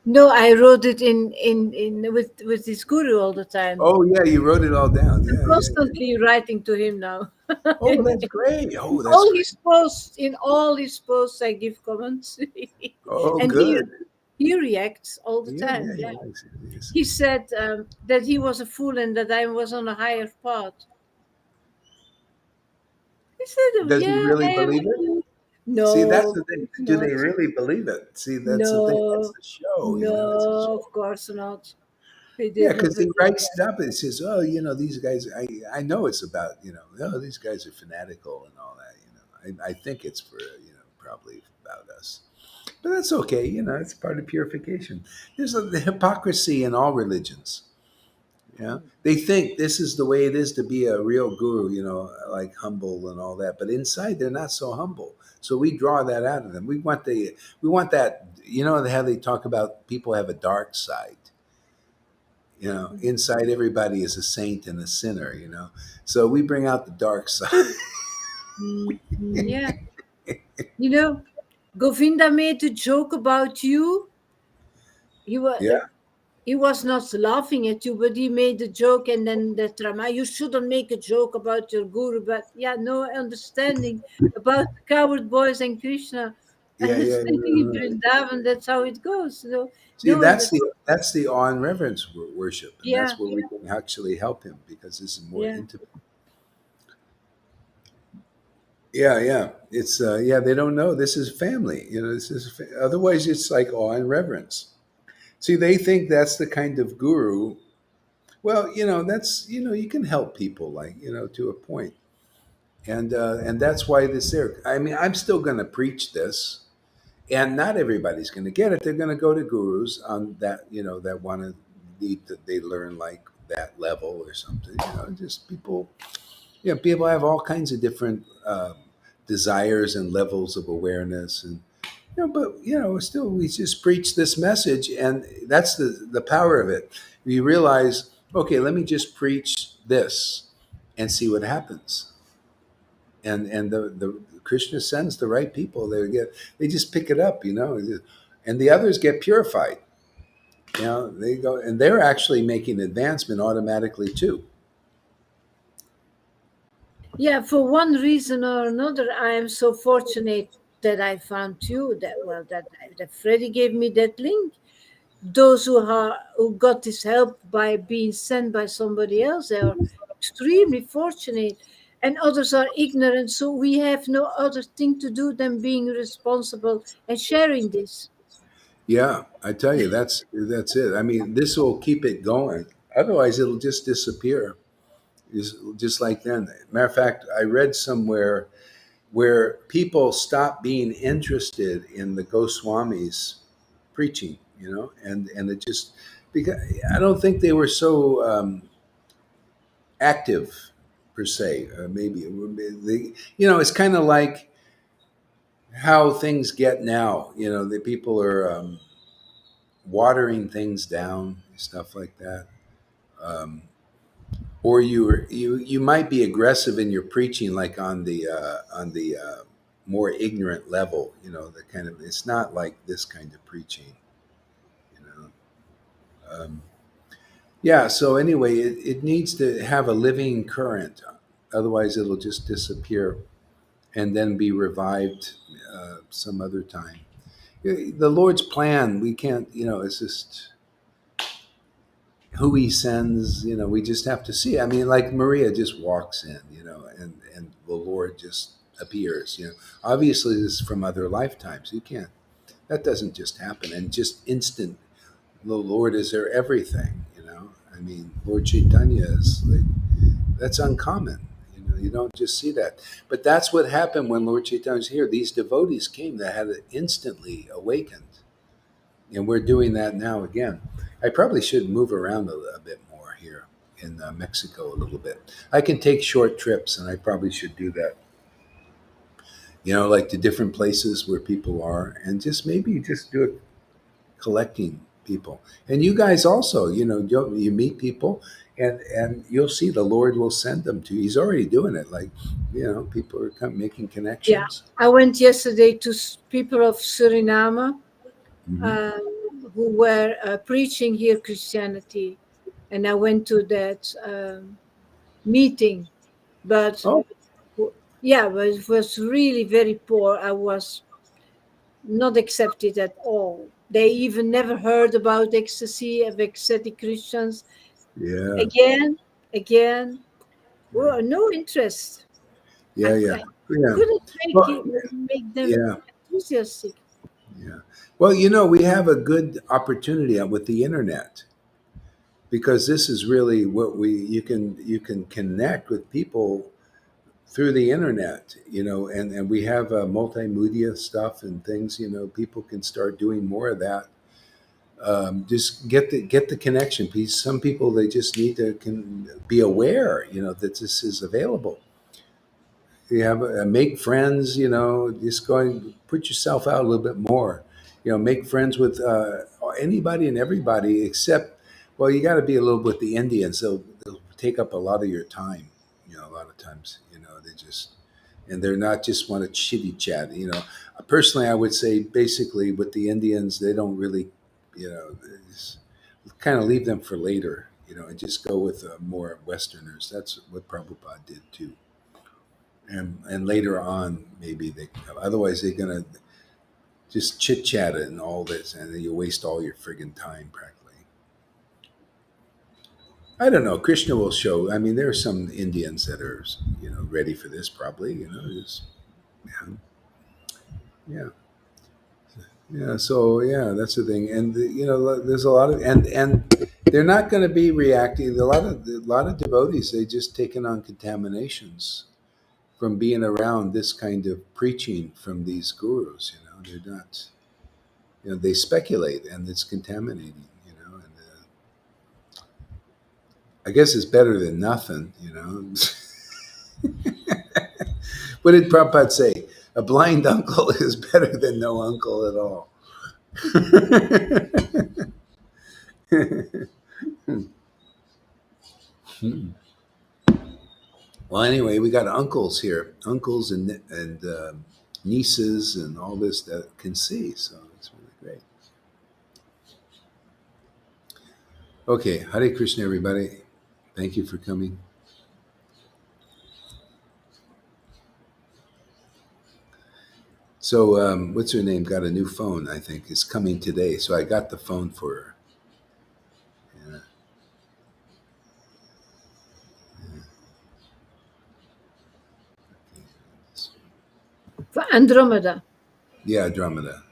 No, I wrote it in with his guru all the time. Oh yeah, you wrote it all down. I'm Yeah, yeah, yeah. constantly writing to him now. Oh, that's great. In Oh, that's all great. his posts, I give comments, Oh, and good. he reacts all the Yeah, yeah, time. he Yeah, likes it. Yes. he said that he was a fool and that I was on a higher path. He said, "Oh, Does he yeah, really I am a believe it? fool." See, that's No, the of thing. course Do they not. really believe it? See, that's the thing. That's No, the show. You know, it's a no, show. of course not. He Yeah, did because never he did writes that. it up and says, "Oh, you know, these guys. I know it's about oh, these guys are fanatical and all that. I think it's for probably about us, but that's okay. You know, it's part of purification. There's the hypocrisy in all religions. Yeah, they think this is the way it is to be a real guru. Like humble and all that, but inside they're not so humble. So we draw that out of them. We want that. You know how they talk about people have a dark side. Inside everybody is a saint and a sinner. So we bring out the dark side. Yeah, you know, Govinda made a joke about you. He was Yeah, he was not laughing at you, but he made a joke, and then the drama. You shouldn't make a joke about your guru, but yeah, no understanding about coward boys and Krishna, yeah, and yeah. staying in No. Vrindavan. That's how it goes. No, See, no that's the awe and reverence worship, and Yeah, that's where we can actually help him because this is more yeah. intimate. Yeah, yeah. It's yeah. They don't know this is family. This is otherwise it's like awe and reverence. See, they think that's the kind of guru. Well, that's you can help people like to a point, and that's why this there. I mean, I'm still going to preach this, and not everybody's going to get it. They're going to go to gurus on that that want to need that they learn like that level or something. Just people. Yeah, people have all kinds of different desires and levels of awareness, and but still, we just preach this message, and that's the power of it. You realize, okay, let me just preach this and see what happens, and the Krishna sends the right people. They just pick it up, and the others get purified. They go and they're actually making advancement automatically too. Yeah, for one reason or another, I am so fortunate that I found you. That Freddie gave me that link. Those who got this help by being sent by somebody else, they are extremely fortunate, and others are ignorant. So we have no other thing to do than being responsible and sharing this. Yeah, I tell you, that's it. I mean, this will keep it going. Otherwise, it'll just disappear. Just like then. Matter of fact, I read somewhere where people stopped being interested in the Goswamis preaching, and it just because I don't think they were so active per se. Maybe it's kind of like how things get now. The people are watering things down, stuff like that. Um, or you might be aggressive in your preaching, like on the more ignorant level. The kind of it's not like this kind of preaching. You know. Yeah. So anyway, it needs to have a living current, otherwise it'll just disappear and then be revived some other time. The Lord's plan, we can't. It's just who he sends, we just have to see. I mean, like Maria just walks in, and the Lord just appears. Obviously this is from other lifetimes. You can't. That doesn't just happen and just instant. The Lord is there everything. I mean, Lord Chaitanya is like that's uncommon. You don't just see that. But that's what happened when Lord Chaitanya was here. These devotees came that had it instantly awakened, and we're doing that now again. I probably should move around a bit more here in Mexico a little bit. I can take short trips, and I probably should do that. Like the different places where people are, and just maybe just do it collecting. people. And you guys also, you meet people, and you'll see the Lord will send them to you. He's already doing it. Like, people are making Yeah, connections. I went yesterday to people of Suriname Hmm. who were preaching here Christianity, and I went to that meeting. But Oh, yeah, but it was really very poor. I was not accepted at all. They even never heard about ecstasy of ecstatic Christians. yeah, Again, again, well, no interest. yeah, yeah, I yeah. couldn't Well, make them yeah, enthusiastic. yeah. Well, we have a good opportunity with the internet, because this is really what you can connect with people through the internet, and we have multimedia stuff and things. People can start doing more of that. Just get the connection piece. Some people, they just need to can be aware, that this is available. You have make friends. Just go and put yourself out a little bit more. Make friends with anybody and everybody, except, well, you got to be a little with the Indians. They'll take up a lot of your time. A lot of times, they just, and they're not just want to chitty chat. Personally, I would say basically with the Indians, they don't really, just kind of leave them for later. And just go with more Westerners. That's what Prabhupada did too. And later on, maybe they, otherwise they're gonna just chit chat it and all this, and then you waste all your friggin' time practically. I don't know. Krishna will show. I mean, there are some Indians that are, ready for this. Probably, just, yeah, yeah, yeah. So yeah, that's the thing. And there's a lot of, and they're not going to be reacting. A lot of devotees, they just taken on contaminations from being around this kind of preaching from these gurus. They're not. They speculate, and it's contaminating. And I guess it's better than nothing. What did Prabhupada say? A blind uncle is better than no uncle at all. Well, anyway, we got uncles here, uncles and nieces and all this that can see, so it's really great. Okay, Hare Krishna, everybody. Thank you for coming. So, what's her name? Got a new phone, I think. It's coming today. So I got the phone for her. Yeah, For Andromeda. yeah, Andromeda.